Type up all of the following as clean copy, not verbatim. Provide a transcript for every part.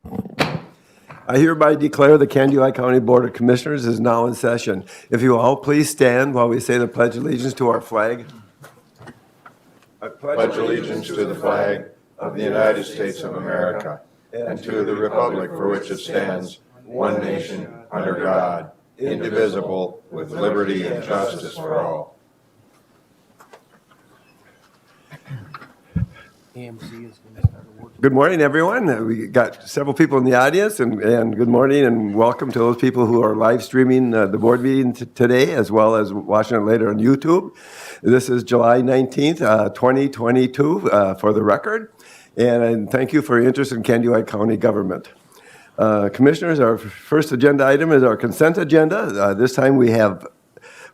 I hereby declare the Candyweight County Board of Commissioners is now in session. If you all please stand while we say the Pledge of Allegiance to our flag. I pledge allegiance to the flag of the United States of America and to the republic for which it stands, one nation, under God, indivisible, with liberty and justice for all. Good morning, everyone. We got several people in the audience, and good morning and welcome to those people who are live streaming the board meeting today, as well as watching it later on YouTube. This is July 19th, 2022, for the record, and thank you for your interest in Candyweight County government. Commissioners, our first agenda item is our consent agenda. This time we have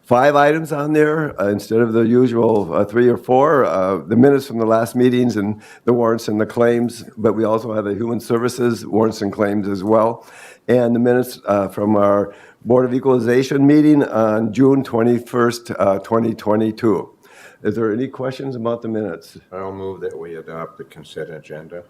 5 items on there instead of the usual 3 or 4. The minutes from the last meetings and the warrants and the claims, but we also have the human services warrants and claims as well. And the minutes from our Board of Equalization meeting on June 21st, 2022. Is there any questions about the minutes? I'll move that we adopt the consent agenda.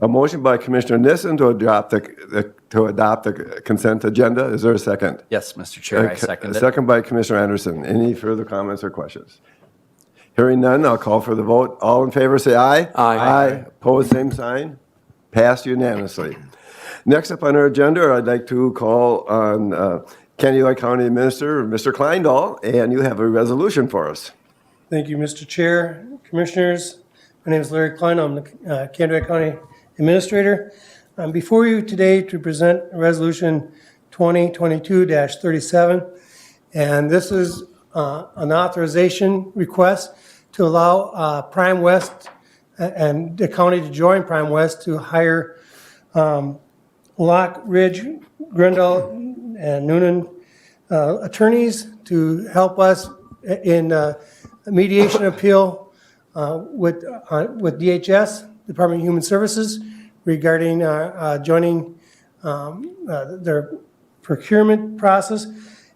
A motion by Commissioner Nissen to adopt the consent agenda. Is there a second? Yes, Mr. Chair, I second it. Second by Commissioner Anderson. Any further comments or questions? Hearing none, I'll call for the vote. All in favor say aye. Aye. Opposed, same sign. Passed unanimously. Next up on our agenda, I'd like to call on Candyweight County Administrator, Mr. Kleindahl, and you have a resolution for us. Thank you, Mr. Chair, Commissioners. My name is Larry Klein. I'm the Candyweight County Administrator. I'm before you today to present Resolution 2022-37, and this is an authorization request to allow Prime West and the county to join Prime West to hire Lock, Ridge, Grindal, and Noonan attorneys to help us in mediation appeal with DHS, Department of Human Services, regarding joining their procurement process.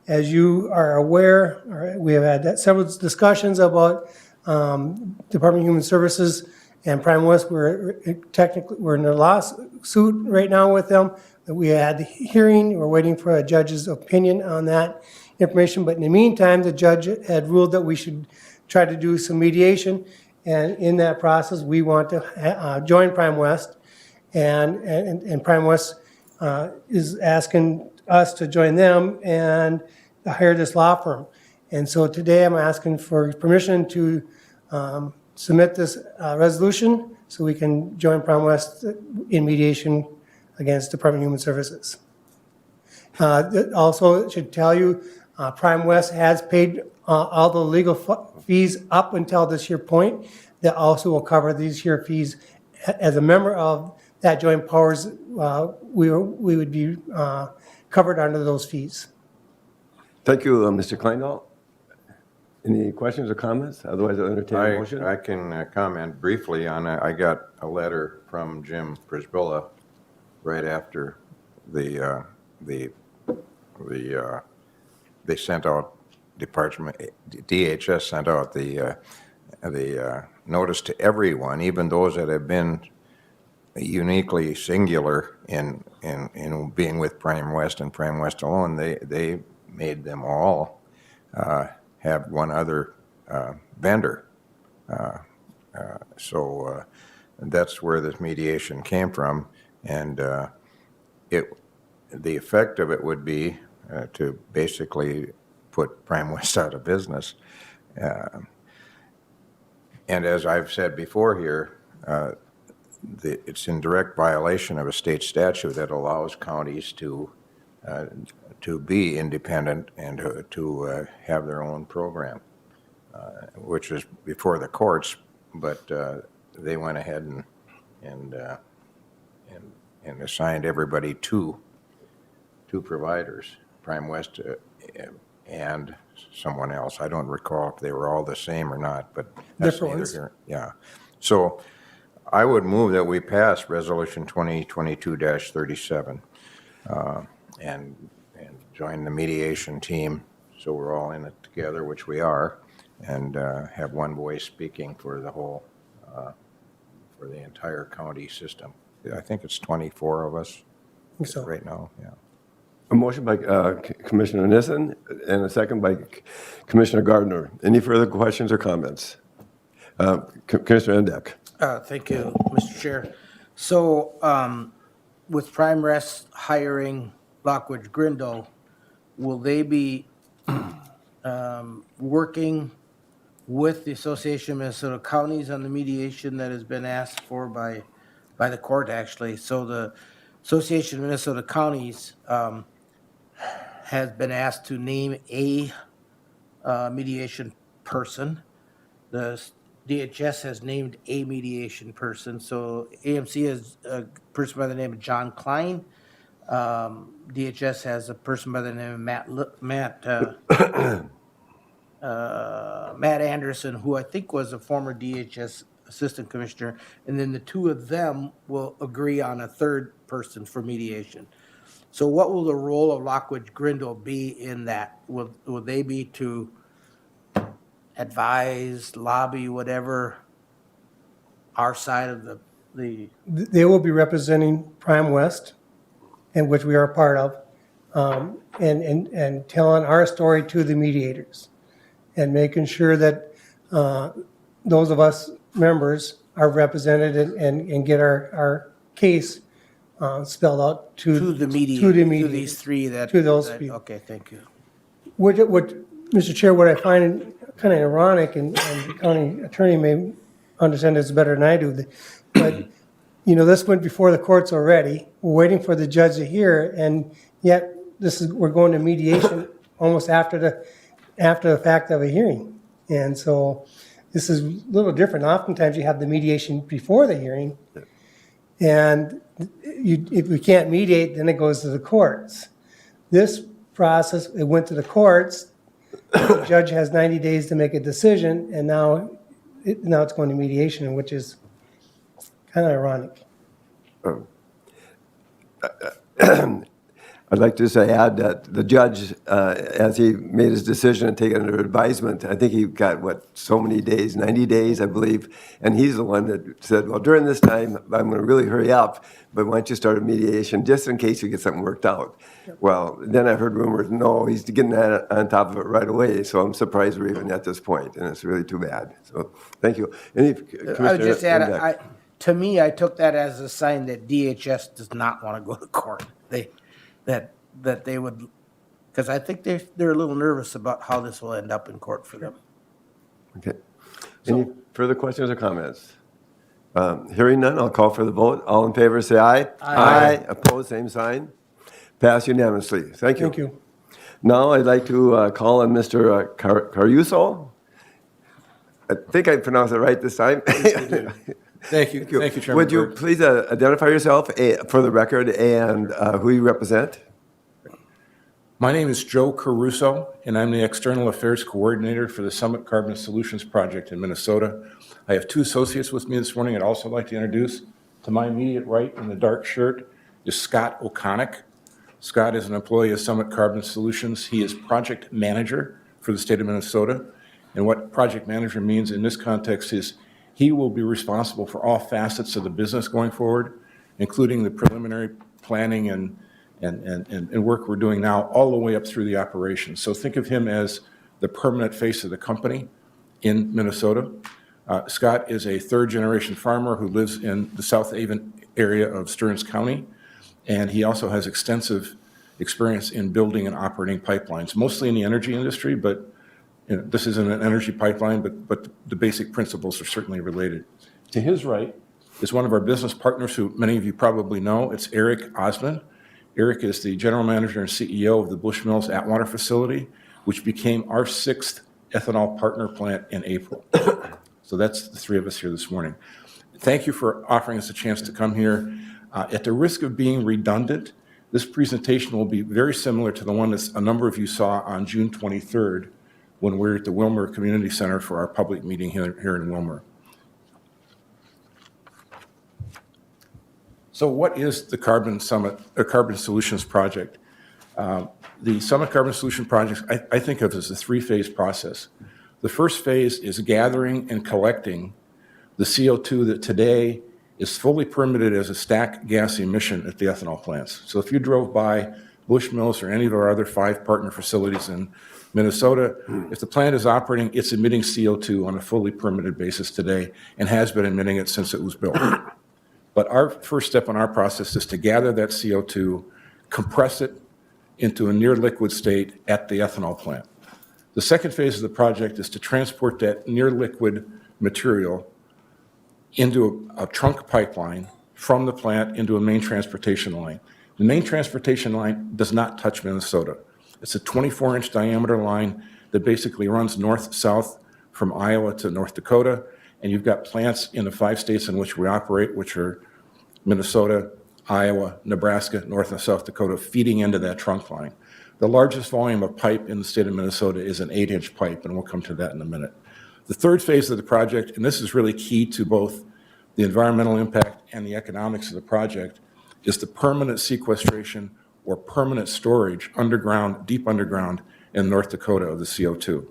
As you are aware, we have had several discussions about Department of Human Services and Prime West. We're in a lawsuit right now with them. We had the hearing. We're waiting for a judge's opinion on that information. But in the meantime, the judge had ruled that we should try to do some mediation. And in that process, we want to join Prime West, and Prime West is asking us to join them and hire this law firm. And so today I'm asking for permission to submit this resolution so we can join Prime West in mediation against Department of Human Services. Also, it should tell you Prime West has paid all the legal fees up until this year point. That also will cover these here fees. As a member of that joint powers, we would be covered under those fees. Thank you, Mr. Kleindahl. Any questions or comments? Otherwise, I'll entertain a motion. I can comment briefly on it. I got a letter from Jim Prisbilla right after they sent out DHS sent out the notice to everyone, even those that have been uniquely singular in being with Prime West and Prime West alone. They made them all have one other vendor. So that's where this mediation came from, and the effect of it would be to basically put Prime West out of business. And as I've said before here, it's in direct violation of a state statute that allows counties to be independent and to have their own program, which was before the courts, but they went ahead and assigned everybody two providers, Prime West and someone else. I don't recall if they were all the same or not, but that's neither here. Yeah. So I would move that we pass Resolution 2022-37 and join the mediation team, so we're all in it together, which we are, and have one voice speaking for the whole, for the entire county system I think it's 24 of us So, right now, yeah. A motion by Commissioner Nissen and a second by Commissioner Gardner. Any further questions or comments? Commissioner Endek. Thank you, Mr. Chair. So, with Prime Rest hiring Lockwood Grindle, will they be working with the Association of Minnesota Counties on the mediation that has been asked for by the court, actually? So the Association of Minnesota Counties has been asked to name a mediation person. The DHS has named a mediation person. So AMC has a person by the name of John Klein. DHS has a person by the name of Matt Anderson, who I think was a former DHS assistant commissioner. And then the two of them will agree on a third person for mediation. So what will the role of Lockwood Grindle be in that? Will they be to advise, lobby, whatever, our side of the they will be representing Prime West, in which we are a part of, and telling our story to the mediators, and making sure that those of us members are represented and get our case spelled out to the mediators, to the to mediators, these three that to those that- people. Okay, thank you. What, Mr. Chair, what I find kind of ironic, and the county attorney may understand this better than I do, but, this went before the courts already. We're waiting for the judge to hear, and yet we're going to mediation almost after the fact of a hearing. And so this is a little different. Oftentimes you have the mediation before the hearing, and if we can't mediate, then it goes to the courts. This process, it went to the courts. The judge has 90 days to make a decision, and now it's going to mediation, which is kind of ironic. I'd like to just add that the judge, as he made his decision and taken under advisement, I think he got, so many days, 90 days, I believe, and he's the one that said, well, during this time, I'm going to really hurry up, but why don't you start a mediation just in case you get something worked out? Yep. Well, then I heard rumors, no, he's getting that on top of it right away, so I'm surprised we're even at this point, and it's really too bad. So, thank you. I would just add, to me, I took that as a sign that DHS does not want to go to court. That they would, because I think they're a little nervous about how this will end up in court for them. Okay. Any further questions or comments? Hearing none, I'll call for the vote. All in favor, say aye. Aye. Opposed, same sign. Pass unanimously. Thank you. Thank you. Now I'd like to call on Mr. Caruso. I think I pronounced it right this time. Thank you. Thank you, Chairman. Would you please identify yourself for the record and who you represent? My name is Joe Caruso, and I'm the External Affairs Coordinator for the Summit Carbon Solutions Project in Minnesota. I have two associates with me this morning I'd also like to introduce. To my immediate right in the dark shirt is Scott O'Connick. Scott is an employee of Summit Carbon Solutions. He is project manager for the state of Minnesota. And what project manager means in this context is he will be responsible for all facets of the business going forward, including the preliminary planning and work we're doing now, all the way up through the operations. So think of him as the permanent face of the company in Minnesota. Scott is a third-generation farmer who lives in the South Avon area of Stearns County, and he also has extensive experience in building and operating pipelines, mostly in the energy industry, but this isn't an energy pipeline, but the basic principles are certainly related. To his right is one of our business partners who many of you probably know. It's Eric Osmond. Eric is the general manager and CEO of the Bushmills Atwater facility, which became our 6th ethanol partner plant in April. So that's the three of us here this morning. Thank you for offering us a chance to come here. At the risk of being redundant, this presentation will be very similar to the one that a number of you saw on June 23rd when we were at the Wilmer Community Center for our public meeting here in Wilmer. So what is the Carbon Solutions Project? The Summit Carbon Solution Project, I think of as a 3-phase process. The first phase is gathering and collecting the CO2 that today is fully permitted as a stack gas emission at the ethanol plants. So if you drove by Bushmills or any of our other 5 partner facilities in Minnesota, if the plant is operating, it's emitting CO2 on a fully permitted basis today and has been emitting it since it was built. But our first step in our process is to gather that CO2, compress it into a near liquid state at the ethanol plant. The second phase of the project is to transport that near liquid material into a trunk pipeline from the plant into a main transportation line. The main transportation line does not touch Minnesota. It's a 24-inch diameter line that basically runs north-south from Iowa to North Dakota, and you've got plants in the 5 states in which we operate, which are Minnesota, Iowa, Nebraska, North and South Dakota, feeding into that trunk line. The largest volume of pipe in the state of Minnesota is an 8-inch pipe, and we'll come to that in a minute. The third phase of the project, and this is really key to both the environmental impact and the economics of the project, is the permanent sequestration or permanent storage underground, deep underground in North Dakota of the CO2.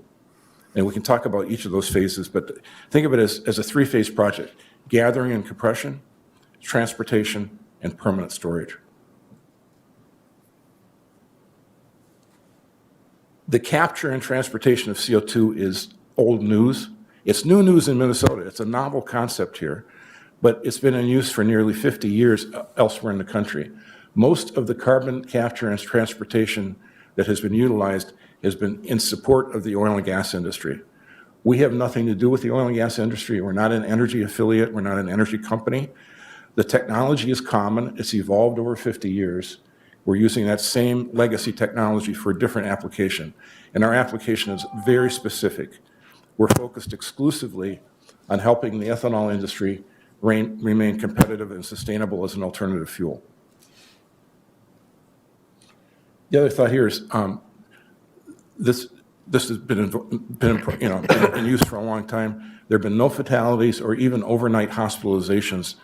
And we can talk about each of those phases, but think of it as a 3-phase project: gathering and compression, transportation, and permanent storage. The capture and transportation of CO2 is old news. It's new news in Minnesota. It's a novel concept here, but it's been in use for nearly 50 years elsewhere in the country. Most of the carbon capture and transportation that has been utilized has been in support of the oil and gas industry. We have nothing to do with the oil and gas industry. We're not an energy affiliate. We're not an energy company. The technology is common. It's evolved over 50 years. We're using that same legacy technology for a different application, and our application is very specific. We're focused exclusively on helping the ethanol industry remain competitive and sustainable as an alternative fuel. The other thought here is this has been in use for a long time. There have been no fatalities or even overnight hospitalizations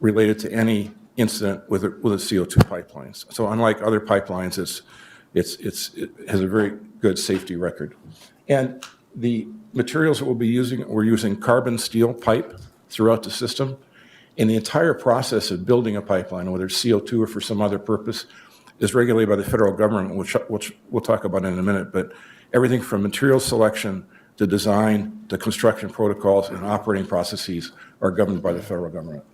related to any incident with a CO2 pipelines. So unlike other pipelines, it has a very good safety record. And the materials that we're using carbon steel pipe throughout the system. And the entire process of building a pipeline, whether it's CO2 or for some other purpose, is regulated by the federal government, which we'll talk about in a minute. But everything from material selection to design to construction protocols and operating processes are governed by the federal government.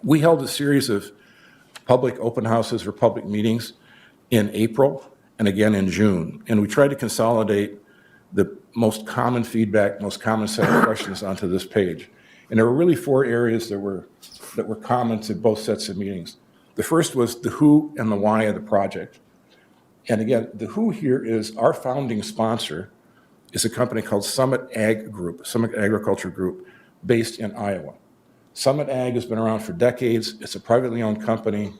We held a series of public open houses or public meetings in April and again in June. And we tried to consolidate the most common feedback, most common set of questions onto this page. And there were really 4 areas that were common to both sets of meetings. The first was the who and the why of the project. And again, the who here is our founding sponsor is a company called Summit Agriculture Group, based in Iowa. Summit Ag has been around for decades. It's a privately owned company.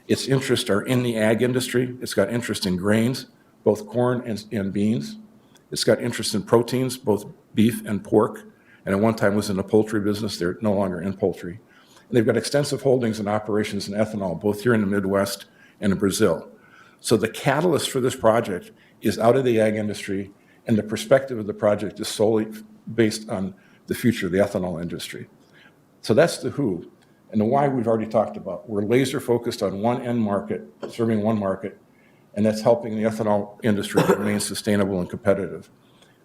Its interests are in the ag industry. It's got interest in grains, both corn and beans. It's got interest in proteins, both beef and pork, and at one time was in the poultry business. They're no longer in poultry. And they've got extensive holdings and operations in ethanol, both here in the Midwest and in Brazil. So the catalyst for this project is out of the ag industry, and the perspective of the project is solely based on the future of the ethanol industry. So that's the who. And the why we've already talked about. We're laser focused on one end market, serving one market, and that's helping the ethanol industry remain sustainable and competitive.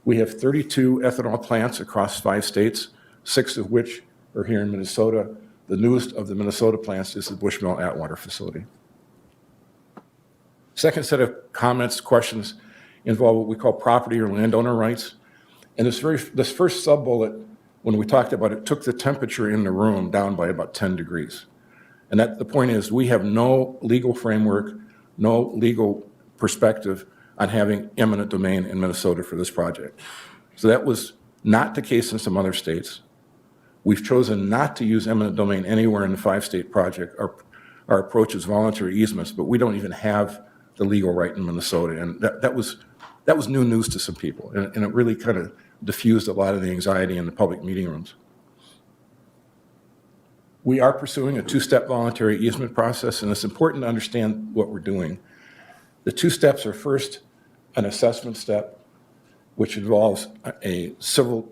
We have 32 ethanol plants across 5 states, 6 of which are here in Minnesota. The newest of the Minnesota plants is the Bushmill Atwater facility. Second set of comments, questions involve what we call property or landowner rights. And this first sub-bullet, when we talked about it, took the temperature in the room down by about 10 degrees. And the point is, we have no legal framework, no legal perspective on having eminent domain in Minnesota for this project. So that was not the case in some other states. We've chosen not to use eminent domain anywhere in the 5-state project. Our approach is voluntary easements, but we don't even have the legal right in Minnesota. And that was new news to some people, and it really kind of diffused a lot of the anxiety in the public meeting rooms. We are pursuing a 2-step voluntary easement process, and it's important to understand what we're doing. The 2 steps are, first, an assessment step, which involves a civil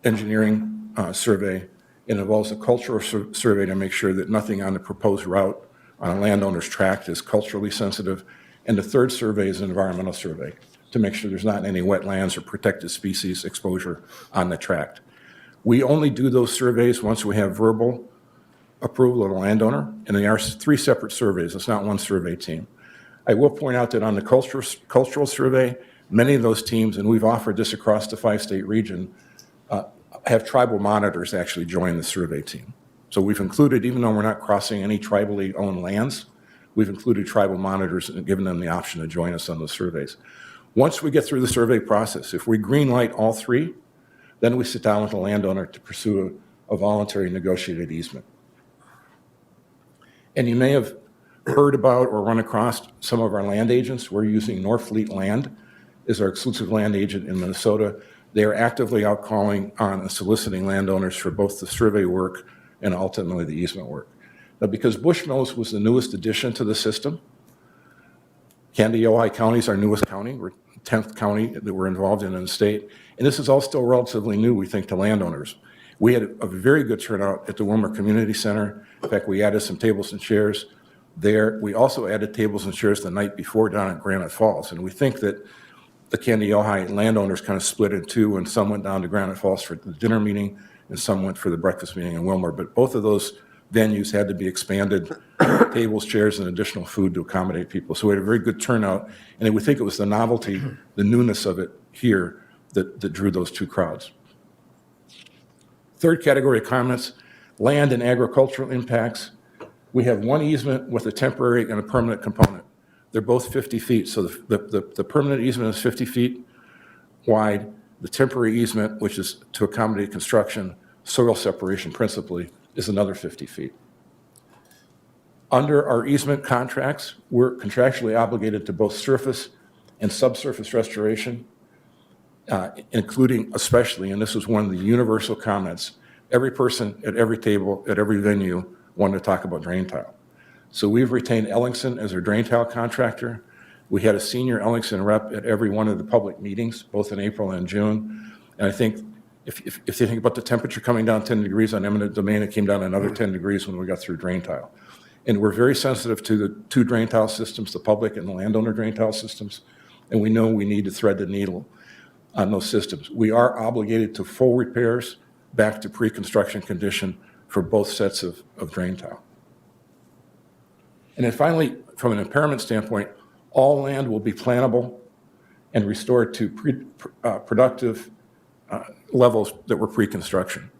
engineering survey. It involves a cultural survey to make sure that nothing on the proposed route on a landowner's tract is culturally sensitive. And the third survey is an environmental survey to make sure there's not any wetlands or protected species exposure on the tract. We only do those surveys once we have verbal approval of the landowner, and they are 3 separate surveys. It's not one survey team. I will point out that on the cultural survey, many of those teams, and we've offered this across the 5-state region, have tribal monitors actually join the survey team. So we've included, even though we're not crossing any tribally owned lands, we've included tribal monitors and given them the option to join us on those surveys. Once we get through the survey process, if we green light all 3, then we sit down with the landowner to pursue a voluntary negotiated easement. And you may have heard about or run across some of our land agents. We're using Northfleet Land as our exclusive land agent in Minnesota. They are actively out calling on and soliciting landowners for both the survey work and ultimately the easement work. Now, because Bushmills was the newest addition to the system, Candyweight County is our newest county. We're 10th county that we're involved in the state. And this is all still relatively new, we think, to landowners. We had a very good turnout at the Wilmer Community Center. In fact, we added some tables and chairs there. We also added tables and chairs the night before down at Granite Falls. And we think that the Candyweight landowners kind of split in 2, and some went down to Granite Falls for the dinner meeting, and some went for the breakfast meeting in Wilmer. But both of those venues had to be expanded, tables, chairs, and additional food to accommodate people. So we had a very good turnout, and we think it was the novelty, the newness of it here that drew those 2 crowds. Third category of comments, land and agricultural impacts. We have 1 easement with a temporary and a permanent component. They're both 50 feet, so the permanent easement is 50 feet wide. The temporary easement, which is to accommodate construction, soil separation principally, is another 50 feet. Under our easement contracts, we're contractually obligated to both surface and subsurface restoration, including especially, and this was one of the universal comments, every person at every table, at every venue wanted to talk about drain tile. So we've retained Ellingson as our drain tile contractor. We had a senior Ellingson rep at every one of the public meetings, both in April and June. And I think if you think about the temperature coming down 10 degrees on eminent domain, it came down another 10 degrees when we got through drain tile. And we're very sensitive to the 2 drain tile systems, the public and the landowner drain tile systems. And we know we need to thread the needle on those systems. We are obligated to full repairs back to pre-construction condition for both sets of drain tile. And then finally, from an impairment standpoint, all land will be plantable and restored to productive levels that were pre-construction.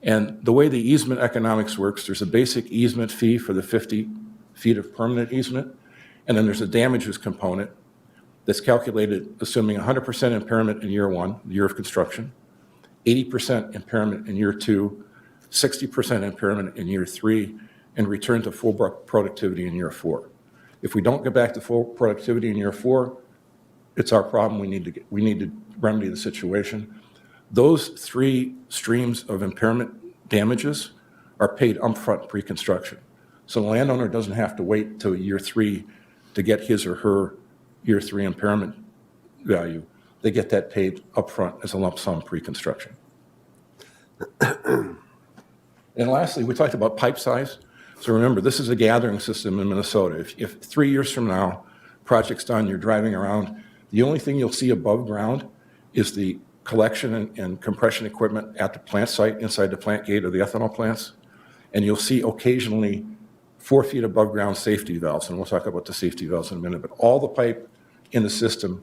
And the way the easement economics works, there's a basic easement fee for the 50 feet of permanent easement, and then there's a damages component that's calculated assuming 100% impairment in year 1, the year of construction, 80% impairment in year 2, 60% impairment in year 3, and return to full productivity in year 4. If we don't get back to full productivity in year 4, it's our problem. We need to remedy the situation. Those 3 streams of impairment damages are paid upfront pre-construction. So the landowner doesn't have to wait till year 3 to get his or her year 3 impairment value. They get that paid upfront as a lump sum pre-construction. And lastly, we talked about pipe size. So remember, this is a gathering system in Minnesota. If 3 years from now, project's done, you're driving around, the only thing you'll see above ground is the collection and compression equipment at the plant site, inside the plant gate of the ethanol plants. And you'll see occasionally 4 feet above ground safety valves, and we'll talk about the safety valves in a minute, but all the pipe in the system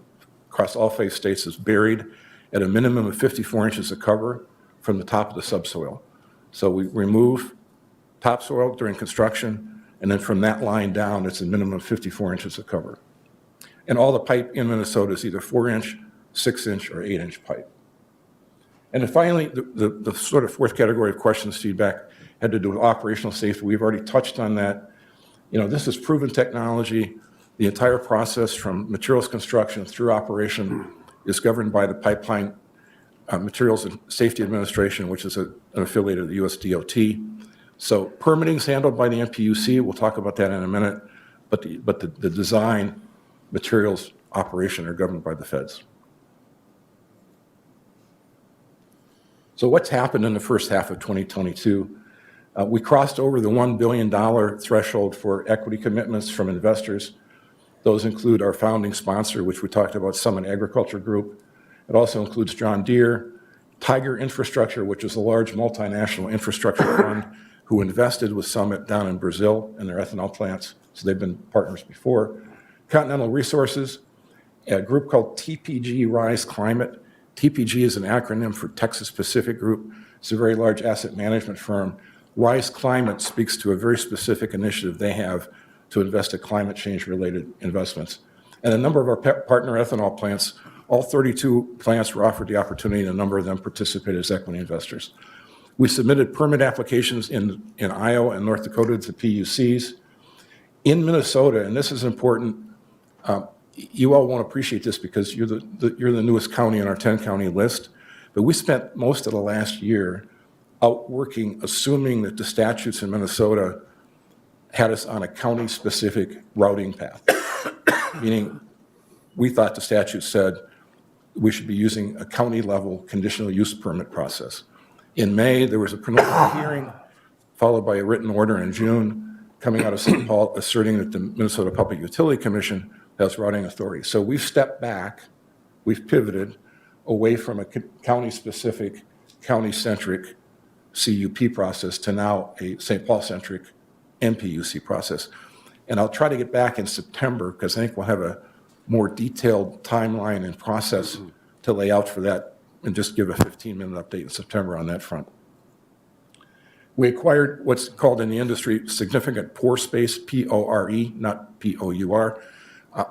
across all 5 states is buried at a minimum of 54 inches of cover from the top of the subsoil. So we remove topsoil during construction, and then from that line down, it's a minimum of 54 inches of cover. And all the pipe in Minnesota is either 4-inch, 6-inch, or 8-inch pipe. And then finally, the sort of 4th category of questions, feedback, had to do with operational safety. We've already touched on that. You know, this is proven technology. The entire process from materials construction through operation is governed by the Pipeline Materials and Safety Administration, which is an affiliate of the US DOT. So permitting is handled by the MPUC. We'll talk about that in a minute. But the design, materials, operation are governed by the feds. So what's happened in the first half of 2022? We crossed over the $1 billion threshold for equity commitments from investors. Those include our founding sponsor, which we talked about, Summit Agriculture Group. It also includes John Deere, Tiger Infrastructure, which is a large multinational infrastructure fund who invested with Summit down in Brazil in their ethanol plants. So they've been partners before. Continental Resources, a group called TPG Rise Climate. TPG is an acronym for Texas Pacific Group. It's a very large asset management firm. Rise Climate speaks to a very specific initiative they have to invest in climate change-related investments. And a number of our partner ethanol plants, all 32 plants were offered the opportunity, and a number of them participated as equity investors. We submitted permit applications in Iowa and North Dakota to PUCs. In Minnesota, and this is important, you all won't appreciate this because you're the newest county on our 10-county list, but we spent most of the last year out working, assuming that the statutes in Minnesota had us on a county-specific routing path, meaning we thought the statute said we should be using a county-level conditional use permit process. In May, there was a preliminary hearing, followed by a written order in June, coming out of St. Paul asserting that the Minnesota Public Utility Commission has routing authority. So we've stepped back, we've pivoted away from a county-specific, county-centric CUP process to now a St. Paul-centric NPUC process. And I'll try to get back in September because I think we'll have a more detailed timeline and process to lay out for that and just give a 15-minute update in September on that front. We acquired what's called in the industry significant pore space, P-O-R-E, not P-O-U-R.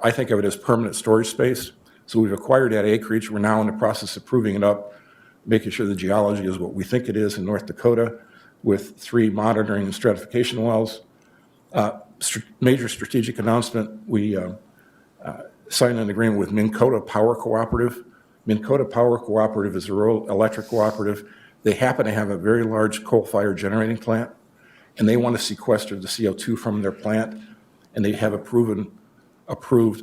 I think of it as permanent storage space. So we've acquired that acreage. We're now in the process of proving it up, making sure the geology is what we think it is in North Dakota with 3 monitoring and stratification wells. Major strategic announcement, we signed an agreement with Minkota Power Cooperative. Minkota Power Cooperative is a rural electric cooperative. They happen to have a very large coal-fired generating plant, and they want to sequester the CO2 from their plant, and they have approved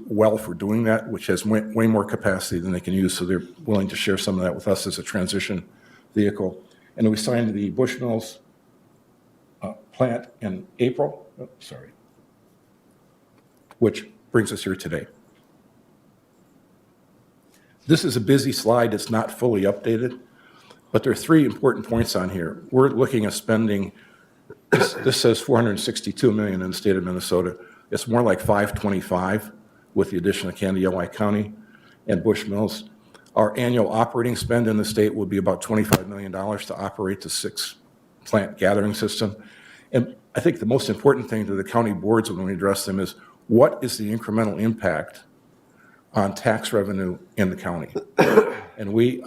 well for doing that, which has way more capacity than they can use, so they're willing to share some of that with us as a transition vehicle. And we signed the Bushmills plant in April, which brings us here today. This is a busy slide. It's not fully updated, but there are 3 important points on here. We're looking at spending, this says $462 million in the state of Minnesota. It's more like $525 with the addition of Candyweight County and Bushmills. Our annual operating spend in the state will be about $25 million to operate the 6-plant gathering system. And I think the most important thing to the county boards when we address them is what is the incremental impact on tax revenue in the county? And we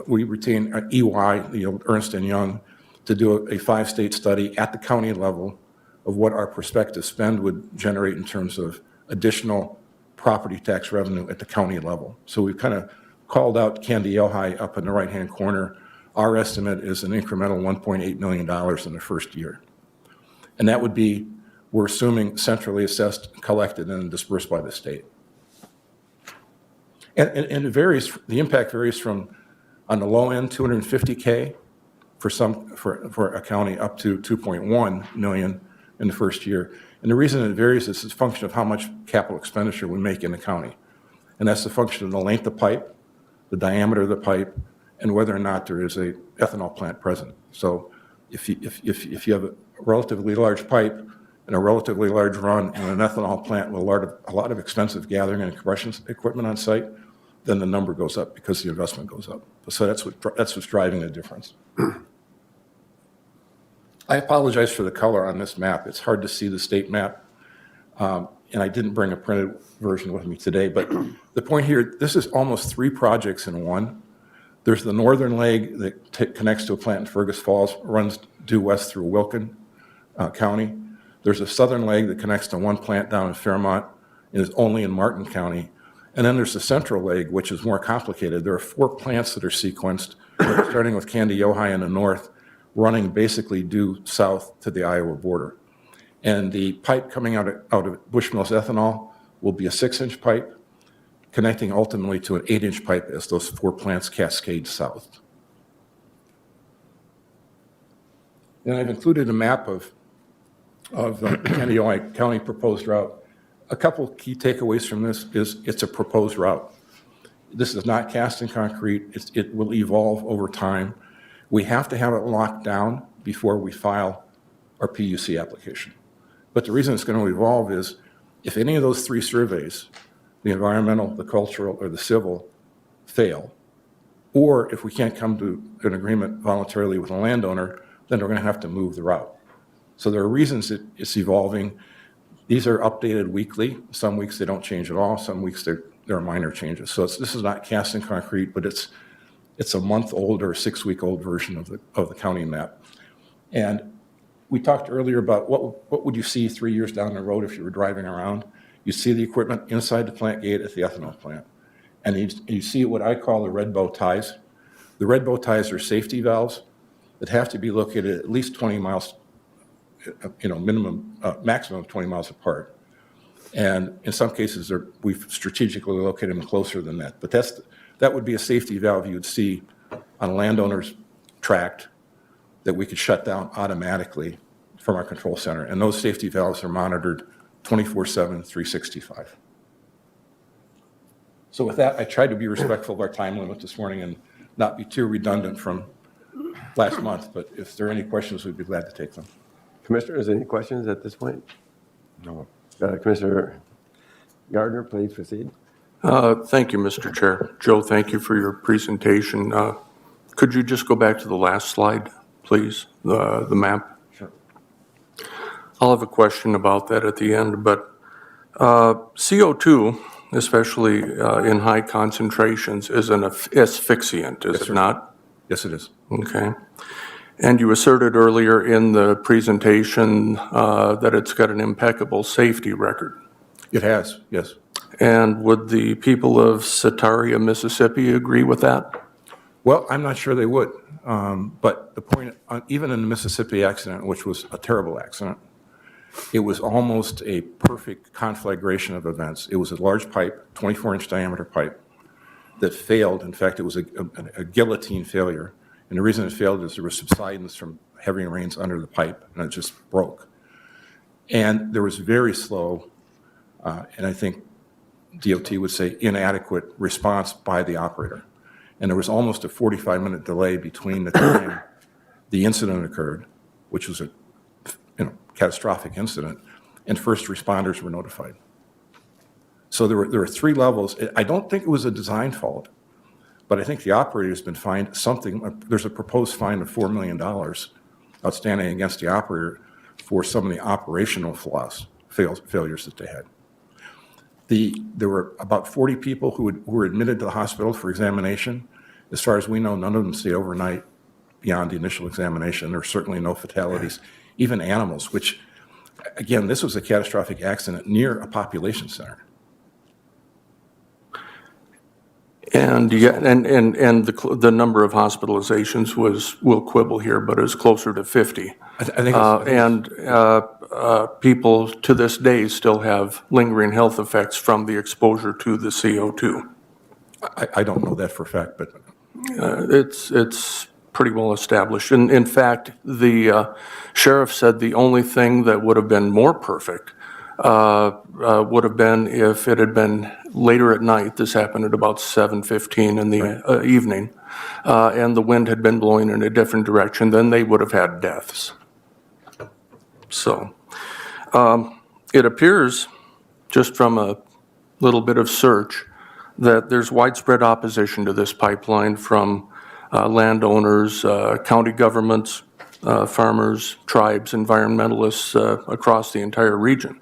retain EY, Ernst & Young, to do a 5-state study at the county level of what our prospective spend would generate in terms of additional property tax revenue at the county level. So we've kind of called out Candyweight up in the right-hand corner. Our estimate is an incremental $1.8 million in the first year. And that would be, we're assuming, centrally assessed, collected, and dispersed by the state. And it varies, the impact varies from, on the low end, $250K for a county up to $2.1 million in the first year. And the reason it varies is it's a function of how much capital expenditure we make in the county. And that's a function of the length of pipe, the diameter of the pipe, and whether or not there is a ethanol plant present. So if you have a relatively large pipe and a relatively large run and an ethanol plant with a lot of expensive gathering and compression equipment on site, then the number goes up because the investment goes up. So that's what's driving the difference. I apologize for the color on this map. It's hard to see the state map, and I didn't bring a printed version with me today. But the point here, this is almost 3 projects in one. There's the northern leg that connects to a plant in Fergus Falls, runs due west through Wilkin County. There's a southern leg that connects to one plant down in Fairmont and is only in Martin County. And then there's the central leg, which is more complicated. There are 4 plants that are sequenced, starting with Candyweight in the north, running basically due south to the Iowa border. And the pipe coming out of Bushmills ethanol will be a 6-inch pipe, connecting ultimately to an 8-inch pipe as those 4 plants cascade south. And I've included a map of the Candyweight County proposed route. A couple key takeaways from this is it's a proposed route. This is not cast in concrete. It will evolve over time. We have to have it locked down before we file our PUC application. But the reason it's going to evolve is if any of those three surveys, the environmental, the cultural, or the civil, fail, or if we can't come to an agreement voluntarily with a landowner, then we're going to have to move the route. So there are reasons it's evolving. These are updated weekly. Some weeks they don't change at all. Some weeks there are minor changes. So this is not cast in concrete, but it's a month-old or a 6-week-old version of the county map. And we talked earlier about what would you see 3 years down the road if you were driving around. You see the equipment inside the plant gate at the ethanol plant. And you see what I call the red bow ties. The red bow ties are safety valves that have to be located at least 20 miles, maximum of 20 miles apart. And in some cases, we've strategically located them closer than that. But that would be a safety valve you would see on a landowner's tract that we could shut down automatically from our control center. And those safety valves are monitored 24/7, 365. So with that, I tried to be respectful of our time limit this morning and not be too redundant from last month. But if there are any questions, we'd be glad to take them. Commissioners, any questions at this point? No. Commissioner Gardner, please proceed. Thank you, Mr. Chair. Joe, thank you for your presentation. Could you just go back to the last slide, please, the map? Sure. I'll have a question about that at the end, but CO2, especially in high concentrations, is an asphyxiant, is it not? Yes, it is. Okay. And you asserted earlier in the presentation that it's got an impeccable safety record. It has, yes. And would the people of Sataria, Mississippi agree with that? Well, I'm not sure they would. But the point, even in the Mississippi accident, which was a terrible accident, it was almost a perfect conflagration of events. It was a large pipe, 24-inch diameter pipe, that failed. In fact, it was a guillotine failure. And the reason it failed is there was subsidence from heavy rains under the pipe, and it just broke. And there was very slow, and I think DOT would say inadequate response by the operator. And there was almost a 45-minute delay between the time the incident occurred, which was a catastrophic incident, and first responders were notified. So there were 3 levels. I don't think it was a design fault, but I think the operator has been fined something. There's a proposed fine of $4 million outstanding against the operator for some of the operational failures that they had. There were about 40 people who were admitted to the hospital for examination. As far as we know, none of them stayed overnight beyond the initial examination. There were certainly no fatalities, even animals, which, again, this was a catastrophic accident near a population center. And the number of hospitalizations we'll quibble here, but is closer to 50. I think People to this day still have lingering health effects from the exposure to the CO2. I don't know that for a fact, but It's pretty well established. In fact, the sheriff said the only thing that would have been more perfect would have been if it had been later at night. This happened at about 7:15 in the evening, and the wind had been blowing in a different direction. Then they would have had deaths. So it appears, just from a little bit of search, that there's widespread opposition to this pipeline from landowners, county governments, farmers, tribes, environmentalists across the entire region.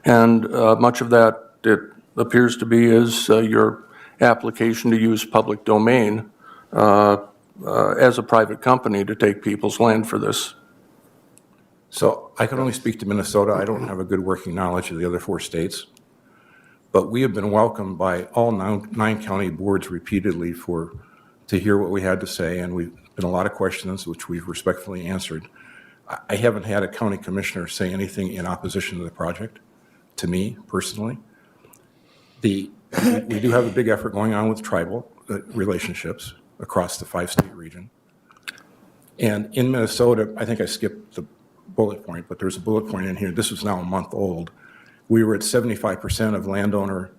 And much of that, it appears to be, is your application to use public domain as a private company to take people's land for this. So I can only speak to Minnesota. I don't have a good working knowledge of the other 4 states. But we have been welcomed by all 9 county boards repeatedly to hear what we had to say, and we've been a lot of questions which we've respectfully answered. I haven't had a county commissioner say anything in opposition to the project, to me personally. We do have a big effort going on with tribal relationships across the 5-state region. And in Minnesota, I think I skipped the bullet point, but there's a bullet point in here. This is now a month old. We were at 75% of landowner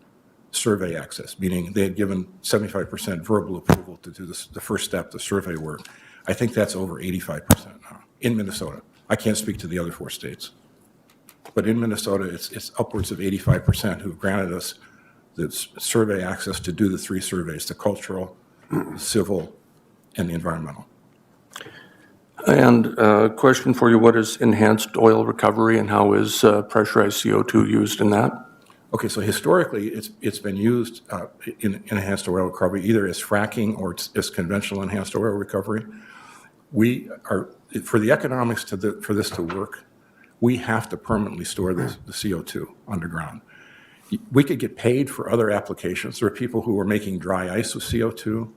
survey access, meaning they had given 75% verbal approval to do the first step, the survey work. I think that's over 85% now in Minnesota. I can't speak to the other 4 states. But in Minnesota, it's upwards of 85% who've granted us the survey access to do the 3 surveys, the cultural, the civil, and the environmental. And a question for you, what is enhanced oil recovery and how is pressurized CO2 used in that? Okay, so historically, it's been used in enhanced oil recovery either as fracking or as conventional enhanced oil recovery. We are, for the economics for this to work, we have to permanently store the CO2 underground. We could get paid for other applications. There are people who are making dry ice with CO2.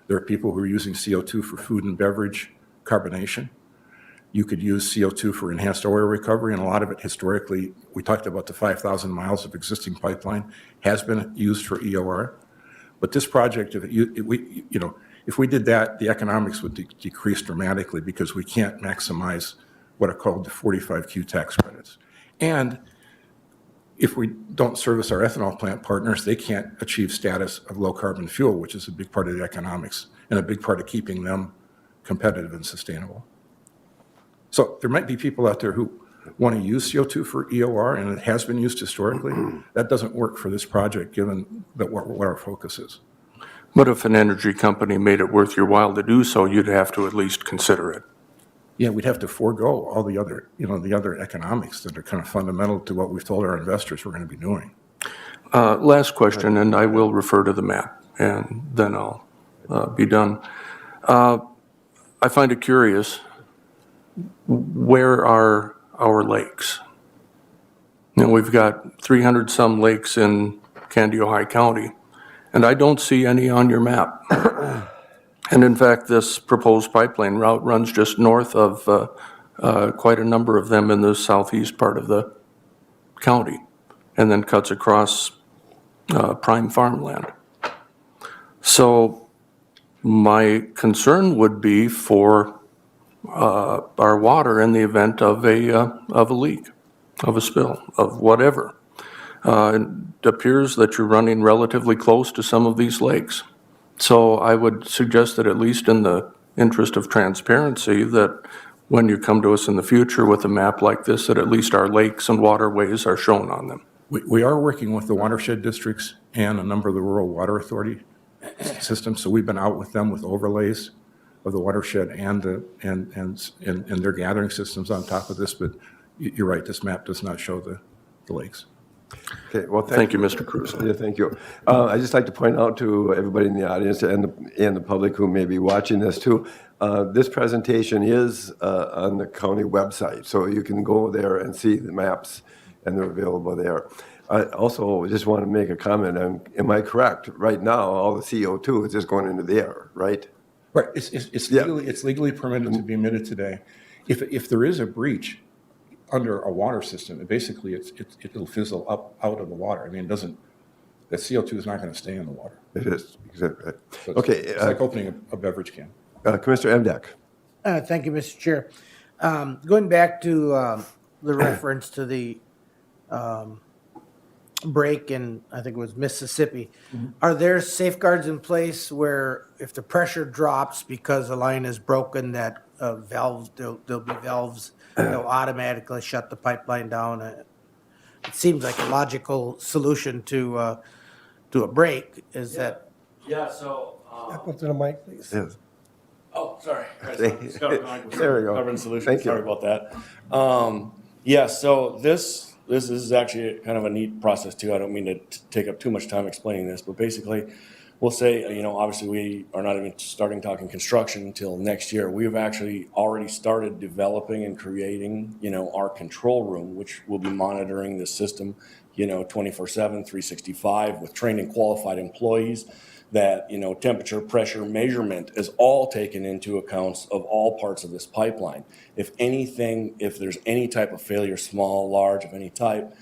There are people who are using CO2 for food and beverage carbonation. You could use CO2 for enhanced oil recovery, and a lot of it historically, we talked about the 5,000 miles of existing pipeline, has been used for EOR. But this project, if we did that, the economics would decrease dramatically because we can't maximize what are called the 45Q tax credits. And if we don't service our ethanol plant partners, they can't achieve status of low carbon fuel, which is a big part of the economics and a big part of keeping them competitive and sustainable. So there might be people out there who want to use CO2 for EOR, and it has been used historically. That doesn't work for this project, given that what our focus is. But if an energy company made it worth your while to do so, you'd have to at least consider it. Yeah, we'd have to forego all the other, the other economics that are kind of fundamental to what we've told our investors we're going to be doing. Last question, and I will refer to the map, and then I'll be done. I find it curious, where are our lakes? We've got 300 some lakes in Candyweight County, and I don't see any on your map. And in fact, this proposed pipeline route runs just north of quite a number of them in the southeast part of the county, and then cuts across prime farmland. So my concern would be for our water in the event of a leak, of a spill, of whatever. It appears that you're running relatively close to some of these lakes. So I would suggest that, at least in the interest of transparency, that when you come to us in the future with a map like this, that at least our lakes and waterways are shown on them. We are working with the watershed districts and a number of the rural water authority systems. So we've been out with them with overlays of the watershed and their gathering systems on top of this. But you're right, this map does not show the lakes. Okay, well, thank you, Mr. Cruz. Yeah, thank you. I'd just like to point out to everybody in the audience and the public who may be watching this too, this presentation is on the county website, so you can go there and see the maps, and they're available there. I also just want to make a comment. Am I correct? Right now, all the CO2 is just going into the air, right? Right. It's legally permitted to be emitted today. If there is a breach under a water system, basically it'll fizzle up out of the water. I mean, the CO2 is not going to stay in the water. It is. Exactly. So Okay. It's like opening a beverage can. Commissioner Emdek. Thank you, Mr. Chair. Going back to the reference to the break in, I think it was Mississippi, are there safeguards in place where if the pressure drops because the line is broken, that valves, there'll be valves that will automatically shut the pipeline down? It seems like a logical solution to a break. Is that? Yeah, so. Up to the mic, please. Yes. Oh, sorry. There we go. Carbon Solutions. Thank you. Sorry about that. Yeah, so this is actually kind of a neat process too. I don't mean to take up too much time explaining this, but basically we'll say, obviously we are not even starting talking construction until next year. We've actually already started developing and creating, our control room, which will be monitoring the system, 24/7, 365 with trained and qualified employees. That, temperature, pressure, measurement is all taken into accounts of all parts of this pipeline. If there's any type of failure, small, large, of any type,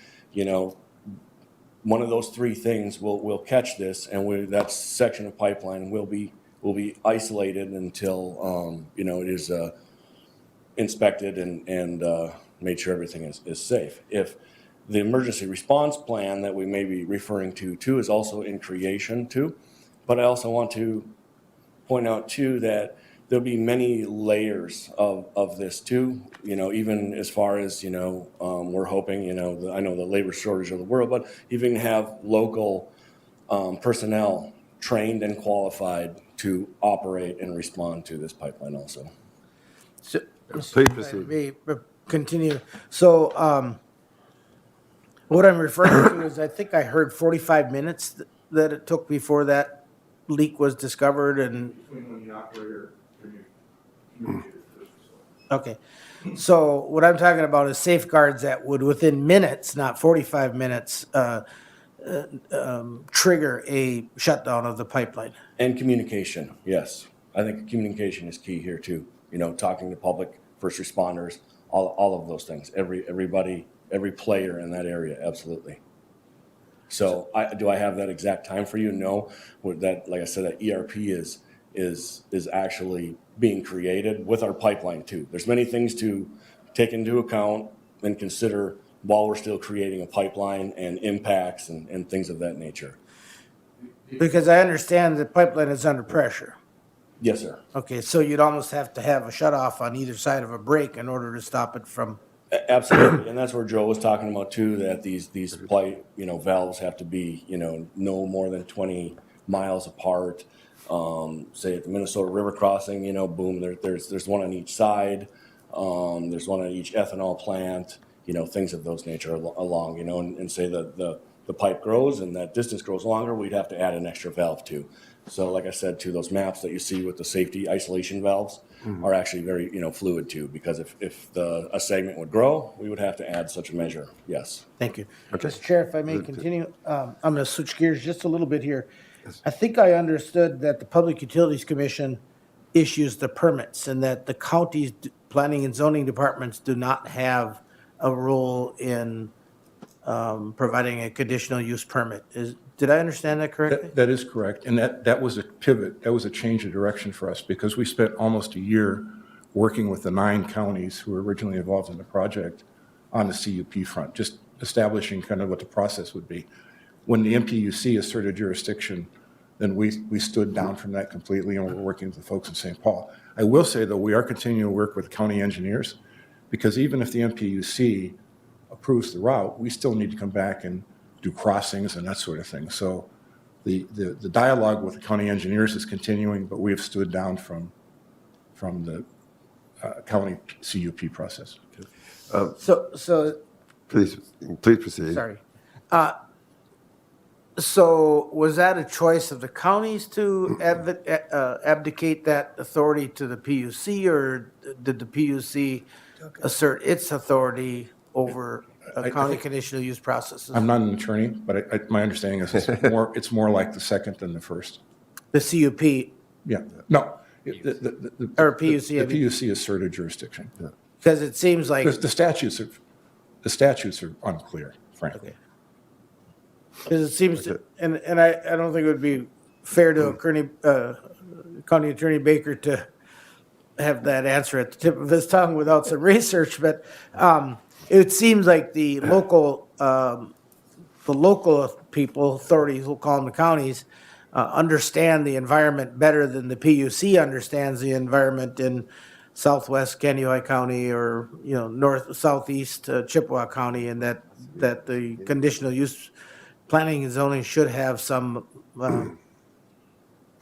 one of those three things will catch this, and that section of pipeline will be isolated until, it is inspected and made sure everything is safe. If the emergency response plan that we may be referring to too is also in creation too, but I also want to point out too that there'll be many layers of this too, even as far as, we're hoping, I know the labor shortage of the world, but even have local personnel trained and qualified to operate and respond to this pipeline also. So, Please proceed. Continue. So, what I'm referring to is I think I heard 45 minutes that it took before that leak was discovered and. Okay. So what I'm talking about is safeguards that would within minutes, not 45 minutes, trigger a shutdown of the pipeline. And communication, yes. I think communication is key here too. Talking to public, first responders, all of those things. Everybody, every player in that area, absolutely. So do I have that exact time for you? No. That, like I said, that ERP is actually being created with our pipeline too. There's many things to take into account and consider while we're still creating a pipeline and impacts and things of that nature. Because I understand the pipeline is under pressure. Yes, sir. Okay, so you'd almost have to have a shut off on either side of a break in order to stop it from. Absolutely, and that's where Joe was talking about too, that these valves have to be, no more than 20 miles apart. Say at the Minnesota River crossing, boom, there's one on each side. There's one on each ethanol plant, things of those nature along, and say that the pipe grows and that distance grows longer, we'd have to add an extra valve too. So like I said, too, those maps that you see with the safety isolation valves are actually very, fluid too, because if a segment would grow, we would have to add such a measure. Yes. Thank you. Mr. Chair, if I may continue, I'm going to switch gears just a little bit here. I think I understood that the Public Utilities Commission issues the permits and that the county's planning and zoning departments do not have a role in providing a conditional use permit. Did I understand that correctly? That is correct. And that was a pivot. That was a change of direction for us because we spent almost a year working with the 9 counties who were originally involved in the project on the CUP front, just establishing kind of what the process would be. When the MPUC asserted jurisdiction, then we stood down from that completely and we're working with the folks in St. Paul. I will say, though, we are continuing to work with county engineers because even if the MPUC approves the route, we still need to come back and do crossings and that sort of thing. So the dialogue with the county engineers is continuing, but we have stood down from the county CUP process. So Please proceed. sorry. So was that a choice of the counties to abdicate that authority to the PUC, or did the PUC assert its authority over county conditional use processes? I'm not an attorney, but my understanding is it's more like the second than the first. The CUP Yeah. No. or PUC? The PUC asserted jurisdiction. Because it seems like The statutes are unclear, frankly. okay. Because it seems to, and I don't think it would be fair to County Attorney Baker to have that answer at the tip of his tongue without some research, but it seems like the local people, authorities, we'll call them the counties, understand the environment better than the PUC understands the environment in southwest Candyweight County or southeast Chippewa County, and that the conditional use planning and zoning should have some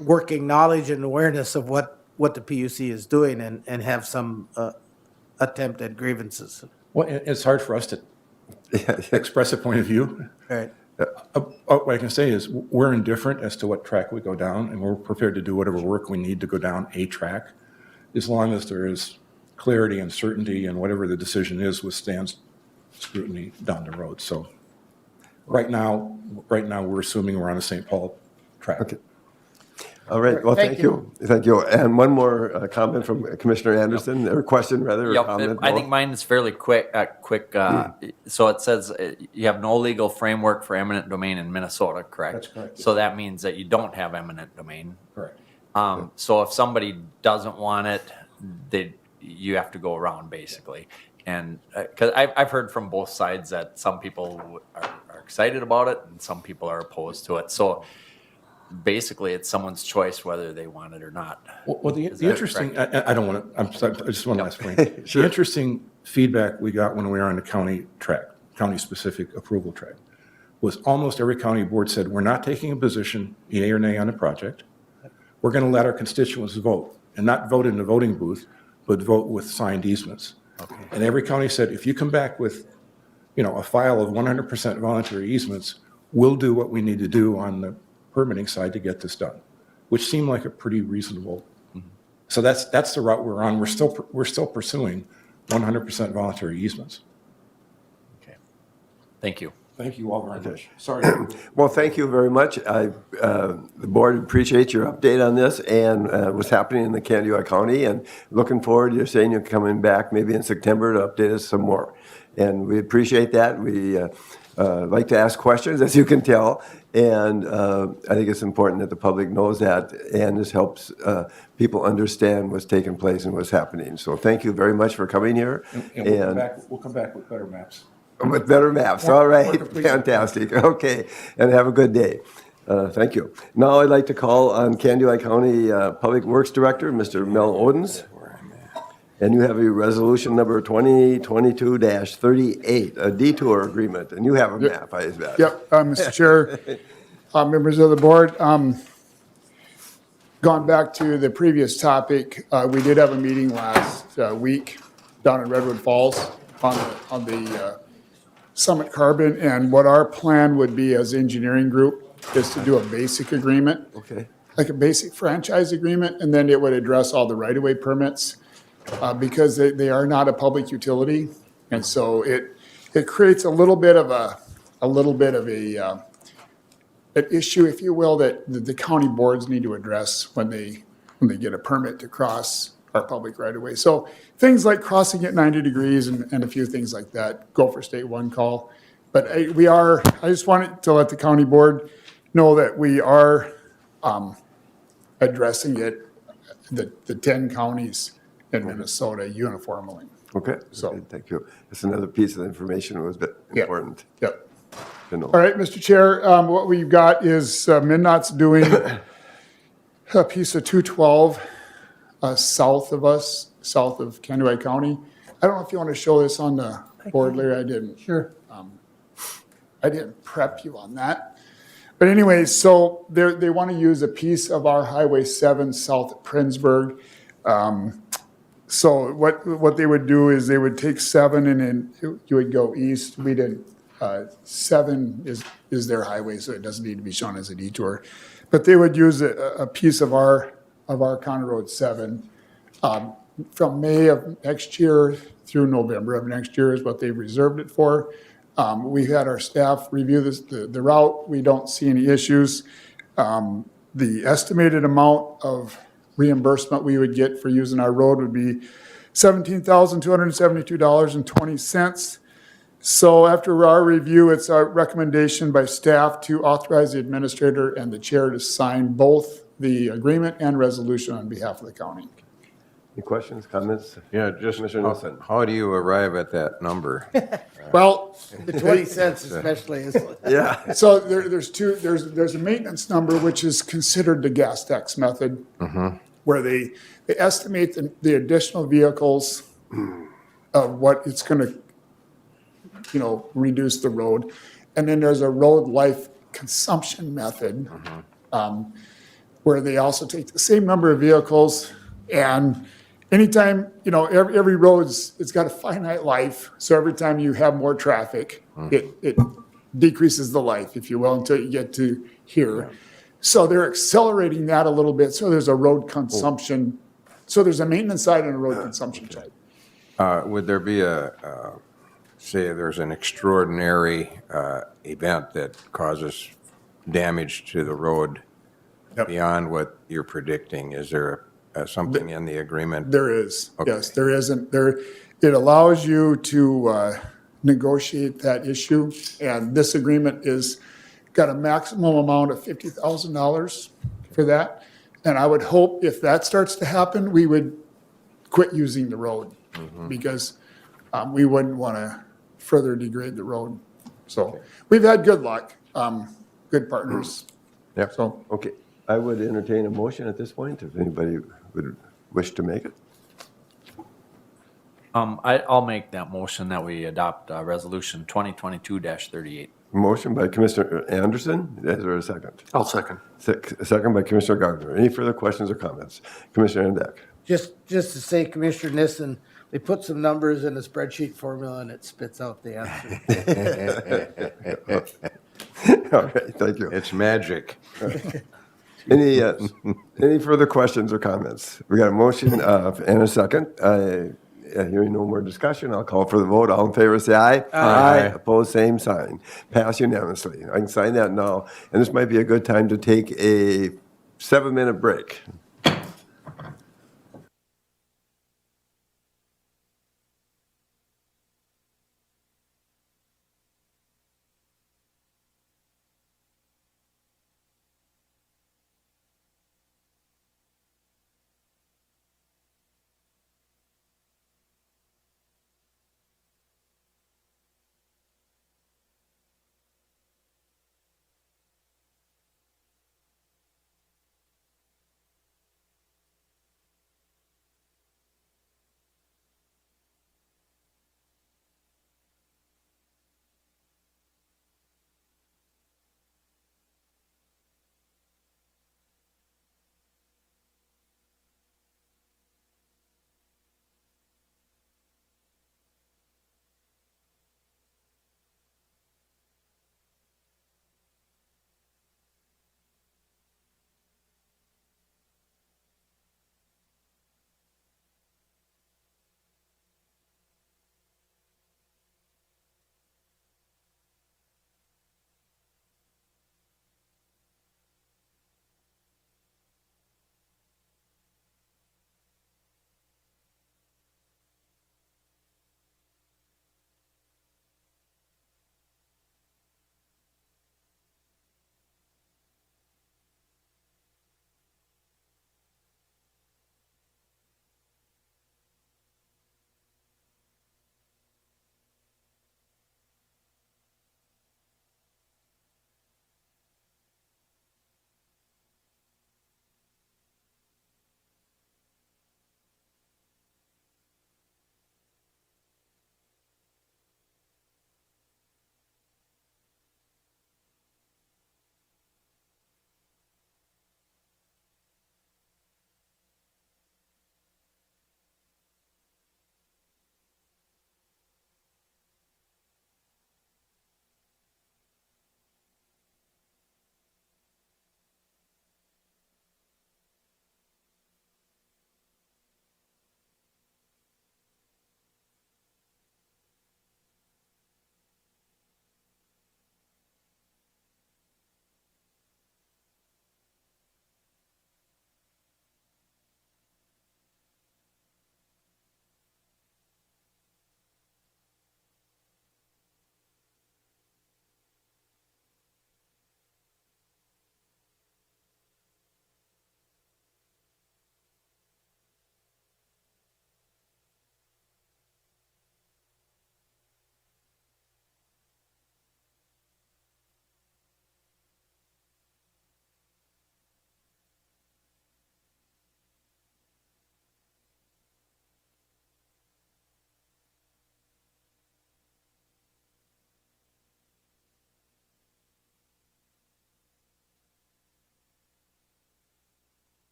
working knowledge and awareness of what the PUC is doing and have some attempt at grievances. Well, it's hard for us to express a point of view. Right. What I can say is we're indifferent as to what track we go down, and we're prepared to do whatever work we need to go down a track, as long as there is clarity and certainty, and whatever the decision is withstands scrutiny down the road. So right now we're assuming we're on the St. Paul track. Okay. All right. Well, thank you. Thank you. And one more comment from Commissioner Anderson, or question rather, or comment. I think mine is fairly quick. So it says you have no legal framework for eminent domain in Minnesota, correct? That's correct. So that means that you don't have eminent domain. Correct. So if somebody doesn't want it, they you have to go around basically. And because I've heard from both sides that some people are excited about it and some people are opposed to it. So basically, it's someone's choice whether they want it or not. Well, the Is the that interesting, correct? I don't want to, I'm sorry, just one last point. The interesting feedback we got when we were on the county track, county-specific approval track, was almost every county board said, we're not taking a position, yea or nay, on the project. We're going to let our constituents vote, and not vote in the voting booth, but vote with signed easements. And every county said, if you come back with, a file of 100% voluntary easements, we'll do what we need to do on the permitting side to get this done, which seemed like a pretty reasonable. So that's the route we're on. We're still pursuing 100% voluntary easements. Okay. Thank you. Thank you all very much. Sorry. Well, thank you very much. The board appreciates your update on this and what's happening in the Candyweight County, and looking forward, you're saying you're coming back maybe in September to update us some more. And we appreciate that. We like to ask questions, as you can tell, and I think it's important that the public knows that, and this helps people understand what's taking place and what's happening. So thank you very much for coming here. And we'll come back with better maps. With better maps, all right, fantastic, okay, and have a good day. Thank you. Now I'd like to call on Candyweight County Public Works Director, Mr. Mel Odens. And you have a resolution number 2022-38, a detour agreement, and you have a map, I bet. Yep, Mr. Chair, members of the board. Going back to the previous topic, we did have a meeting last week down in Redwood Falls on the Summit Carbon, and what our plan would be as engineering group is to do a basic agreement. Okay. Like a basic franchise agreement, and then it would address all the right-of-way permits, because they are not a public utility. And so it creates a little bit of an issue, if you will, that the county boards need to address when they get a permit to cross our public right-of-way. So things like crossing at 90 degrees and a few things like that, go for state one call. But I just wanted to let the county board know that we are addressing it, the 10 counties in Minnesota uniformly. Okay, So- okay, thank you. That's another piece of information that was important Yep. to know. All right, Mr. Chair, what we've got is MnDOT's doing a piece of 212 south of us, south of Candyweight County. I don't know if you want to show this on the board, Larry. I didn't. Sure. I didn't prep you on that. But anyway, so they want to use a piece of our Highway 7 south of Princeburg. So what they would do is they would take 7 and then you would go east. We didn't. 7 is their highway, so it doesn't need to be shown as a detour. But they would use a piece of our County Road 7 from May of next year through November of next year is what they've reserved it for. We had our staff review the route. We don't see any issues. The estimated amount of reimbursement we would get for using our road would be $17,272.20. So after our review, it's our recommendation by staff to authorize the administrator and the chair to sign both the agreement and resolution on behalf of the county. Any questions, comments? Yeah, just Commissioner Nelson. how do you arrive at that number? Well, The 20 cents especially is. Yeah, so there's a maintenance number, which is considered the gas tax method, where they estimate the additional vehicles of what it's going to, reduce the road. And then there's a road life consumption method, where they also take the same number of vehicles, and anytime, every road's, it's got a finite life. So every time you have more traffic, it decreases the life, if you will, until you get to here. So they're accelerating that a little bit. So there's a road consumption. So there's a maintenance side and a road consumption side. Would there be say there's an extraordinary event that causes damage to the road beyond what you're predicting? Is there something in the agreement? There is, Okay. yes, there isn't. It allows you to negotiate that issue, and this agreement got a maximum amount of $50,000 for that. And I would hope if that starts to happen, we would quit using the road because we wouldn't want to further degrade the road. So we've had good luck, good partners. Yeah. So Okay, I would entertain a motion at this point if anybody would wish to make it. I'll make that motion that we adopt resolution 2022-38. Motion by Commissioner Anderson. Is there a second? I'll second. Second by Commissioner Gardner. Any further questions or comments? Commissioner Andek. Just to say, Commissioner Nissen, they put some numbers in a spreadsheet formula and it spits out the answer. All right, thank you. It's magic. Any further questions or comments? We got a motion and a second. Hearing no more discussion, I'll call for the vote. All in favor, say aye. Aye. Opposed, same sign. Pass unanimously. I can sign that now. And this might be a good time to take a 7-minute break.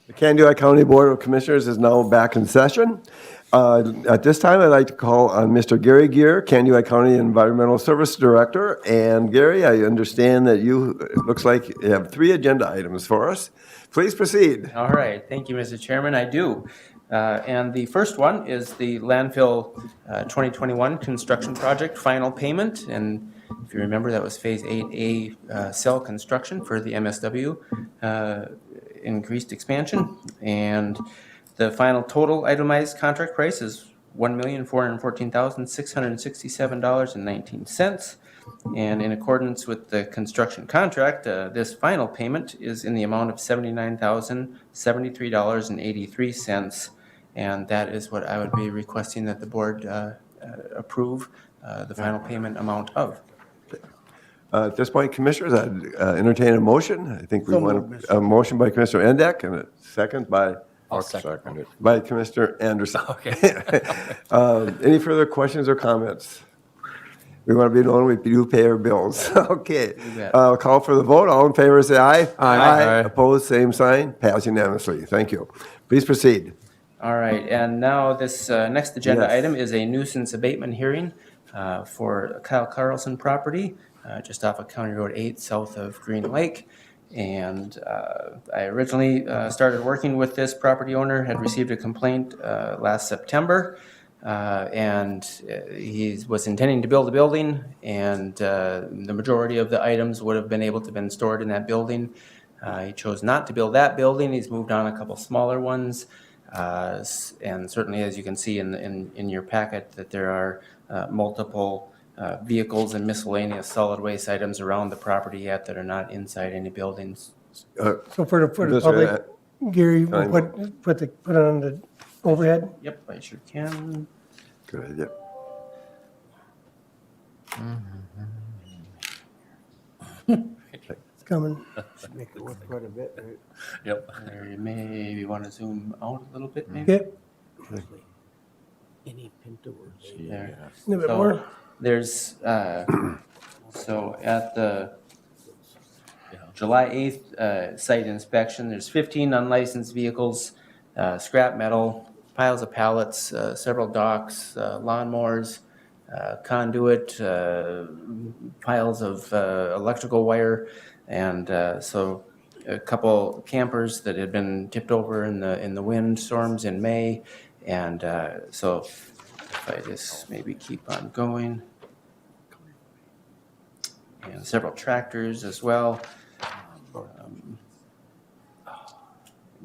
The Candyweight County Board of Commissioners is now back in session. At this time, I'd like to call on Mr. Gary Gear, Candyweight County Environmental Service Director. And Gary, I understand that it looks like you have 3 agenda items for us. Please proceed. All right, thank you, Mr. Chairman, I do. And the first one is the landfill 2021 construction project final payment. And if you remember, that was Phase 8A cell construction for the MSW increased expansion. And the final total itemized contract price is $1,414,667.19. And in accordance with the construction contract, this final payment is in the amount of $79,073.83. And that is what I would be requesting that the board approve the final payment amount of. At this point, Commissioners, I'd entertain a motion. I think we So want moved, a motion by Commissioner Endek and a second by I'll second it. Commissioner Anderson. Okay. Any further questions or comments? We want to be known, we do pay our bills. Okay. bet. Call for the vote. All in favor, say aye. Aye. Opposed, same sign. Pass unanimously. Thank you. Please proceed. All right, and now this next agenda Yes. item is a nuisance abatement hearing for Kyle Carlson property, just off of County Road 8, south of Green Lake. And I originally started working with this property owner, had received a complaint last September, and he was intending to build a building, and the majority of the items would have been able to have been stored in that building. He chose not to build that building. He's moved on a couple smaller ones. And certainly, as you can see in your packet, that there are multiple vehicles and miscellaneous solid waste items around the property yet that are not inside any buildings. So for the Mr. public, Gary, Fine. we'll put it on the overhead. Yep, I sure can. Good idea. It's coming. Make it worth quite a bit, right? Yep. Or you maybe want to zoom out a little bit, maybe. Yep, Any Pinto words. There. a little bit So more. there's, so at the July 8th site inspection, there's 15 unlicensed vehicles, scrap metal, piles of pallets, several docks, lawnmowers, conduit, piles of electrical wire, and so a couple campers that had been tipped over in the windstorms in May. And so if I just maybe keep on going. And several tractors as well.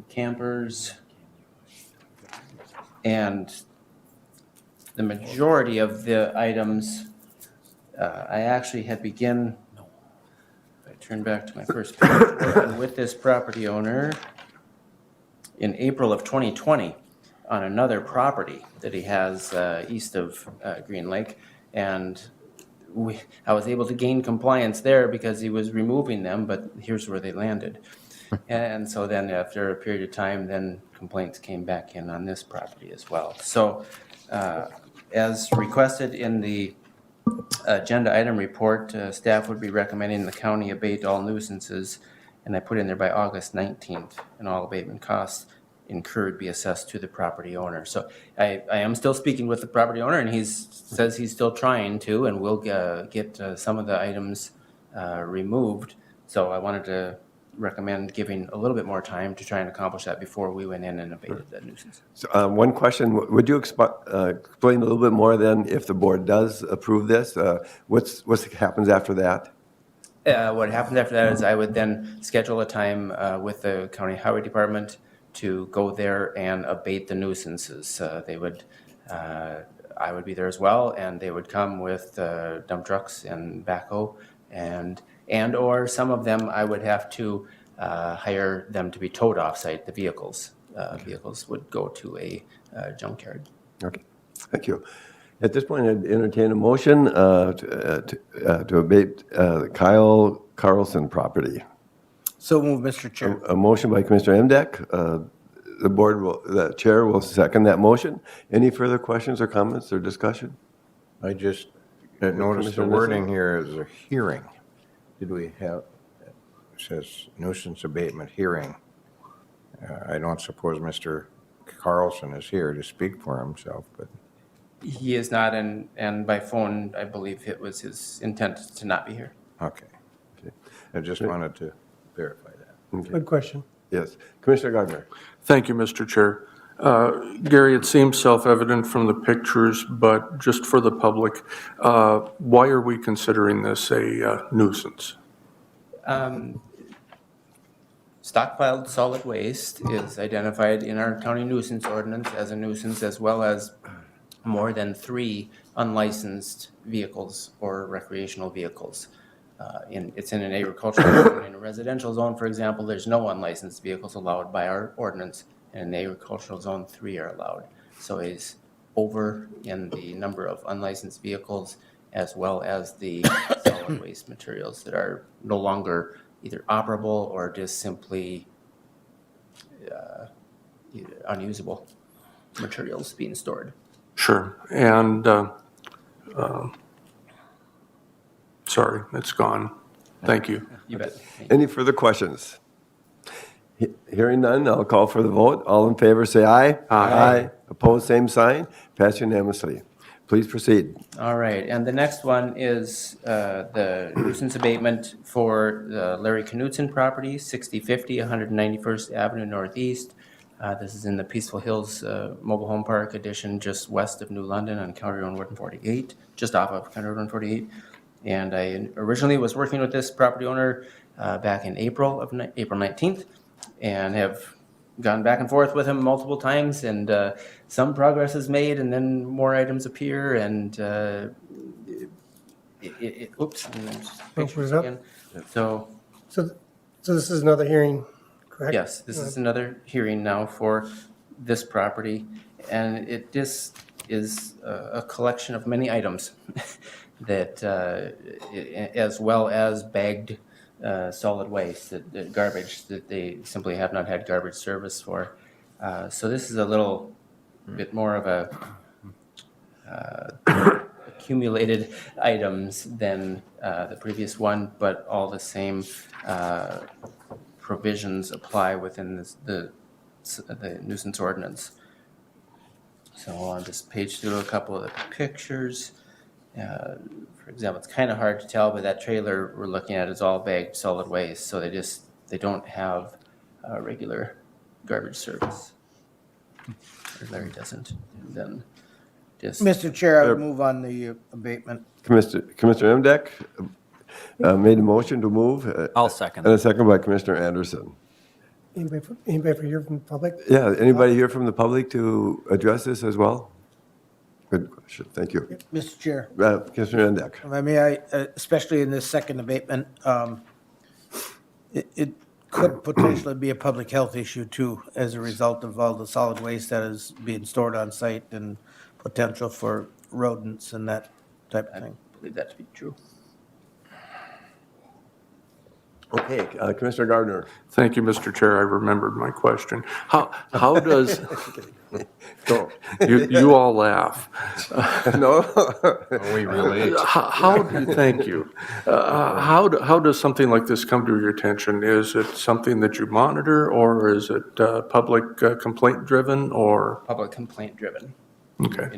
Campers. And the majority of the items, I actually had begun, if I turn back to my first page, working with this property owner in April of 2020 on another property that he has east of Green Lake. And I was able to gain compliance there because he was removing them, but here's where they landed. And so then after a period of time, then complaints came back in on this property as well. So as requested in the agenda item report, staff would be recommending the county abate all nuisances, and I put in there by August 19th, and all abatement costs incurred be assessed to the property owner. So I am still speaking with the property owner, and he says he's still trying to, and we'll get some of the items removed. So I wanted to recommend giving a little bit more time to try and accomplish that before we went in and abated that nuisance. So, one question, would you explain a little bit more then if the board does approve this? What happens after that? What happens after that is I would then schedule a time with the county highway department to go there and abate the nuisances. They would, I would be there as well, and they would come with dump trucks and backhoe, and or some of them I would have to hire them to be towed off-site. The vehicles would go to a junkyard. Okay, thank you. At this point, I'd entertain a motion to abate Kyle Carlson property. So move, Mr. Chair. A motion by Commissioner Emdek. The chair will second that motion. Any further questions or comments or discussion? I just noticed the Commissioner wording Nissen? here is a hearing. Did we have, it says nuisance abatement hearing. I don't suppose Mr. Carlson is here to speak for himself, but He is not, and by phone, I believe it was his intent to not be here. okay. I just wanted to verify that. Good question. Yes. Commissioner Gardner? Thank you, Mr. Chair. Gary, it seems self-evident from the pictures, but just for the public, why are we considering this a nuisance? Stockpiled solid waste is identified in our county nuisance ordinance as a nuisance, as well as more than 3 unlicensed vehicles or recreational vehicles. It's in an agricultural zone. In a residential zone, for example, there's no unlicensed vehicles allowed by our ordinance. In an agricultural zone, 3 are allowed. So it's over in the number of unlicensed vehicles, as well as the solid waste materials that are no longer either operable or just simply unusable materials being stored. Sure. And, sorry, it's gone. Thank you. You bet. Any further questions? Hearing none, I'll call for the vote. All in favor, say aye. Aye. Opposed, same sign. Passed unanimously. Please proceed. All right, and the next one is the nuisance abatement for the Larry Knutson property, 6050 191st Avenue Northeast. This is in the Peaceful Hills Mobile Home Park addition, just west of New London on County Road 148, just off of County Road 148. And I originally was working with this property owner back in April 19th, and have gone back and forth with him multiple times, and some progress is made, and then more items appear, and oops, and then just pictures up. again. So So this is another hearing, correct? yes, this is another hearing now for this property, and it just is a collection of many items that, as well as bagged solid waste, that garbage that they simply have not had garbage service for. So this is a little bit more of a accumulated items than the previous one, but all the same provisions apply within the nuisance ordinance. So I'll just page through a couple of the pictures. For example, it's kind of hard to tell, but that trailer we're looking at is all bagged solid waste, so they don't have regular garbage service. Or Larry doesn't. And then just Mr. Chair, I would move on the abatement. Commissioner Mdek made a motion to move. I'll second. And a second by Commissioner Anderson. Anybody here from the public? Yeah, anybody here from the public to address this as well? Good question, thank you. Mr. Chair, Commissioner Mdek. I mean, especially in this second abatement, it could potentially be a public health issue too, as a result of all the solid waste that is being stored on site and potential for rodents and that type of thing. I believe that to be true. Okay, Commissioner Gardner. Thank you, Mr. Chair. I remembered my question. How does, Go. you all laugh. No? We really, Thank you. How does something like this come to your attention? Is it something that you monitor, or is it public complaint driven, or? Public complaint driven. Okay,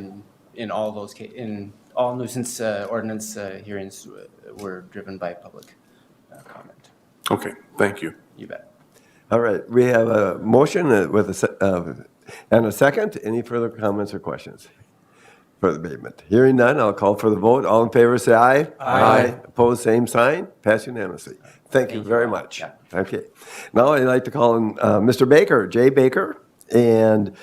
In all those in all nuisance ordinance hearings were driven by public comment. okay, thank you. You bet. All right, we have a motion with and a second. Any further comments or questions for the abatement? Hearing none, I'll call for the vote. All in favor, say aye. Aye. Opposed, same sign. Pass unanimously. Thank you very much. Yeah. Okay. Now I'd like to call in Mr. Baker, Jay Baker, and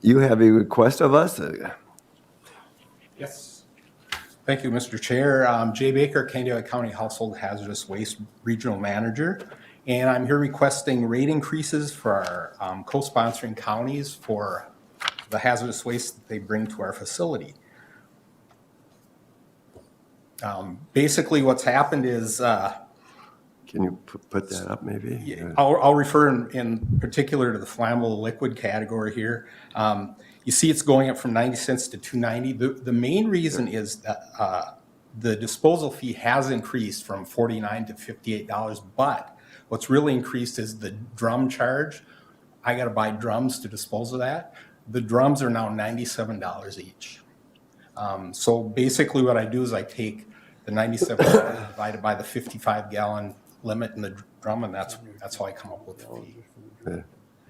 you have a request of us. Yes. Thank you, Mr. Chair. Jay Baker, Candyweight County Household Hazardous Waste Regional Manager. And I'm here requesting rate increases for our co-sponsoring counties for the hazardous waste that they bring to our facility. Basically, what's happened is, Can you put that up maybe? I'll refer in particular to the flammable liquid category here. You see it's going up from 90 cents to $2.90. The main reason is that the disposal fee has increased from $49 to $58, but What's really increased is the drum charge. I gotta buy drums to dispose of that. The drums are now $97 each. So basically what I do is I take the $97 divided by the 55-gallon limit in the drum, and that's how I come up with the fee.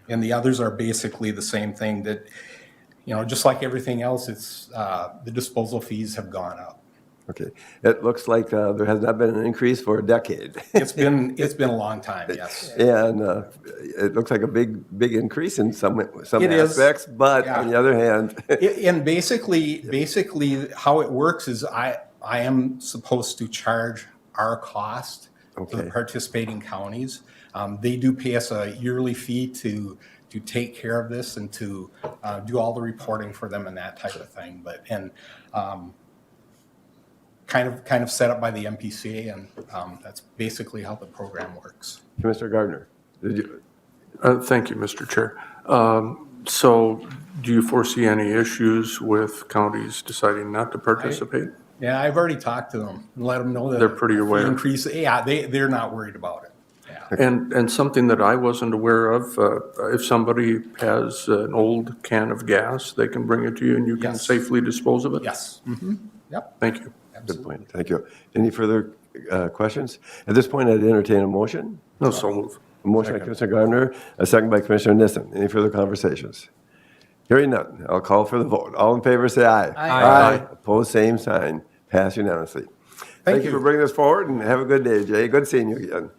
And the others are basically the same thing that, just like everything else, it's, the disposal fees have gone up. Okay. It looks like there has not been an increase for a decade. It's been a long time, yes. And it looks like a big is some It is, aspects, but yeah. on the other hand, And basically how it works is I am supposed to charge our cost to the Okay. participating counties. They do pay us a yearly fee to take care of this and to do all the reporting for them and that type of thing. Kind of set up by the MPCA, and that's basically how the program works. Commissioner Gardner, did you? Thank you, Mr. Chair. So do you foresee any issues with counties deciding not to participate? Yeah, I've already talked to them and let them know that They're pretty aware. the increase. Yeah, they're not worried about it. Yeah. And something that I wasn't aware of, if somebody has an old can of gas, they can bring it to you and you can Yes. safely dispose of it? Yes. Yep. Thank you. Good point. Thank you. Any further questions? At this point, I'd entertain a motion. No, so move. A motion by Commissioner Gardner, a second by Commissioner Nissen. Any further conversations? Hearing none, I'll call for the vote. All in favor, say aye. Aye. Opposed, same sign. Pass unanimously. Thank you for bringing this forward, and have a good day, Jay. Good seeing you again.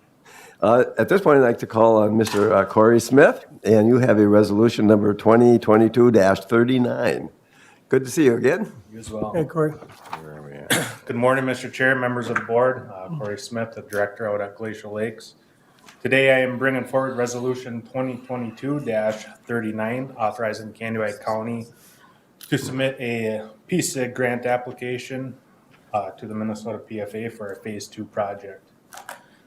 At this point, I'd like to call on Mr. Corey Smith, and you have a resolution number 2022-39. Good to see you again. You as well. Hey, Corey. Good morning, Mr. Chair, members of the board. Corey Smith, the director out at Glacial Lakes. Today I am bringing forward resolution 2022-39, authorizing Candyweight County to submit a PSIG grant application to the Minnesota PFA for a phase 2 project.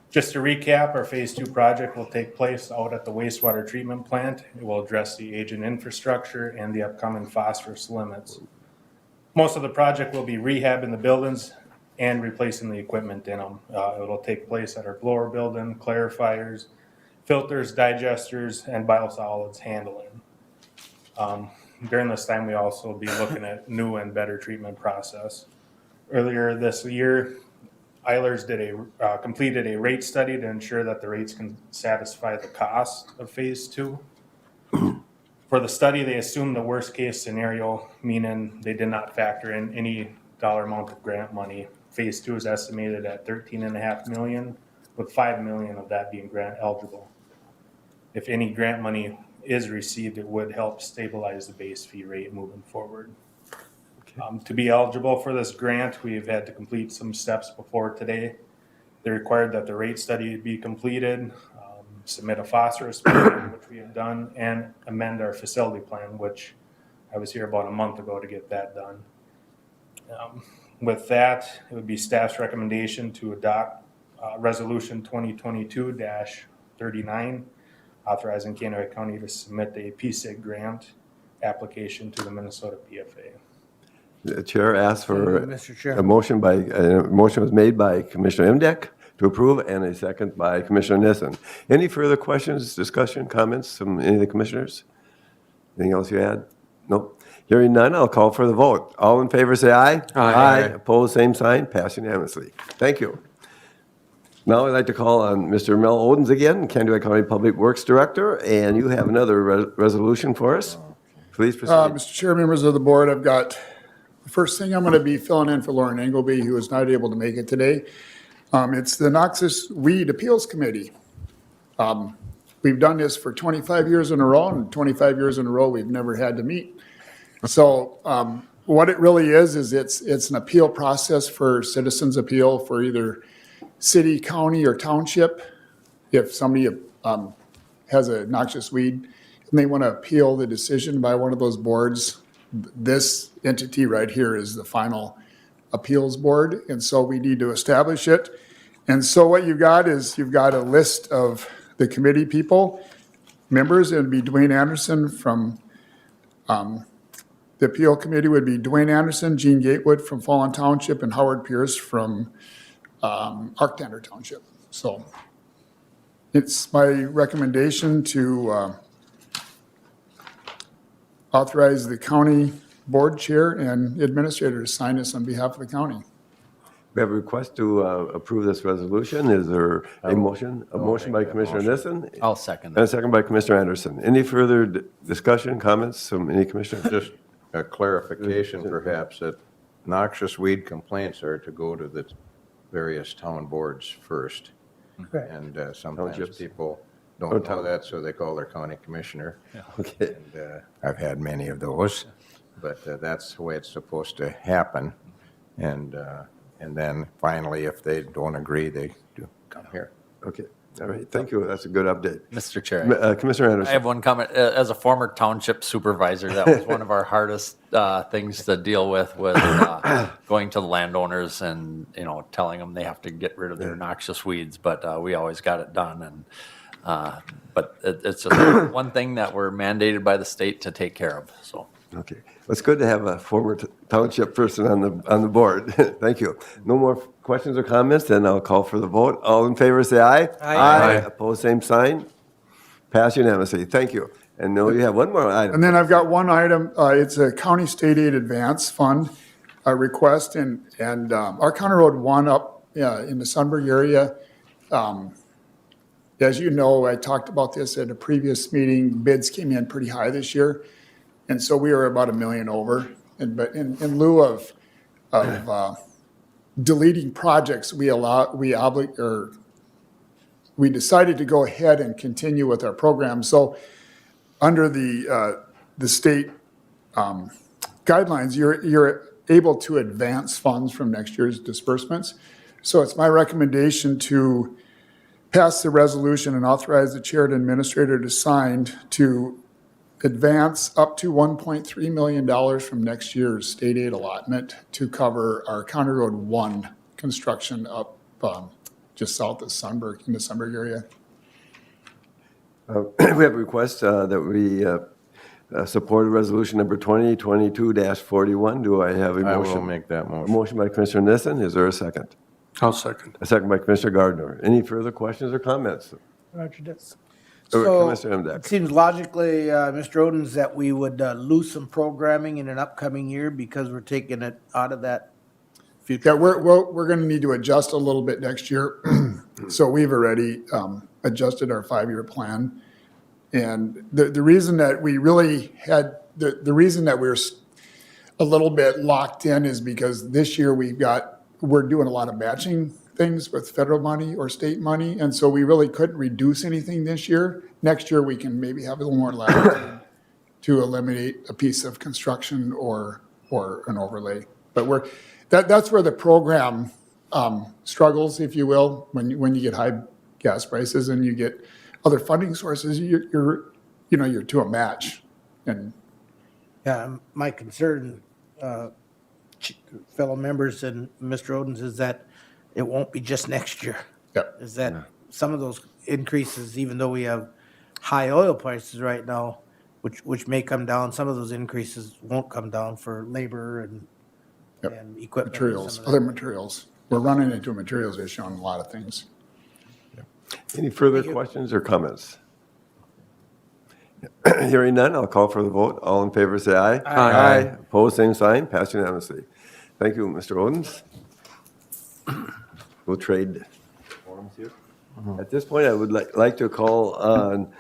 Just to recap, our phase 2 project will take place out at the wastewater treatment plant. It will address the aging infrastructure and the upcoming phosphorus limits. Most of the project will be rehabbing the buildings and replacing the equipment in them. It'll take place at our blower building, clarifiers, filters, digesters, and biosolids handling. During this time, we also will be looking at new and better treatment process. Earlier this year, Eilers completed a rate study to ensure that the rates can satisfy the cost of phase 2. For the study, they assumed the worst case scenario, meaning they did not factor in any dollar amount of grant money. Phase 2 is estimated at $13.5 million, with $5 million of that being grant eligible. If any grant money is received, it would help stabilize the base fee rate moving forward. To be eligible for this grant, we've had to complete some steps before today. They required that the rate study be completed, submit a phosphorus plan, which we have done, and amend our facility plan, which I was here about a month ago to get that done. With that, it would be staff's recommendation to adopt resolution 2022-39, authorizing Candyweight County to submit a PSIG grant application to the Minnesota PFA. The chair asks for Mr. Chair. a motion was made by Commissioner Imdek to approve, and a second by Commissioner Nissen. Any further questions, discussion, comments from any of the commissioners? Anything else you add? Nope. Hearing none, I'll call for the vote. All in favor, say aye. Aye. Opposed, same sign. Pass unanimously. Thank you. Now I'd like to call on Mr. Mel Odens again, Candyweight County Public Works Director, and you have another resolution for us. Please proceed. Mr. Chair, members of the board, I've got the first thing I'm going to be filling in for Lauren Engelby, who is not able to make it today. It's the Noxus Weed Appeals Committee. We've done this for 25 years in a row, and 25 years in a row, we've never had to meet. So what it really is it's an appeal process for citizens' appeal for either city, county, or township. If somebody has a noxious weed and they want to appeal the decision by one of those boards, this entity right here is the final appeals board, and so we need to establish it. And so what you've got is you've got a list of the committee people, members. It would be Dwayne Anderson from the appeal committee would be Dwayne Anderson, Gene Gatewood from Fallen Township, and Howard Pierce from Arctander Township. So It's my recommendation to authorize the county board chair and administrator to sign this on behalf of the county. We have a request to approve this resolution. Is there a motion? A motion by Commissioner Nissen I'll second and that. a second by Commissioner Anderson. Any further discussion, comments from any commissioner? Just a clarification perhaps that noxious weed complaints are to go to the various town boards first. Right. And sometimes Townships. people Oh, don't know town. that, so they call their county commissioner. Okay. And I've had many of those, but that's the way it's supposed to happen. And then finally, if they don't agree, they do come here. Okay. All right. Thank you. That's a good update. Mr. Chair. Commissioner I Anderson. have one comment. As a former township supervisor, that was one of our hardest things to deal with going to the landowners and, telling them they have to get rid of their noxious weeds, but we always got it done. And but it's just one thing that we're mandated by the state to take care of, so. Okay. Well, it's good to have a former township person on the board. Thank you. No more questions or comments, then I'll call for the vote. All in favor, say aye. Aye. Opposed, same sign. Pass unanimously. Thank you. And now you have one more item. And then I've got one item, it's a county state aid advance fund request, and our County Road 1 up in the Sunburg area. As you know, I talked about this at a previous meeting, bids came in pretty high this year, and so we were about $1 million over. But in lieu of deleting projects, we decided to go ahead and continue with our program. So under the state guidelines, you're able to advance funds from next year's disbursements. So it's my recommendation to pass the resolution and authorize the chair and administrator to sign to advance up to $1.3 million from next year's state aid allotment to cover our County Road 1 construction up just south of Sunburg, in the Sunburg area. We have a request that we support resolution number 2022-41. Do I have a I motion? will make that A motion. motion by Commissioner Nissen. Is there a second? I'll second. A second by Commissioner Gardner. Any further questions or comments? Roger this. So Commissioner it Mdek. seems logically, Mr. Odens, that we would lose some programming in an upcoming year because we're taking it out of that future. Yeah, we're going to need to adjust a little bit next year. So we've already adjusted our 5-year plan. And the reason that we really had, the reason that we're a little bit locked in is because this year we're doing a lot of matching things with federal money or state money. And so we really couldn't reduce anything this year. Next year, we can maybe have a little more latitude to eliminate a piece of construction or an overlay. But that's where the program struggles, if you will, when you get high gas prices and you get other funding sources, you're to a match. And Yeah, my concern, fellow members and Mr. Odens, is that it won't be just next year. Yep. Is that some of those increases, even though we have high oil prices right now, which may come down, some of those increases won't come down for labor and equipment. and some materials, of that. other materials. We're running into a materials issue on a lot of things. Any further questions or comments? Hearing none, I'll call for the vote. All in favor, say aye. Aye. Opposed, same sign. Passed unanimously. Thank you, Mr. Odens. We'll trade forms here. At this point, I would like to call on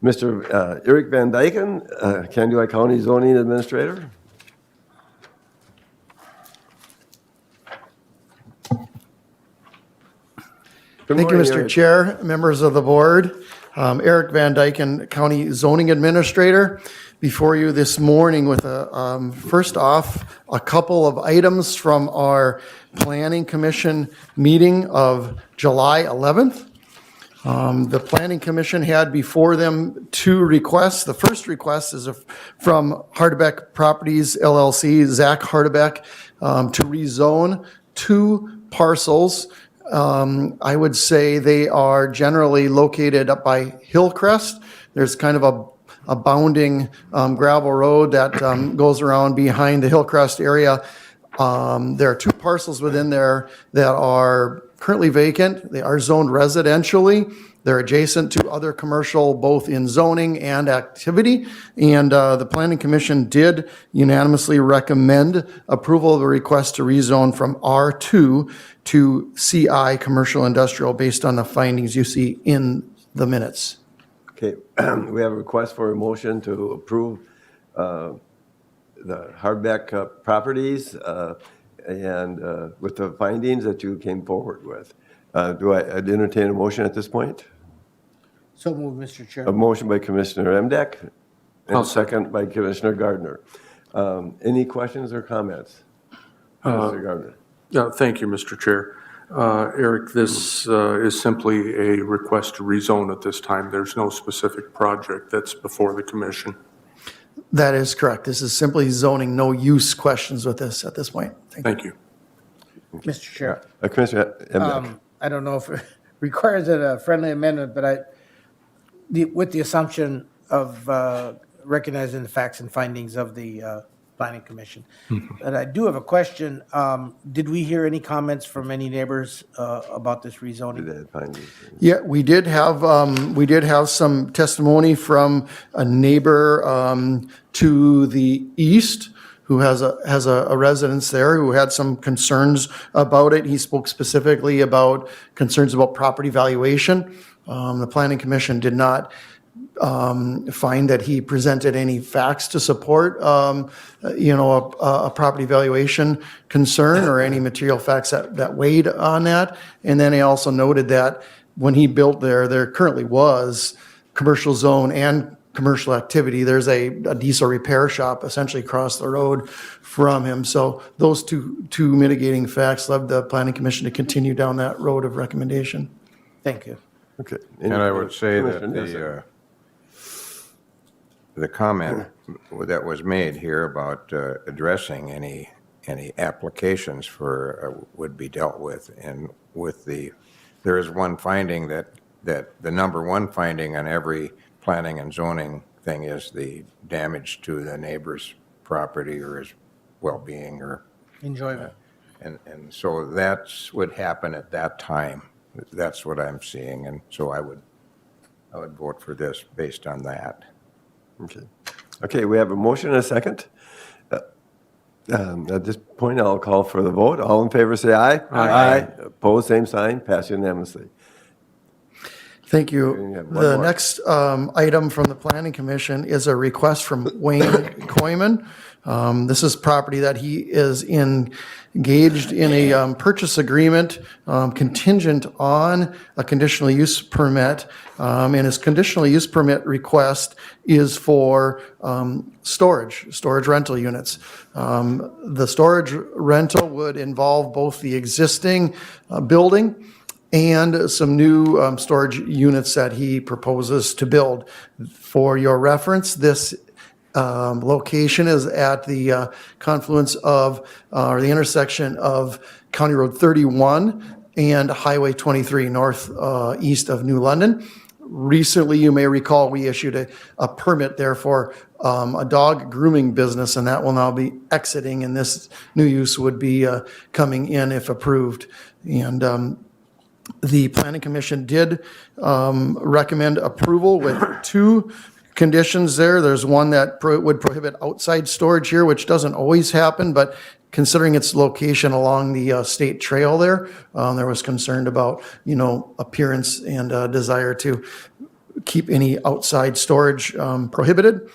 Mr. Eric Van Dyken, Candyweight County Zoning Administrator. Good Thank you, morning, Mr. Eric. Chair, members of the board. Eric Van Dyken, County Zoning Administrator, before you this morning with first off, a couple of items from our Planning Commission meeting of July 11th. The Planning Commission had before them 2 requests. The first request is from Hardebeck Properties LLC, Zach Hardebeck, to rezone 2 parcels. I would say they are generally located up by Hillcrest. There's kind of a bounding gravel road that goes around behind the Hillcrest area. There are 2 parcels within there that are currently vacant. They are zoned residentially. They're adjacent to other commercial, both in zoning and activity. And the Planning Commission did unanimously recommend approval of the request to rezone from R2 to CI, Commercial Industrial, based on the findings you see in the minutes. Okay, we have a request for a motion to approve the Hardback properties and with the findings that you came forward with. Do I entertain a motion at this point? So moved, Mr. Chair. A motion by Commissioner Emdek and I'll a second by Commissioner Gardner. Any questions or comments? Mr. Gardner. Yeah, thank you, Mr. Chair. Eric, this is simply a request to rezone at this time. There's no specific project that's before the commission. That is correct. This is simply zoning, no use questions with this at this point. Thank you. Mr. Chair. Commissioner Emdek. I don't know if it requires a friendly amendment, but with the assumption of recognizing the facts and findings of the Planning Commission. But I do have a question. Did we hear any comments from any neighbors about this rezoning? Yeah, we did have some testimony from a neighbor to the east who has a residence there who had some concerns about it. He spoke specifically about concerns about property valuation. The Planning Commission did not find that he presented any facts to support, a property valuation concern or any material facts that weighed on that. And then he also noted that when he built there currently was commercial zone and commercial activity. There's a diesel repair shop essentially across the road from him. So those two mitigating facts led the Planning Commission to continue down that road of recommendation. Thank you. Okay. And I would say that the comment that was made here about addressing any applications for would be dealt with, and there is one finding that the number one finding on every planning and zoning thing is the damage to the neighbor's property or his well-being or Enjoyment. and so that's what happened at that time. That's what I'm seeing, and so I would vote for this based on that. Okay, we have a motion and a second. At this point, I'll call for the vote. All in favor, say aye. Aye. Opposed, same sign. Pass unanimously. Thank You you. have one The more. next item from the Planning Commission is a request from Wayne Koyman. This is property that he is engaged in a purchase agreement contingent on a conditional use permit. And his conditional use permit request is for storage rental units. The storage rental would involve both the existing building and some new storage units that he proposes to build. For your reference, this location is at the confluence of, or the intersection of County Road 31 and Highway 23 northeast of New London. Recently, you may recall, we issued a permit there for a dog grooming business, and that will now be exiting, and this new use would be coming in if approved. And the Planning Commission did recommend approval with two conditions there. There's one that would prohibit outside storage here, which doesn't always happen, but considering its location along the state trail there was concern about, appearance and desire to keep any outside storage prohibited.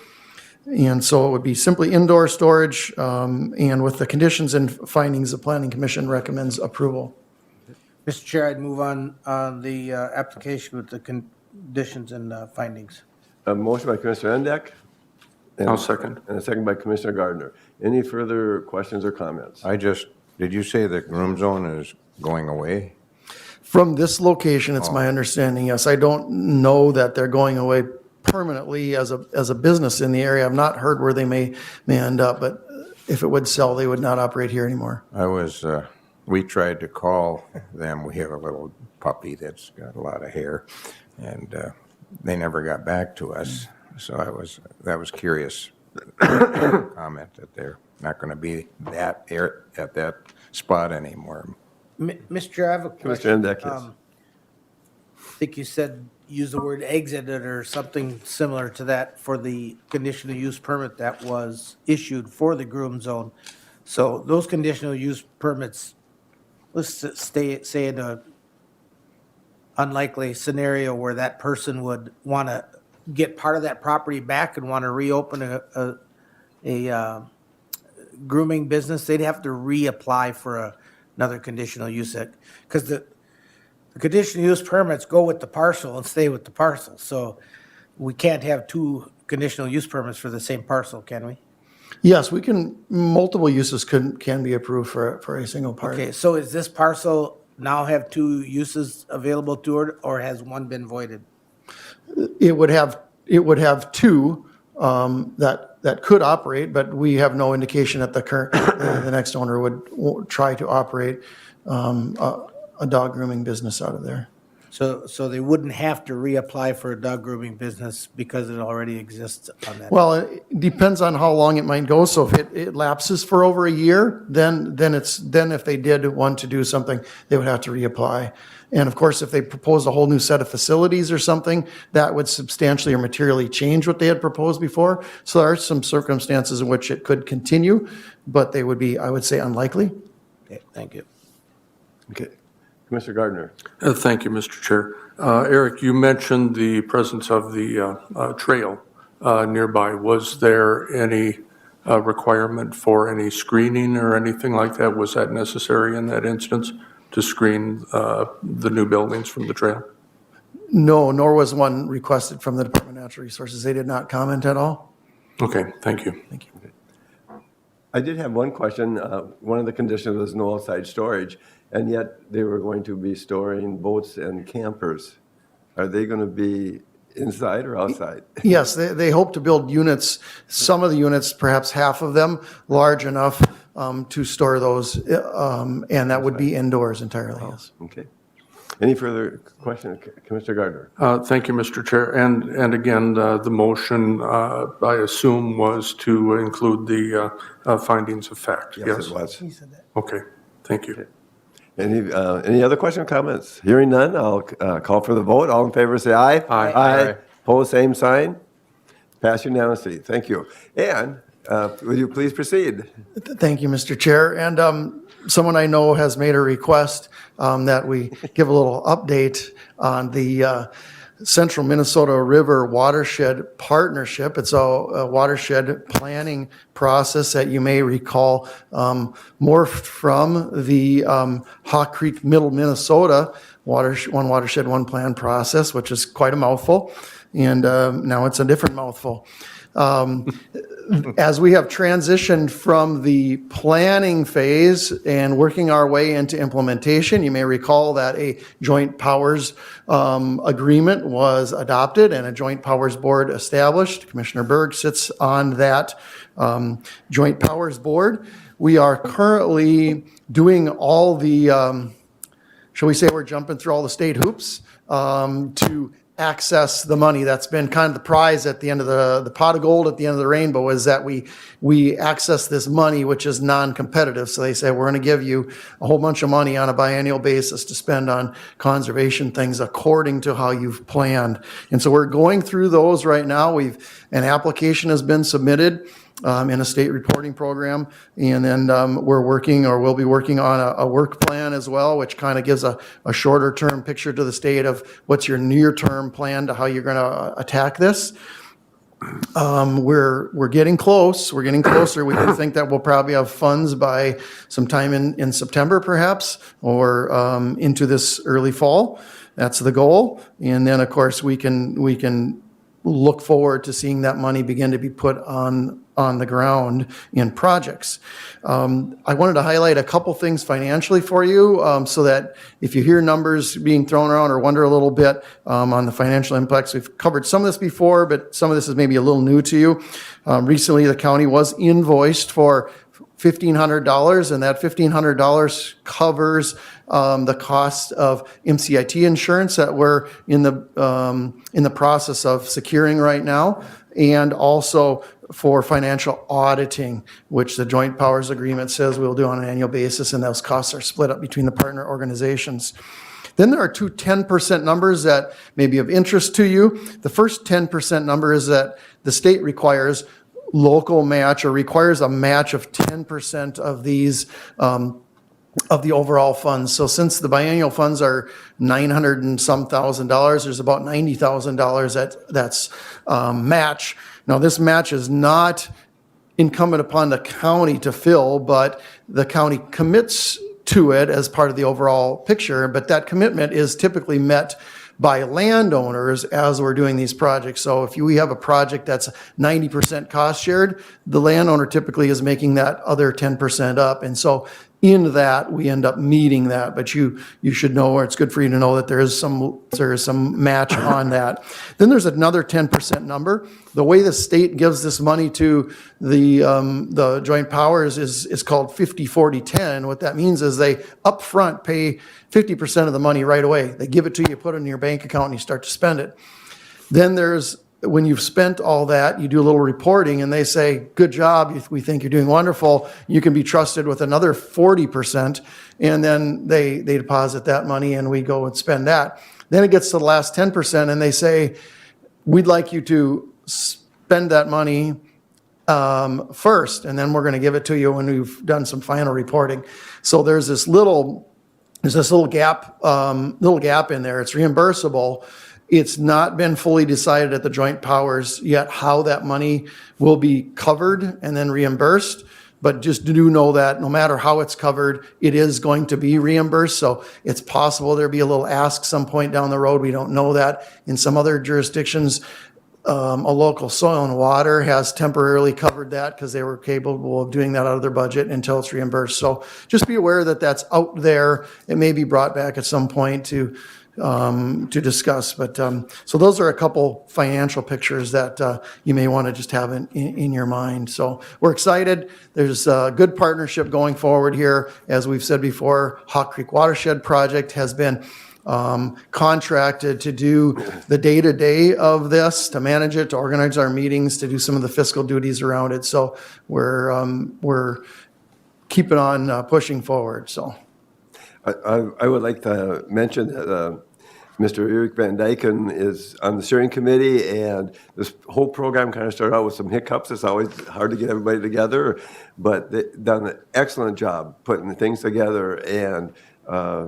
And so it would be simply indoor storage, and with the conditions and findings, the Planning Commission recommends approval. Mr. Chair, I'd move on the application with the conditions and findings. A motion by Commissioner Endek. I'll second. And a second by Commissioner Gardner. Any further questions or comments? Did you say the groom zone is going away? From this location, it's my understanding, yes. I don't know that they're going away permanently as a business in the area. I've not heard where they may end up, but if it would sell, they would not operate here anymore. We tried to call them. We have a little puppy that's got a lot of hair, and they never got back to us. So that was curious comment that they're not going to be at that spot anymore. Mr. I have a question. Endek, yes. I think you said, use the word exited or something similar to that for the conditional use permit that was issued for the groom zone. So those conditional use permits, let's say in a unlikely scenario where that person would want to get part of that property back and want to reopen a grooming business, they'd have to reapply for another conditional use, because the conditional use permits go with the parcel and stay with the parcel. So we can't have two conditional use permits for the same parcel, can we? Yes, we can, multiple uses can be approved for a single party. Okay, so is this parcel now have two uses available to it, or has one been voided? It would have two that could operate, but we have no indication that the next owner would try to operate a dog grooming business out of there. So they wouldn't have to reapply for a dog grooming business because it already exists on that? Well, it depends on how long it might go. So if it lapses for over a year, then if they did want to do something, they would have to reapply. And of course, if they proposed a whole new set of facilities or something, that would substantially or materially change what they had proposed before. So there are some circumstances in which it could continue, but they would be, I would say, unlikely. Okay, thank you. Okay. Commissioner Gardner. Thank you, Mr. Chair. Eric, you mentioned the presence of the trail nearby. Was there any requirement for any screening or anything like that? Was that necessary in that instance to screen the new buildings from the trail? No, nor was one requested from the Department of Natural Resources. They did not comment at all. Okay, thank you. Thank you. I did have one question. One of the conditions was no outside storage, and yet they were going to be storing boats and campers. Are they going to be inside or outside? Yes, they hope to build units, some of the units, perhaps half of them, large enough to store those, and that would be indoors entirely, yes. Okay. Any further questions? Commissioner Gardner. Thank you, Mr. Chair. And again, the motion, I assume, was to include the findings of fact. Yes, it was. Okay, thank you. Any other questions or comments? Hearing none, I'll call for the vote. All in favor, say aye. Aye. Aye. Pose same sign. Pass unanimously. Thank you. And will you please proceed? Thank you, Mr. Chair. And someone I know has made a request that we give a little update on the Central Minnesota River Watershed Partnership. It's a watershed planning process that you may recall morphed from the Hawk Creek Middle Minnesota One Watershed, One Plan process, which is quite a mouthful. And now it's a different mouthful. As we have transitioned from the planning phase and working our way into implementation, you may recall that a joint powers agreement was adopted and a joint powers board established. Commissioner Berg sits on that joint powers board. We are currently doing all the, shall we say we're jumping through all the state hoops to access the money. That's been kind of the prize at the end of the pot of gold at the end of the rainbow, is that we access this money, which is non-competitive. So they say, we're going to give you a whole bunch of money on a biennial basis to spend on conservation things according to how you've planned. And so we're going through those right now. An application has been submitted in a state reporting program. And then we'll be working on a work plan as well, which kind of gives a shorter term picture to the state of what's your near term plan to how you're going to attack this. We're getting close. We're getting closer. We think that we'll probably have funds by sometime in September, perhaps, or into this early fall. That's the goal. And then, of course, we can look forward to seeing that money begin to be put on the ground in projects. I wanted to highlight a couple things financially for you, so that if you hear numbers being thrown around or wonder a little bit on the financial impacts, we've covered some of this before, but some of this is maybe a little new to you. Recently, the county was invoiced for $1,500, and that $1,500 covers the cost of MCIT insurance that we're in the process of securing right now, and also for financial auditing, which the joint powers agreement says we'll do on an annual basis, and those costs are split up between the partner organizations. Then there are two 10% numbers that may be of interest to you. The first 10% number is that the state requires local match, or requires a match of 10% of these, of the overall funds. So since the biennial funds are 900 and some $1,000, there's about $90,000 that's match. Now, this match is not incumbent upon the county to fill, but the county commits to it as part of the overall picture, but that commitment is typically met by landowners as we're doing these projects. So if we have a project that's 90% cost shared, the landowner typically is making that other 10% up. And so in that, we end up meeting that, but you should know, or it's good for you to know, that there is some match on that. Then there's another 10% number. The way the state gives this money to the joint powers is called 50-40-10. What that means is they upfront pay 50% of the money right away. They give it to you, put it in your bank account, and you start to spend it. Then when you've spent all that, you do a little reporting, and they say, good job, we think you're doing wonderful. You can be trusted with another 40%, and then they deposit that money, and we go and spend that. Then it gets to the last 10%, and they say, we'd like you to spend that money first, and then we're going to give it to you when we've done some final reporting. So there's this little gap in there. It's reimbursable. It's not been fully decided at the joint powers yet how that money will be covered and then reimbursed, but just do know that no matter how it's covered, it is going to be reimbursed. So it's possible there'll be a little ask some point down the road. We don't know that. In some other jurisdictions, a local soil and water has temporarily covered that because they were capable of doing that out of their budget until it's reimbursed. So just be aware that that's out there. It may be brought back at some point to discuss. But so those are a couple financial pictures that you may want to just have in your mind. So we're excited. There's a good partnership going forward here. As we've said before, Hawk Creek Watershed Project has been contracted to do the day-to-day of this, to manage it, to organize our meetings, to do some of the fiscal duties around it. So we're keeping on pushing forward. So. I would like to mention that Mr. Eric Van Dyken is on the steering committee, and this whole program kind of started out with some hiccups. It's always hard to get everybody together, but they've done an excellent job putting the things together, and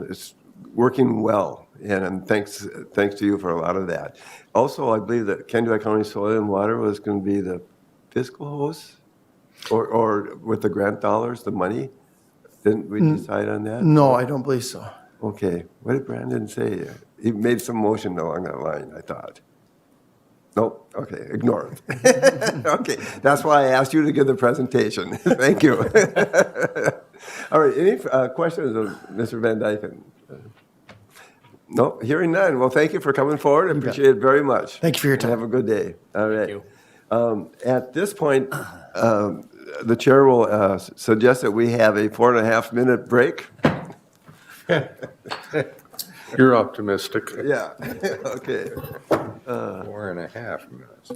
it's working well. And thanks to you for a lot of that. Also, I believe that Candyweight County Soil and Water was going to be the fiscal host, or with the grant dollars, the money. Didn't we decide on that? No, I don't believe so. Okay. What did Brandon say? He made some motion along that line, I thought. Nope. Okay. Ignore it. Okay. That's why I asked you to give the presentation. Thank you. All right. Any questions of Mr. Van Dyken? No, hearing none. Well, thank you for coming forward. I appreciate it very much. Thank you for your time. Have a good day. All right. Thank you. At this point, the chair will suggest that we have a 4.5-minute break. You're optimistic. Yeah, okay. 4.5 minutes.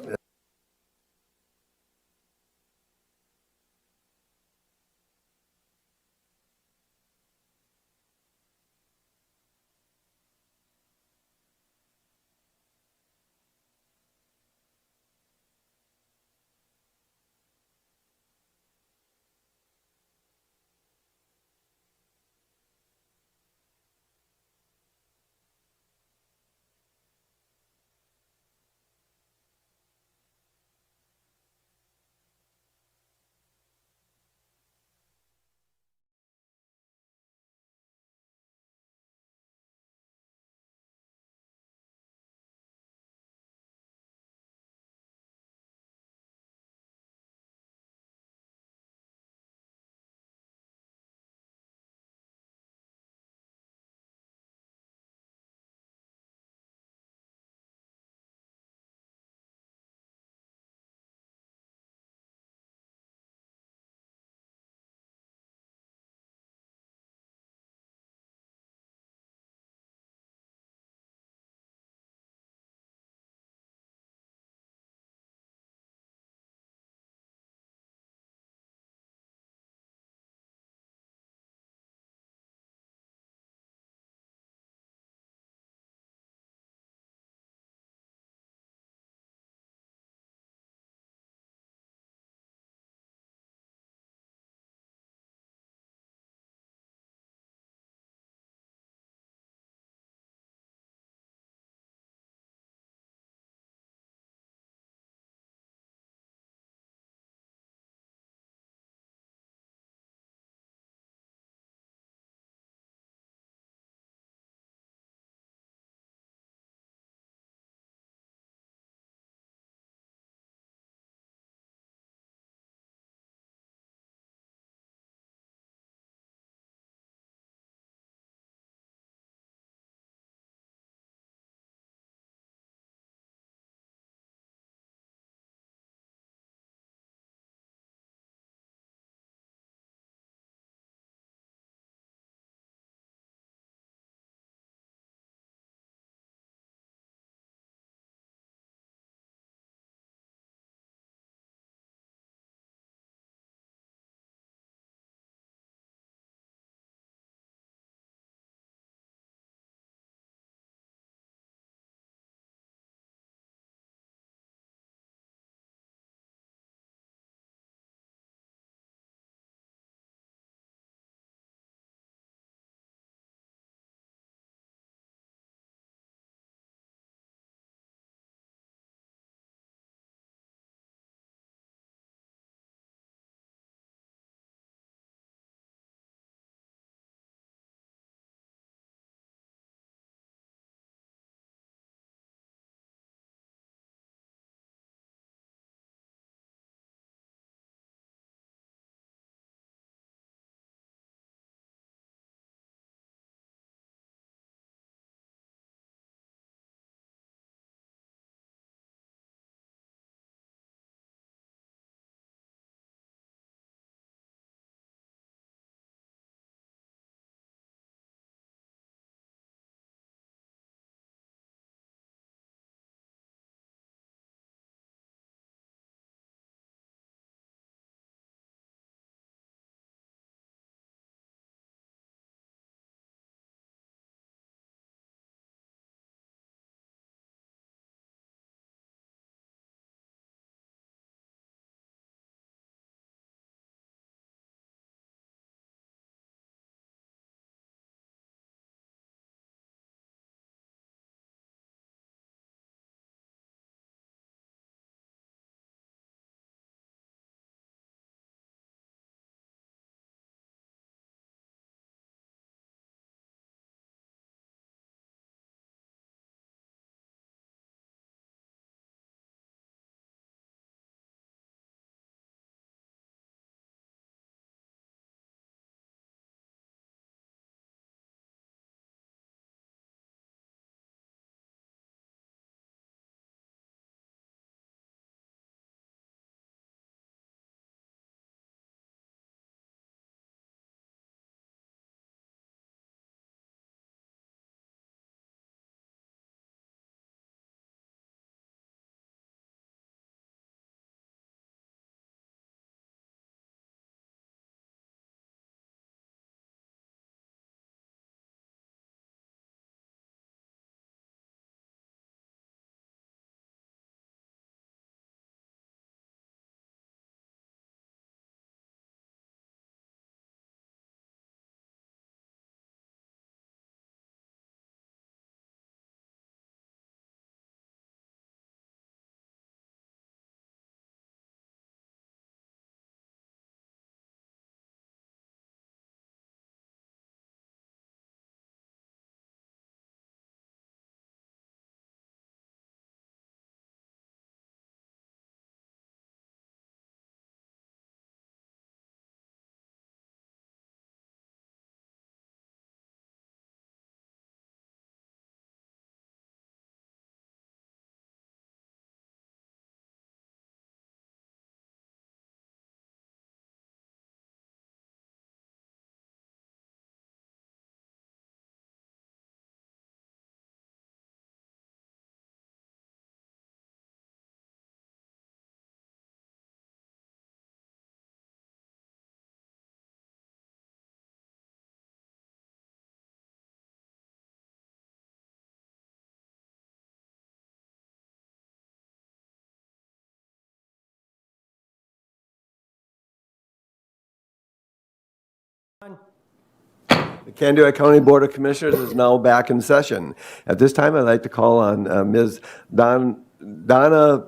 The Candyweight County Board of Commissioners is now back in session. At this time, I'd like to call on Ms. Donna